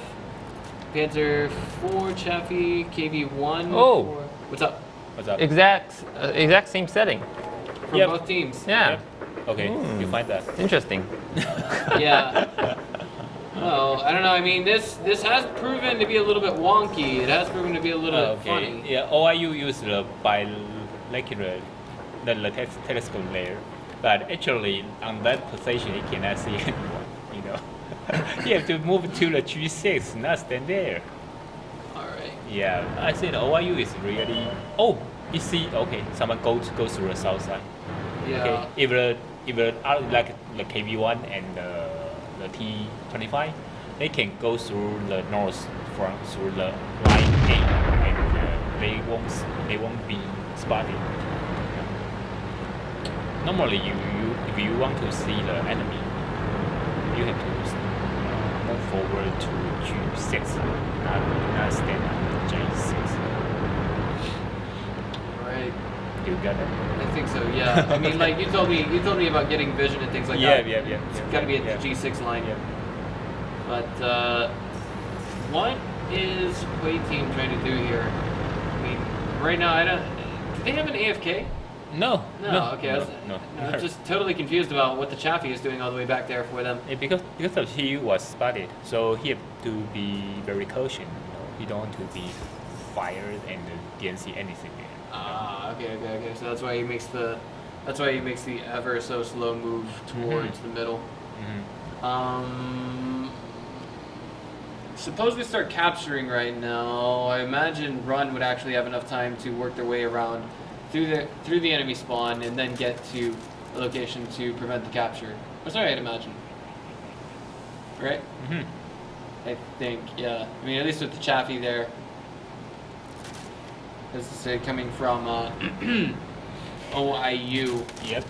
Panzer 4, Chaffee, KV1. Oh. 4. What's up? What's up? Exact same setting. From Yep. both teams. Yeah. Okay, you find that. Interesting. Yeah. Well, I don't know. I mean, this has proven to be a little bit wonky. It has proven to be a little bit funny. Yeah, OIU used the bilateral, the telescope layer, but actually on that position it cannot see anyone. You know. You have to move to the G6, not stand there. All right. Yeah, I said OYU is really. Oh, you see, okay, someone goes through the south side. Yeah. Okay, if the like the KV1 and the T25, they can go through the north from through the line A, and they won't be spotted. Normally, if you want to see the enemy, you have to move forward to G6, not stand on J6. Right. You got it? I think so. Yeah. I mean, like you told me about getting vision and things like that. Yeah. It's got to be at the G6 line. Yeah. But what is Wei Team trying to do here? I mean, right now I don't. Do they have an AFK? No. Okay. I was just totally confused about what the Chaffee is doing all the way back there for them. Because of he was spotted, so he had to be very cautious. He don't want to be fired and didn't see anything there. Okay. So that's why he makes the ever so slow move towards the middle. Suppose we start capturing right now. I imagine Run would actually have enough time to work their way around through the enemy spawn and then get to a location to prevent the capture. Oh, sorry, I'd imagine. Right? I think, yeah. I mean, at least with the Chaffee there. This is coming from OIU. Yep.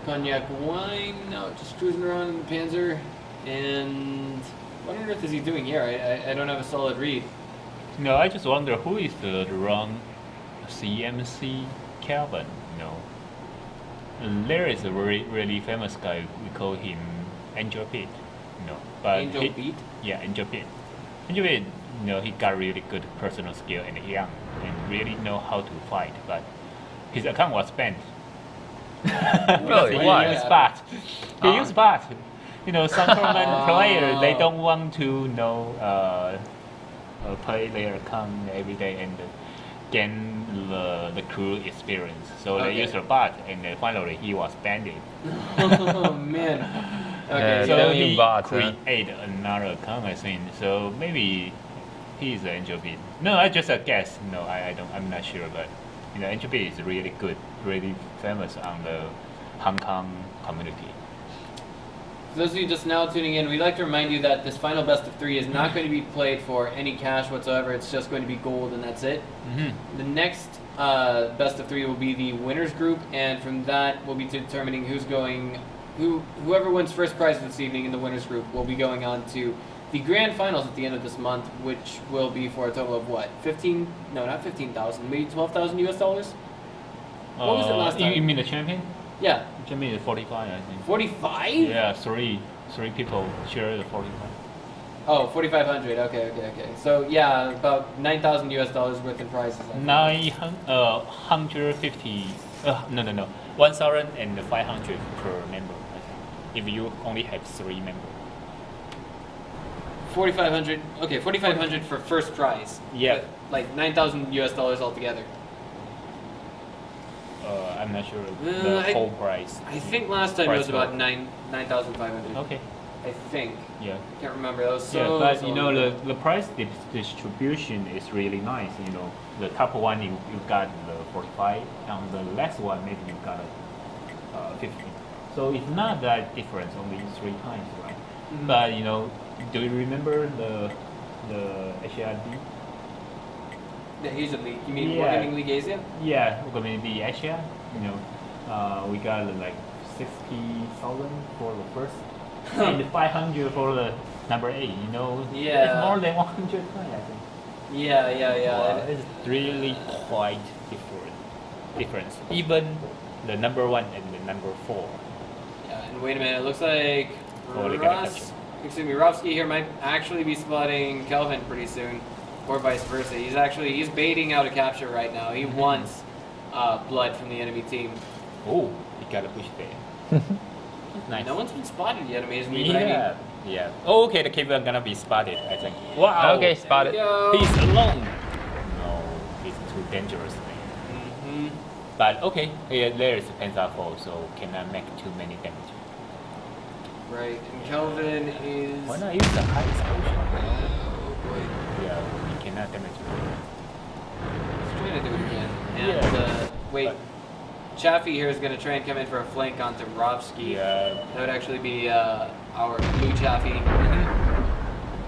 Cognac wine, no, just cruising around in the Panzer. And what on earth is he doing here? I don't have a solid read. No, I just wonder who is the wrong CMC Calvin. And there is a really famous guy. We call him Angel Pete. But Angel Pete? Yeah, Angel Pete. Angel Pete, he got really good personal skill and young and really know how to fight. But his account was banned. Really? Why? He used bot. He used bot. Some tournament player, they don't want to play their account every day and gain the crew experience. So they use a bot, and then finally he was banned. Oh man. Okay, so he created another account, I think. So maybe he's the Angel Beat. No, I just a guess. No, I'm not sure, but Angel Beat is really good, really famous on the Hong Kong community. For those of you just now tuning in, we'd like to remind you that this final best of 3 is not going to be played for any cash whatsoever. It's just going to be gold, and that's it. The next best of 3 will be the winners group, and from that we'll be determining whoever wins first prize this evening in the winners group will be going on to the grand finals at the end of this month, which will be for a total of what? 15? No, not 15,000. Maybe 12,000 US dollars. What was it last time? You mean the champion? Yeah. The champion is 45, I think. 45? Yeah, three people share the 45. Oh, 4,500. Okay. So yeah, about 9,000 US dollars worth in prizes. 950. No. 1,500 per member. I think, if you only have 3 members. 4,500. Okay, 4,500 for first prize. Yeah. Like 9,000 US dollars altogether. I'm not sure the whole price. I think last time it was about 9,500. Okay. I think. Yeah. Can't remember. That was so. Yeah, but the price distribution is really nice. The top one you got the 45, and the last one maybe you got 50. So it's not that difference, only 3 times, right? But do you remember the HRD? The Asian League. You mean Wargaming League Asia? Yeah, Wargaming League Asia. We got like 60,000 for the first, and 500 for the number 8. Yeah. It's more than 100 times, I think. Yeah. It's really quite difference. Even the number 1 and the number 4. Yeah, and wait a minute. It looks like Rovsky here might actually be spotting Kelvin pretty soon, or vice versa. He's baiting out a capture right now. He wants blood from the enemy team. Oh, he got a push there. Nice. No one's been spotted yet, amazingly. Yeah. Yeah. Oh, okay, the Kelvin gonna be spotted, I think. Wow. Okay, spotted. He's alone. No, he's too dangerous. But okay, there is a Panzer 4, so cannot make too many damage. Right, and Kelvin is... Why not use the high exposure? Oh boy. Yeah, he cannot damage it. He's trying to do it again. And, Yeah. wait. Chaffee here is going to try and come in for a flank onto Rovsky. Yeah. That would actually be our blue Chaffee.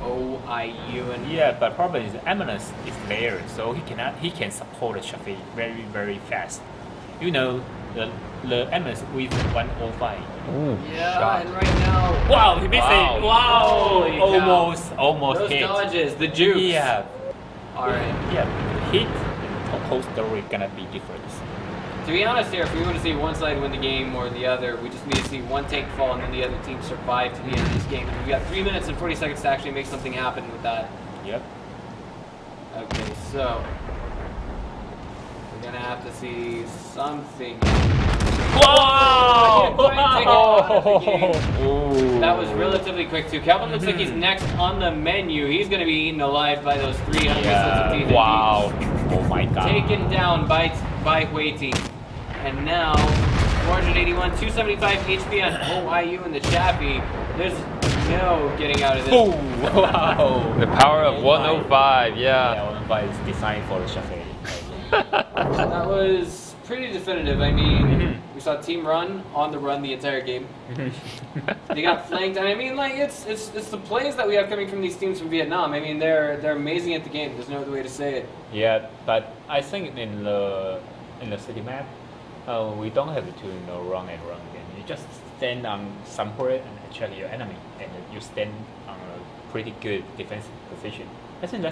OIU and... Yeah, but problem is Eminence is there, so he can support the Shafi very, very fast. You know, the Eminence with 105. Ooh, Yeah, shot. and right now... Wow, he missed it! Wow! Holy cow. Almost Those hit. dodges, the jukes. Yeah. Alright. Yeah, hit and whole story gonna be different. To be honest here, if we want to see one side win the game or the other, we just need to see one tank fall and then the other team survive to the end of this game. And we've got 3 minutes and 40 seconds to actually make something happen with that. Yep. Okay, so we're gonna have to see something. Wow! Ooh. That was relatively quick too. Calvin looks like he's next on the menu. He's gonna be eaten alive by those 300 missiles of DDD. Wow! Oh my god. Taken down by Hueti. And now 481, 275 HP on OIU and the Chappie. There's no getting out of this. Boom! Wow! The power of 105, yeah. Yeah, 105 is designed for the Shafi. That was pretty definitive. I mean, we saw Team Run on the run the entire game. They got flanked, and I mean, like it's the plays that we have coming from these teams from Vietnam. I mean, they're amazing at the game. There's no other way to say it. Yeah, but I think in the city map, we don't have to run and run again. You just stand on some point and check your enemy, and you stand on a pretty good defensive position. I think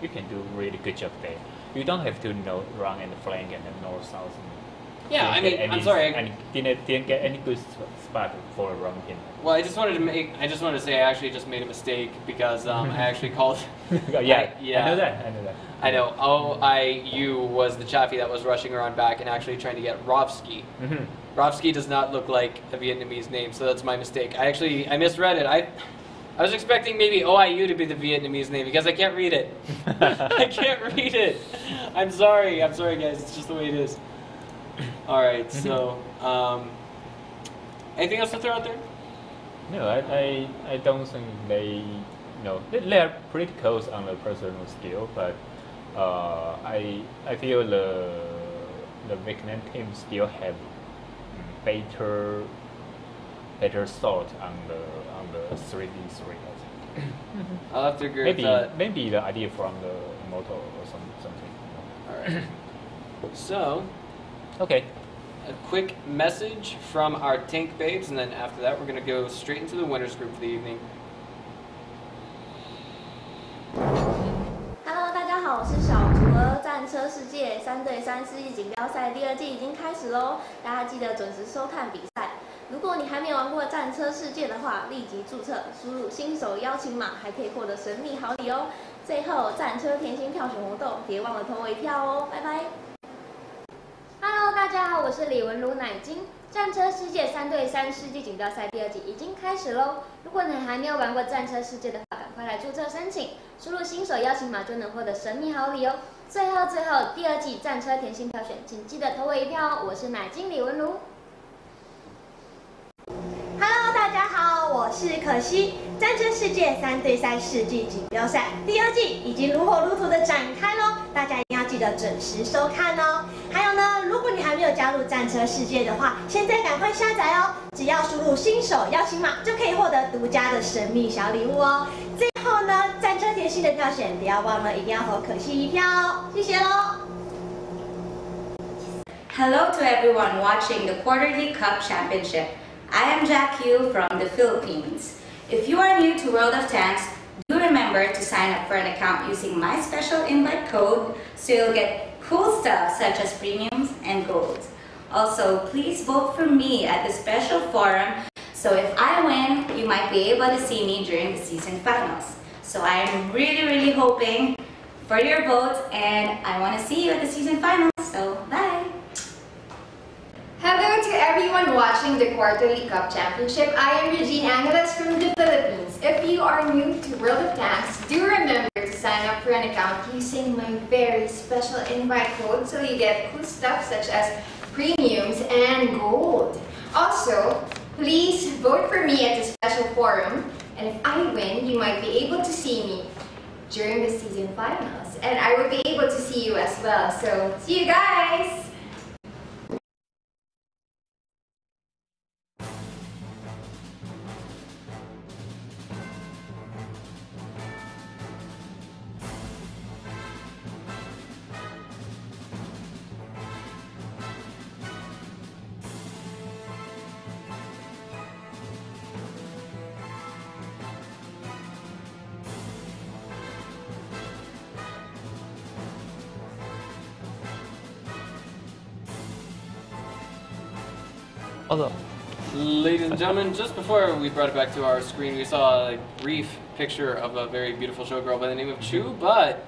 you can do really good job there. You don't have to run and flank and north south. Yeah, I mean, I'm sorry. And didn't get any good spot for a run in. Well, I just wanted to say I actually just made a mistake because I actually called. Yeah, yeah. I know that. I know. OIU was the Chaffee that was rushing around back and actually trying to get Rovsky. Rovsky does not look like a Vietnamese name, so that's my mistake. I misread it. I was expecting maybe OIU to be the Vietnamese name because I can't read it. I can't read it. I'm sorry guys, it's just the way it is. Alright, so anything else to throw out there? No, I don't think they are pretty close on the personal skill, but I feel the Vietnam team still have better thought on the 3D3. I'll have to agree with that. Maybe the idea from the Moto or something. Alright. So, okay. a quick message from our tank babes, and then after that we're going to go straight into the winners group for the evening. Hello， 大家好，我是小竹儿。战车世界3对3世纪锦标赛第2季已经开始喽，大家记得准时收看比赛。如果你还没有玩过战车世界的话，立即注册，输入新手邀请码，还可以获得神秘好礼哦。最后，战车甜心票选活动，别忘了投我一票哦，拜拜。Hello， 大家好，我是李文如奶精。战车世界3对3世纪锦标赛第2季已经开始喽！如果你还没有玩过战车世界的话，赶快来注册申请，输入新手邀请码就能获得神秘好礼哦。最后，第2季战车甜心票选，请记得投我一票哦！我是奶精李文如。Hello， 大家好，我是可惜。战车世界3对3世纪锦标赛第2季已经如火如荼的展开喽，大家一定要记得准时收看哦。还有呢，如果你还没有加入战车世界的话，现在赶快下载哦，只要输入新手邀请码就可以获得独家的神秘小礼物哦。最后呢，战车甜心的票选不要忘了，一定要投可惜一票哦，谢谢喽。Hello to everyone watching the Quarterly Cup Championship. I am Jack Yu from the Philippines. If you are new to World of Tanks, do remember to sign up for an account using my special invite code so you'll get cool stuff such as premiums and gold. Also, please vote for me at the special forum so if I win, you might be able to see me during the season finals. So I am really hoping for your votes and I want to see you at the season finals. So bye! Hello to everyone watching the Quarterly Cup Championship. I am Regine Angeles from the Philippines. If you are new to World of Tanks, do remember to sign up for an account using my very special invite code so you get cool stuff such as premiums and gold. Also, please vote for me at the special special forum, and if I win, you might be able to see me during the season finals, and I will be able to see you as well. So see you guys! Although, Ladies and gentlemen, just before we brought it back to our screen, we saw a brief picture of a very beautiful showgirl by the name of Chu, but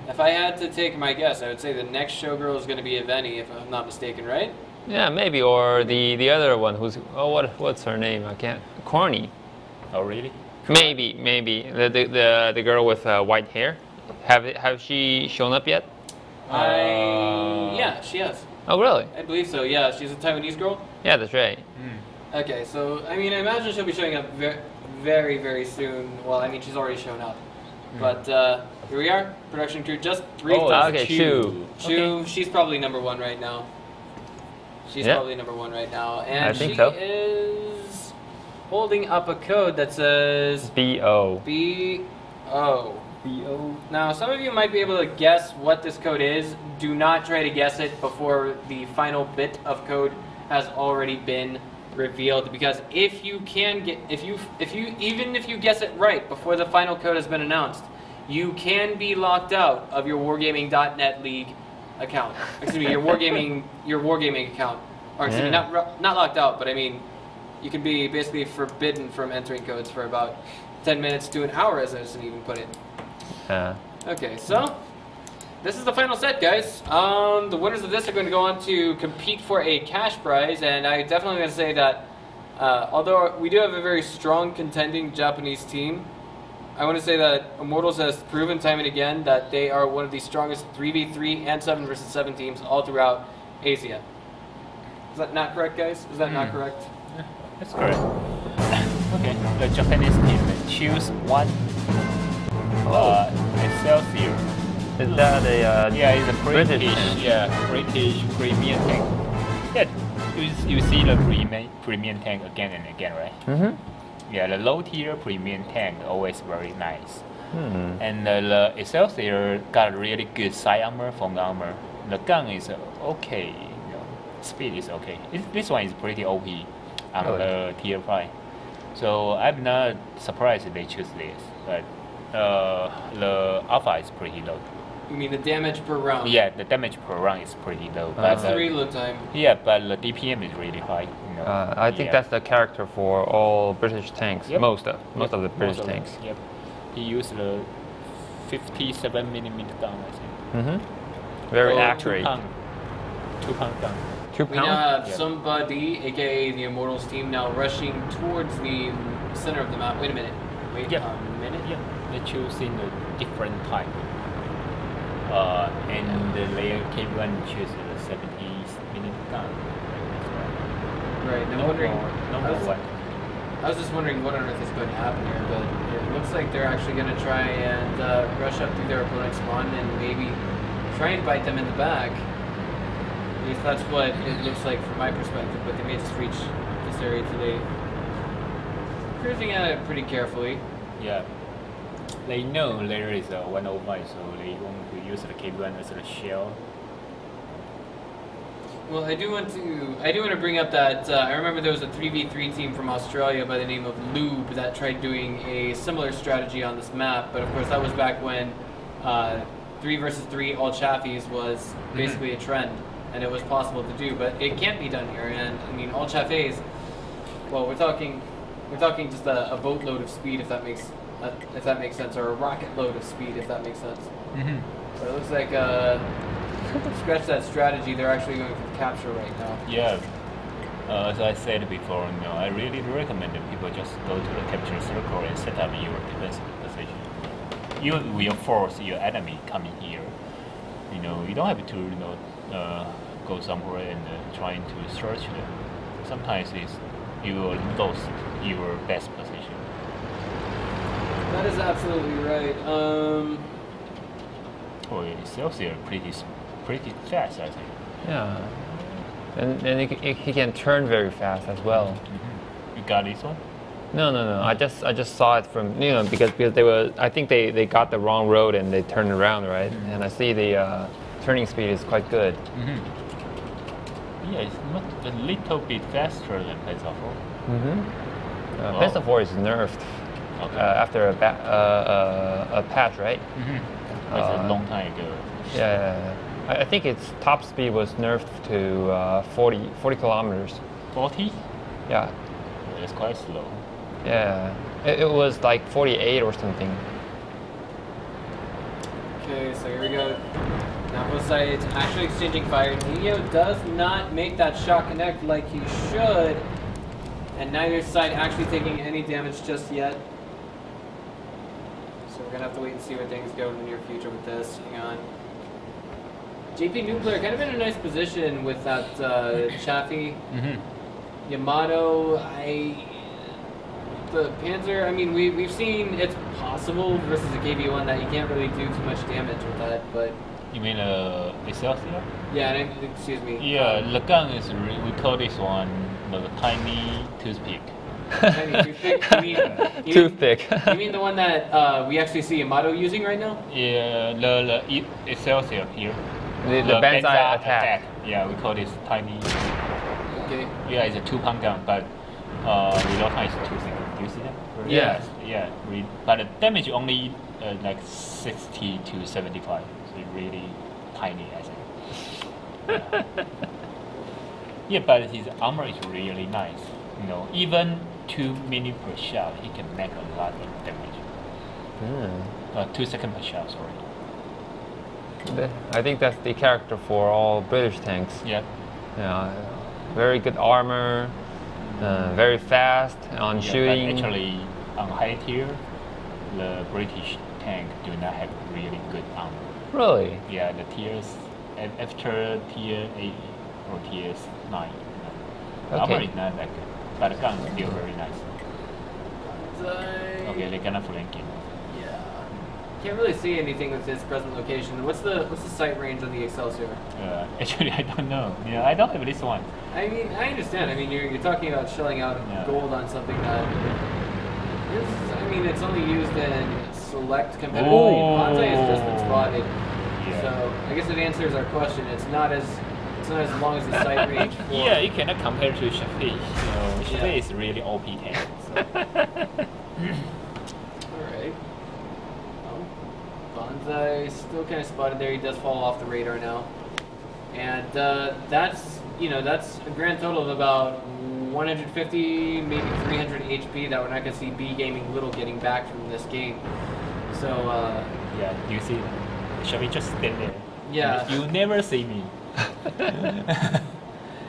if I had to take my guess, I would say the next showgirl is going to be Eveni, if I'm not mistaken, right? yeah, maybe, or the other one who's, what's her name? I can't. Corny. Oh, really? Maybe the girl with white hair. Have she shown up yet? Yeah, she has. Oh, really? I believe so, yeah. She's a Taiwanese girl? Yeah, that's right. Okay, so, I mean, I imagine she'll be showing up very, very soon. Well, I mean, she's already shown up. But here we are, production crew, just 3 okay, Chu. Chu, she's probably number 1 right now. She's Yeah. probably number 1 right now. And I think she so. is holding up a code that says B-O. B-O. Now, some of you might be able to guess what this code is. Do not try to guess it before the final bit of code has already been revealed, because if you guess it right before the final code has been announced, you can be locked out of your Wargaming.net League account. Excuse me, your Wargaming account. Or excuse me, not locked out, but I mean, you can be basically forbidden from entering codes for about 10 minutes to an hour, as I just even put it. Okay, so this is the final set, guys. The winners of this are going to go on to compete for a cash prize, and I definitely going to say that although we do have a very strong contending Japanese team, I want to say that Immortals has proven time and again that they are one of the strongest 3v3 and 7 versus 7 teams all throughout Asia. Is that not correct, guys? Is that not correct? Yeah, that's correct. Okay, the Japanese team choose one Excelsior. Is that a Yeah, it's a British British, tank? British premium tank. Yeah, you see the premium tank again and again, right? Yeah, the low tier premium tank always very nice. And the Excelsior got really good side armor, front armor. The gun is okay, you know, speed is okay. This one is pretty OP on the tier 5. So I'm not surprised they choose this, but the alpha is pretty low. You mean the damage per round? Yeah, the damage per round is pretty low. That's the reload time. Yeah, but the DPM is really high. You know. I think that's the character for all British tanks. Yep. Most of the British tanks. Yep. He used the 57mm gun, I think. Very accurate. 2 pound gun. 2 We now pounds. have somebody, aka the Immortals team, now rushing towards the center of the map. Wait a minute. Wait a minute. Yeah, they choosing a different type. And the layer K1 choose the 70mm gun. Right. I'm No wondering. more, no I more was- one. I was just wondering what on earth is going to happen here, but it looks like they're actually going to try and rush up through their opponent's spawn and maybe try and bite them in the back. At least that's what it looks like from my perspective, but they may just reach this area today. Cruising at it pretty carefully. Yeah. They know there is a 105, so they want to use the K1 as a shell. Well, I do want to bring up that I remember there was a 3v3 team from Australia by the name of Lube that tried doing a similar strategy on this map, but of course that was back when 3 versus 3 all Chaffies was basically a trend, and it was possible to do, but it can't be done here. And I mean, all Chaffes, well, we're talking just a boatload of speed, if that makes sense, or a rocket load of speed, if that makes sense. But it looks like scratch that strategy. They're actually going for the capture right now. Yeah. As I said before, you know, I really recommend that people just go to the capture circle and set up your defensive position. You will force your enemy coming here. You know, you don't have to, go somewhere and trying to search them. Sometimes it's you will lose your best position. That is absolutely right. Oh, Excelsior pretty fast, I think. Yeah. And he can turn very fast as well. You got this one? No. I just saw it from because they were, I think they got the wrong road and they turned around, right? And I see the turning speed is quite good. Yeah, it's not a little bit faster than Panzer IV. Panzer IV is nerfed after a patch, right? That's a long time ago. Yeah. I think its top speed was nerfed to 40 kilometers. 40? Yeah. It's quite slow. Yeah. It was like 48 or something. Okay, so here we go. Now both sides actually exchanging fire. Nino does not make that shot connect like he should. And neither side actually taking any damage just yet. So we're going to have to wait and see where things go in the near future with this. Hang on. JP Nuclear kind of in a nice position with that Chaffee. Yamato, the Panzer, I mean, we've seen it's possible versus a KV-1 that you can't really do too much damage with that, but... You mean Excelsior? Yeah, excuse me. Yeah, the gun is, we call this one the tiny toothpick. Tiny toothpick? Toothpick. You mean the one that we actually see Yamato using right now? Yeah, the Excelsior here. The Banzai attack. Yeah, we call this tiny. Okay. Yeah, it's a 2-pound gun, but reload time is 2 seconds. Do you see that? Yeah. Yeah. But the damage only like 60 to 75. So it's really tiny, I think. Yeah, but his armor is really nice. Even 2 minutes per shot, he can make a lot of damage. 2 seconds per shot, sorry. I think that's the character for all British tanks. Yeah. Yeah, very good armor, very fast on shooting. But actually, on high tier, the British tank do not have really good armor. Really? Yeah, the tiers after tier 8 or tier 9, the armor is not that good, but the gun is still very nice. Okay, they're gonna flank him. Can't really see anything with its present location. What's the sight range on the Excelsior? Actually, I don't know. Yeah, I don't have this one. I mean, I understand. I mean, you're talking about shelling out gold on something that is. I mean, it's only used in select competitive. Banzai has just been spotted. Yeah. So I guess it answers our question. It's not as long as the sight range. Yeah, you cannot compare to Chaffee. Chaffee is really OP tank. So. All right. Banzai still kind of spotted there. He does fall off the radar now, and that's a grand total of about 150, maybe 300 HP that we're not going to see B Gaming Little getting back from this game. So yeah, you see, shall we just stand there? Yeah, you never see me.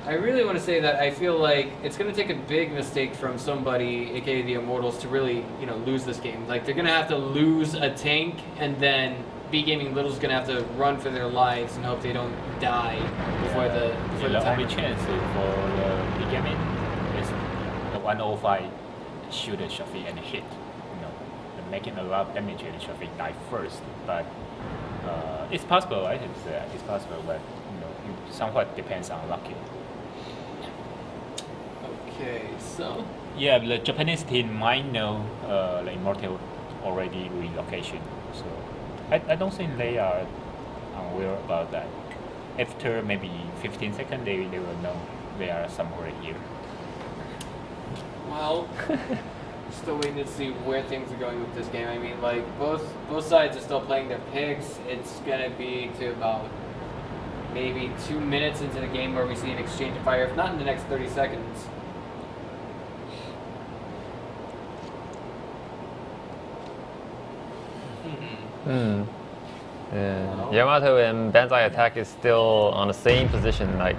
I really want to say that I feel like it's going to take a big mistake from somebody, aka the Immortals, to really, lose this game. Like, they're going to have to lose a tank, and then B Gaming Little's going to have to run for their lives and hope they don't die before the only chance for the B Gaming is the 105 shoot at Chaffee and hit. Making a lot of damage and Chaffee die first. But it's possible, I think it's possible, but it somewhat depends on lucky. Okay, so yeah, the Japanese team might know the Immortal already relocation, so I don't think they are unaware about that. After maybe 15 seconds, they will know they are somewhere here. Well, still waiting to see where things are going with this game. I mean, like both sides are still playing their picks. It's gonna be to about maybe 2 minutes into the game where we see an exchange of fire, if not in the next 30 seconds. Yeah. Yamato and Banzai attack is still on the same position like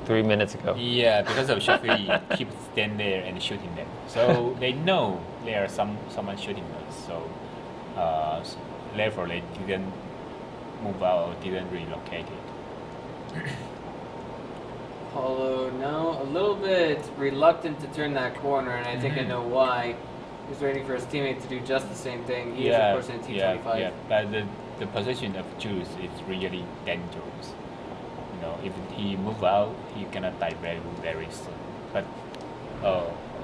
3 minutes ago. Yeah, because of Chaffee keep standing there and shooting them. So they know there are someone shooting us. So therefore they didn't move out, didn't relocate it. Apollo now a little bit reluctant to turn that corner, and I think I know why. He's waiting for his teammate to do just the same thing. He is, of course, in T25. Yeah, but the position of Juice is really dangerous. You know, if he move out, he gonna die very, very soon. But,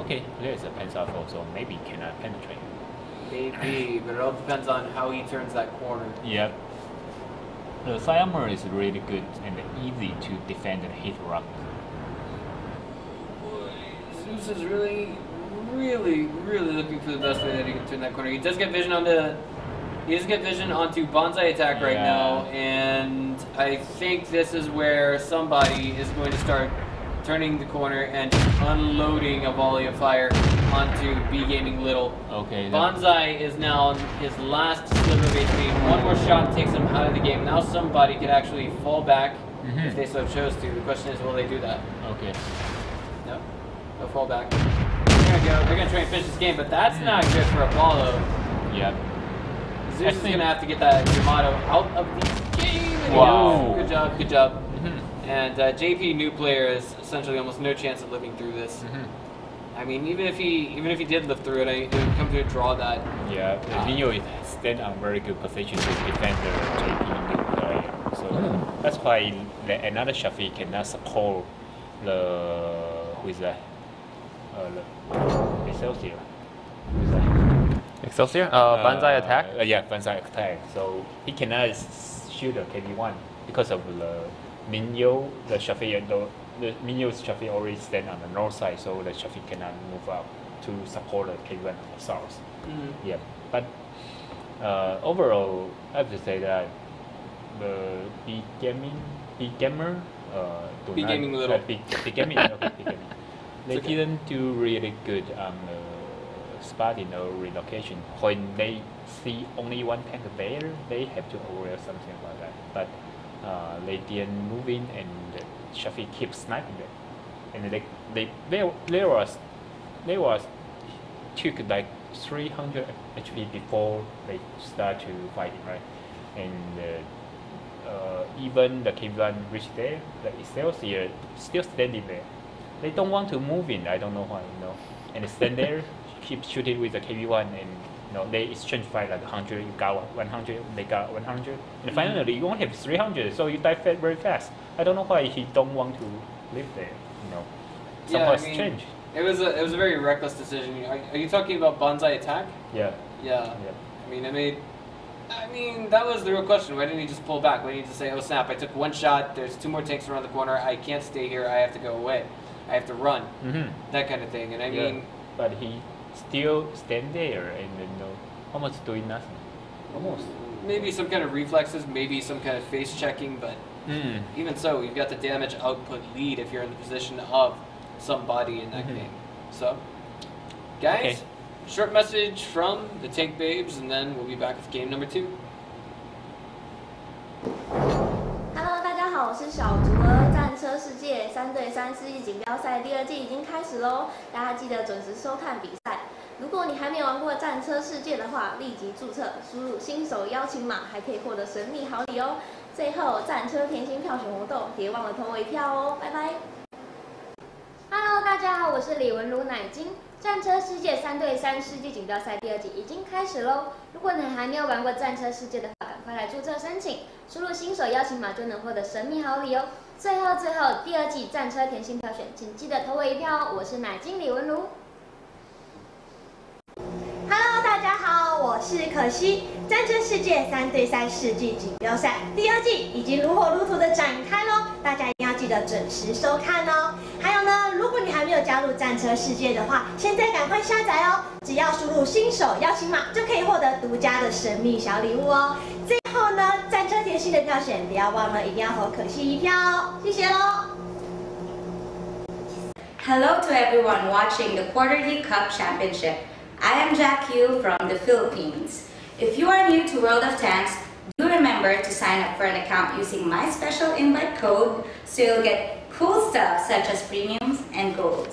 okay, there's a Panzer so maybe cannot penetrate. Maybe, but it all depends on how he turns that corner. Yep. The side armor is really good and easy to defend and hit rock. Zeus is really looking for the best way that he can turn that corner. He does get vision onto Bonsai attack right now, and I think this is where somebody is going to start turning the corner and unloading a volley of fire onto B Gaming Little. Okay. Bonsai is now on his last sliver of HP. One more shot takes him out of the game. Now somebody could actually fall back if they so chose to. The question is, will they do that? Okay. No. They'll fall back. They're gonna try and finish this game, but that's not good for Apollo. Yep. Zeus is gonna have to get that Yamato out of the game. Wow. Good job, good job. And JP, new player, has essentially almost no chance of living through this. I mean, even if he did live through it, it would come to a draw that. Yeah, Neo is stand on very good position to defend the JP new player. So that's why another Shafi cannot support the Excelsior. Excelsior? Banzai attack? Yeah, Banzai attack. So he cannot shoot a KB1 because of the Minyo, the Shafi, the Minyo's Shafi already stand on the north side, so the Shafi cannot move out to support the KB1 of the south. Yeah, but overall, I have to say that the B Gamer, they didn't do really good on the spotting or relocation. When they see only one tank there, they have to aware something about that. But they didn't move in, and Shafi keeps sniping them. And they was took like 300 HP before they start to fighting, right? And even the KB1 reached there, the Excelsior still standing there. They don't want to move in. I don't know why, you know. And they stand there, keep shooting with the KB1, and you know, they exchange fight like 100. You got 100, they got 100, and finally you only have 300, so you die very fast. I don't know why he don't want to live there. You know, somehow it's strange. It was a very reckless decision. Are you talking about Bonsai attack? Yeah. Yeah. I mean, that was the real question. Why didn't he just pull back? Why didn't he just say, "Oh snap! I took one shot. There's 2 more tanks around the corner. I can't stay here. I have to go away. I have to run." That kind of thing. And I mean, but he still stand there and almost doing nothing. Almost. Maybe some kind of reflexes, maybe some kind of face checking, but even so, you've got the damage output lead if you're in the position of somebody in that game. So, guys, short message from the Tank Babes, and then we'll be back with game number 2. Hello， 大家好，我是小竹儿。战车世界3对3世纪锦标赛第2季已经开始喽，大家记得准时收看比赛。如果你还没有玩过战车世界的话，立即注册，输入新手邀请码，还可以获得神秘好礼哦。最后，战车甜心票选活动，别忘了投我一票哦，拜拜。Hello， 大家好，我是李文如奶精。战车世界3对3世纪锦标赛第2季已经开始喽！如果你还没有玩过战车世界的话，赶快来注册申请，输入新手邀请码就能获得神秘好礼哦。最后，第2季战车甜心票选，请记得投我一票哦！我是奶精李文如。Hello， 大家好，我是可惜。战车世界3对3世纪锦标赛第2季已经如火如荼的展开喽，大家一定要记得准时收看哦。还有呢，如果你还没有加入战车世界的话，现在赶快下载哦，只要输入新手邀请码就可以获得独家的神秘小礼物哦。最后呢，战车甜心的票选不要忘了，一定要投可惜一票哦，谢谢喽。Hello to everyone watching the Quarterly Cup Championship. I am Jack Yu from the Philippines. If you are new to World of Tanks, do remember to sign up for an account using my special invite code so you'll get cool stuff such as premiums and gold.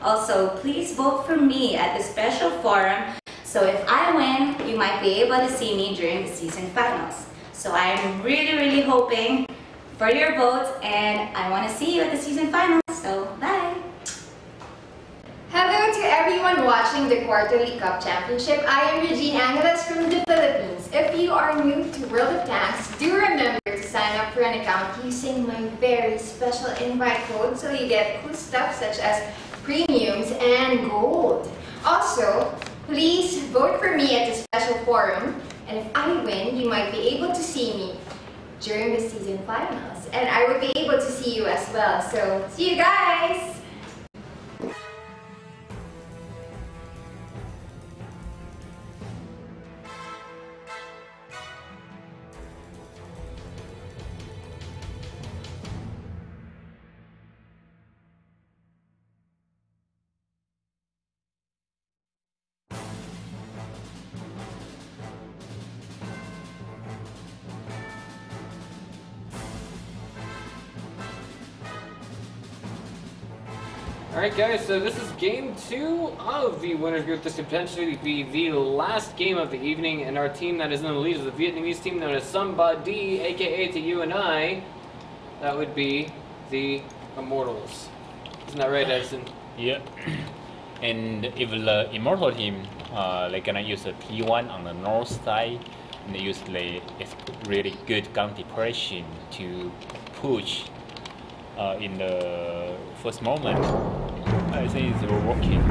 Also, please vote for me at the special forum so if I win, you might be able to see me during the season finals. So I am really hoping for your votes, and I want to see you at the season finals. everyone watching the Quarterly Cup Championship. I am Regine Angeles from the Philippines. If you are new to World of Tanks, do remember to sign up for an account using my very special invite code so you get cool stuff such as premiums and gold. Also, please vote for me at the special forum, and if I win, you might be able to see me during the season finals, and I will be able to see you as well. So, see you guys! Alright guys, so this is game 2 of the winners group. This could potentially be the last game of the evening, and our team that is in the lead is the Vietnamese team known as Somebody, aka to you and I. That would be the Immortals. Isn't that right, Edison? Yeah. And if the Immortal team, they're gonna use a T1 on the north side, and they use it's really good gun depression to push in the first moment. I think it's working.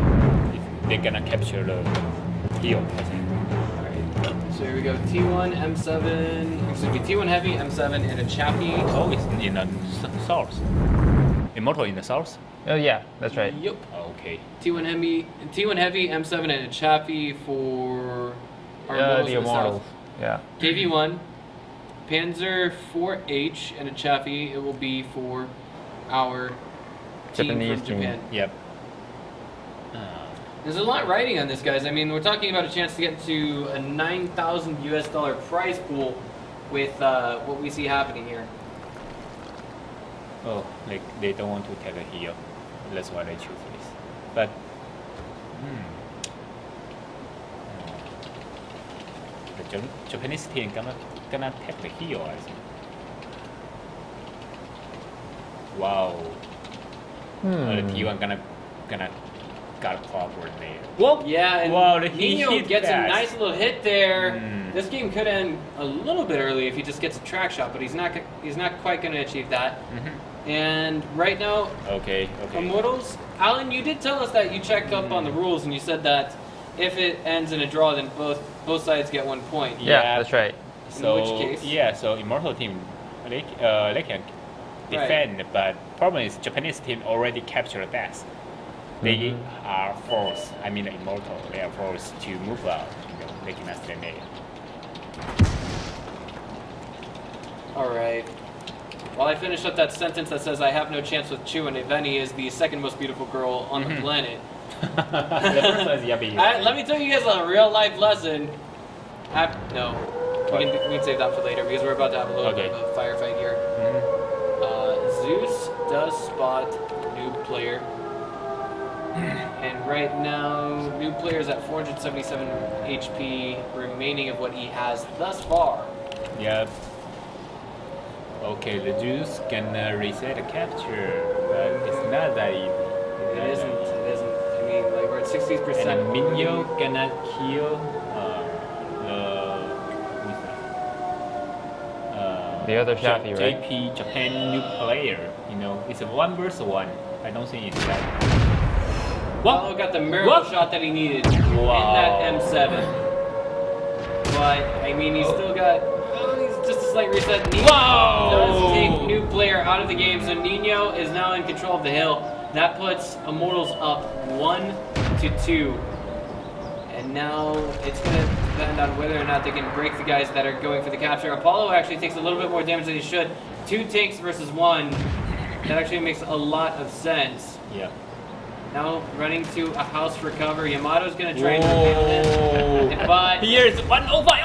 They're gonna capture the hill, I think. Alright, so here we go. T1, M7, excuse me, T1 Heavy, M7, and a Chappie. Oh, it's in the south. Immortal in the south? Oh yeah, that's right. Yep. Okay. T1 Heavy, M7, and a Chappie for our Immortals the in the Immortals. south. Yeah. KV1, Panzer 4H, and a Chappie. It will be for our team Japanese from team. Japan. Yep. There's a lot riding on this, guys. I mean, we're talking about a chance to get to a $9,000 US prize pool with what we see happening here. Oh, like they don't want to take a hill. That's why they choose this. But the Japanese team gonna take the hill, I think. Wow. The T1 gonna got a problem there. Whoa! Yeah, and wow, he Nino hit gets that. a nice little hit there. This game could end a little bit early if he just gets a track shot, but he's not quite going to achieve that. And right now, Okay. Immortals, Alan, you did tell us that you checked up on the rules and you said that if it ends in a draw, then both sides get 1 point. Yeah, that's right. So In which case? yeah, so Immortal team they can defend, but problem is Japanese team already captured that. They are forced. I mean, the Immortal. They are forced to move out. They cannot stay there. All right. While I finish up that sentence that says I have no chance with Chu, and Eveni is the second most beautiful girl on the planet. The first one is Yabi. Let me tell you guys a real life lesson. No, we can save that for later because we're about to have a little bit of a firefight here. Zeus does spot noob player. And right now, noob player is at 477 HP remaining of what he has thus far. Yep. Okay, the Zeus can reset the capture, but it's not that easy. It isn't. I mean, like we're at 60%. And Minyo cannot kill the other Chappie, right? JP Japan noob player. You know, it's a 1 versus 1. I don't think it's that. Apollo got the miracle shot that he needed in that M7. But, I mean, he's still got... he's just a slight reset. Nino does take noob player out of the game, so Nino is now in control of the hill. That puts Immortals up 1-2. And now it's going to depend on whether or not they can break the guys that are going for the capture. Apollo actually takes a little bit more damage than he should. 2 tanks versus 1. That actually makes a lot of sense. Yeah. Now running to a house for cover. Yamato's going to try and handle it. But here's 105. he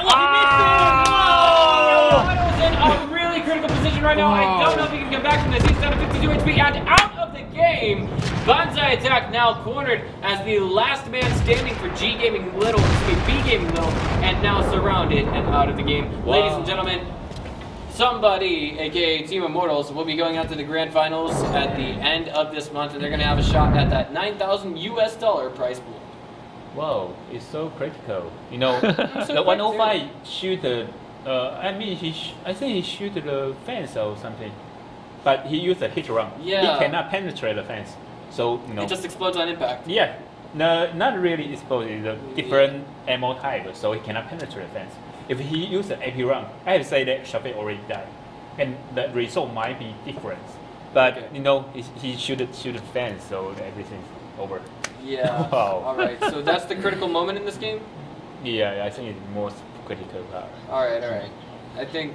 Yamato's in a really critical position right now. I don't know if he can come back from this. He's down to 52 HP and out of the game. Banzai Attack now cornered as the last man standing for G Gaming Little, B Gaming Little, and now surrounded and out of the game. Ladies and gentlemen, Somebody, aka Team Immortals, will be going out to the grand finals at the end of this month, and they're going to have a shot at that $9,000 prize pool. Wow, it's so critical. You know, So the quick, 105 shoot the. I mean, I think he shoot the fence or something, but he used a hit run. Yeah. He cannot penetrate the fence, so you know. It just explodes on impact. Yeah, no, not really exposed. It's a different ammo type, so he cannot penetrate the fence. If he used an AP run, I have to say that Sharpay already died, and the result might be different. But Okay. you know, he shoot the fence, so everything's over. Yeah. Wow. All right. So that's the critical moment in this game. Yeah, I think it's most critical part. All right. All right. I think.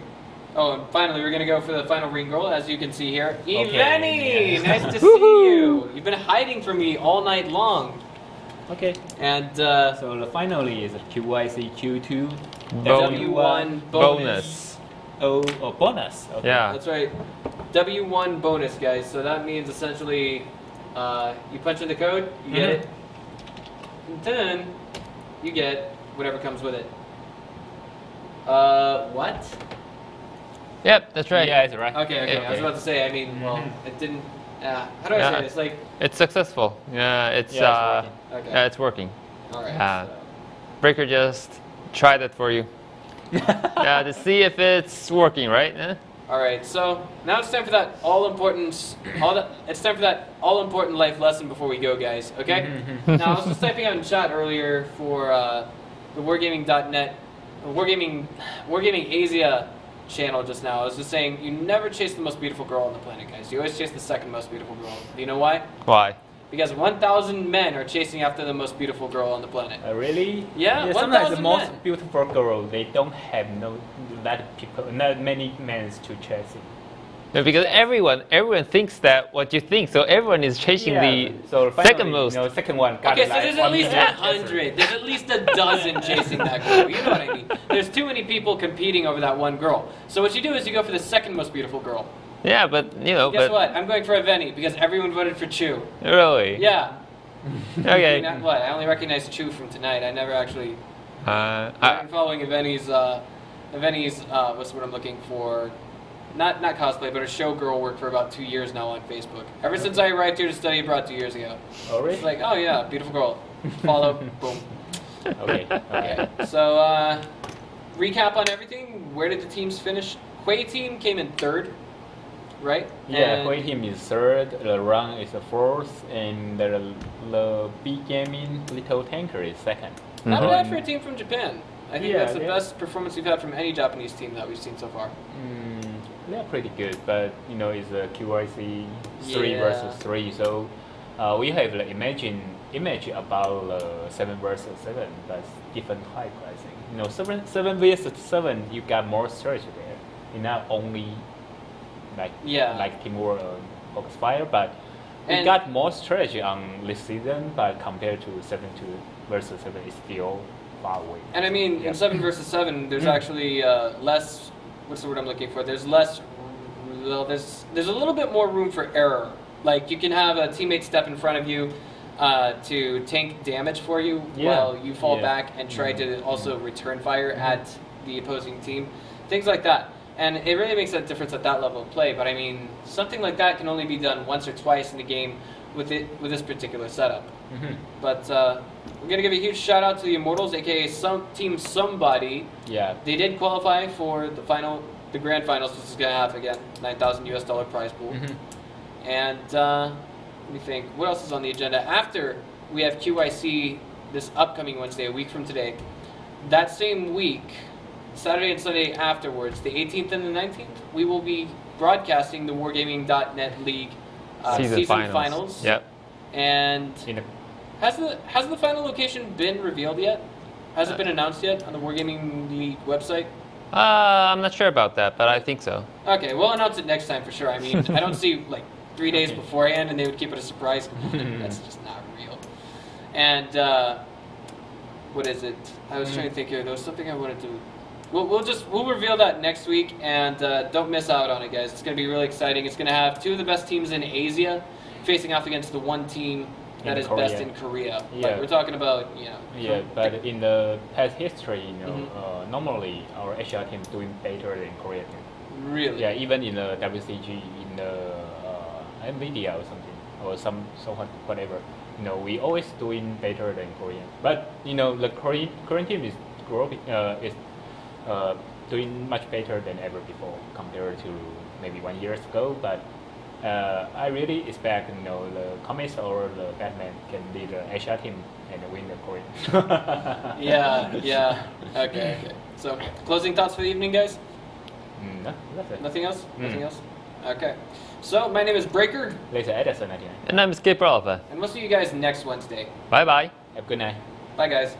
Oh, and finally, we're gonna go for the final ring girl, as you can see here. Eveni, yeah. nice to see you. You've been hiding from me all night long. Okay. And So the finally is a QYC Q2 W1 bonus. Oh, bonus. Okay. Yeah. That's right. W1 bonus, guys. So that means essentially, you punch in the code, you get it, and then you get whatever comes with it. What? Yep, that's right. Yeah, it's right. Okay. I was about to say. I mean, well, it didn't. How do I say this? Like, It's successful. Yeah, it's Yeah, okay. yeah, it's working. all right. Breaker just tried it for you. Yeah, to see if it's working, right? All right. So now it's time for that It's time for that all-important life lesson before we go, guys. Okay. Now I was just typing out in chat earlier for the Wargaming.net, Wargaming Asia channel just now. I was just saying, you never chase the most beautiful girl on the planet, guys. You always chase the second most beautiful girl. Do you know why? Why? Because 1,000 men are chasing after the most beautiful girl on the planet. Really? Yeah, Sometimes 1,000 the most men. beautiful girl, they don't have not many men to chase it. No, because everyone thinks that what you think, so everyone is chasing the so finally, second most. You know, second one got Okay, so like there's at 1 least million 100. There's at least a dozen chasing that girl. You know what I mean? There's too many people competing over that one girl. So what you do is you go for the second most beautiful girl. Yeah, but you know, Guess but what? I'm going for Eveni because everyone voted for Chu. really. Yeah. Okay. What? I only recognize Chu from tonight. I never actually. I've I, been following Eveni's. What's what I'm looking for? Not cosplay, but her showgirl work for about 2 years now on Facebook. Ever since I arrived here to study abroad 2 years ago. Oh, really? It's like, oh yeah, beautiful girl. Follow, boom. Okay. Okay. So recap on everything. Where did the teams finish? Hui team came in third, right? Yeah, And- Hui team is third, the Run is the fourth, and the B Gaming Little Tanker is second. Not Mhm. bad for a team from Japan. I think Yeah, that's the yeah. best performance we've had from any Japanese team that we've seen so far. They're pretty good, but you know it's a QYC 3 Yeah. versus 3, so we have like image about 7 versus 7, but different type. I think you know 7 versus 7, you got more strategy there. You're not only like Team War or Foxfire, but we And- got more strategy on this season. But compared to 7-2 versus 7, it's still far away. And I mean, Yeah. in 7 versus 7, there's actually less. What's the word I'm looking for? There's less. Well, there's a little bit more room for error. Like you can have a teammate step in front of you to tank damage for you Yeah. while you fall Yeah. back and try to also return fire at the opposing team. Things like that. And it really makes a difference at that level of play. But I mean, something like that can only be done once or twice in a game with this particular setup. But we're gonna give a huge shout out to the Immortals, aka Team Somebody. Yeah. They did qualify for the grand finals, which is gonna have again $9,000 prize pool. And let me think, what else is on the agenda? After we have QYC this upcoming Wednesday, a week from today, that same week, Saturday and Sunday afterwards, the 18th and the 19th, we will be broadcasting the Wargaming.net League season finals. Yep. And In a, has the final location been revealed yet? Has it been announced yet on the Wargaming League website? I'm not sure about that, but I think so. Okay, we'll announce it next time for sure. I mean, I don't see like 3 days beforehand, and they would keep it a surprise. That's just not real. And what is it? I was trying to think here. There was something I wanted to. We'll reveal that next week, and don't miss out on it, guys. It's going to be really exciting. It's going to have 2 of the best teams in Asia facing off against the one team that is best in Korea. Yeah. Like, we're talking about, you know. yeah, but in the past history, you know, normally our Asia team doing better than Korea team. Really? Yeah, even in the WCG, in the NVIDIA or something, or whatever. You know, we always doing better than Korean. But you know, the Korean team is growing, doing much better than ever before compared to maybe 1 year ago. But I really expect, you know, the Comets or the Batman can lead the Asia team and win the Korean. Yeah. Okay. So, closing thoughts for the evening, guys? No, that's it. Nothing else? Nothing else? Okay. So, my name is Breaker. Later, Edison, And I'm Skip Alpha. And we'll see you guys next Wednesday. Bye bye. Have a good night. Bye, guys.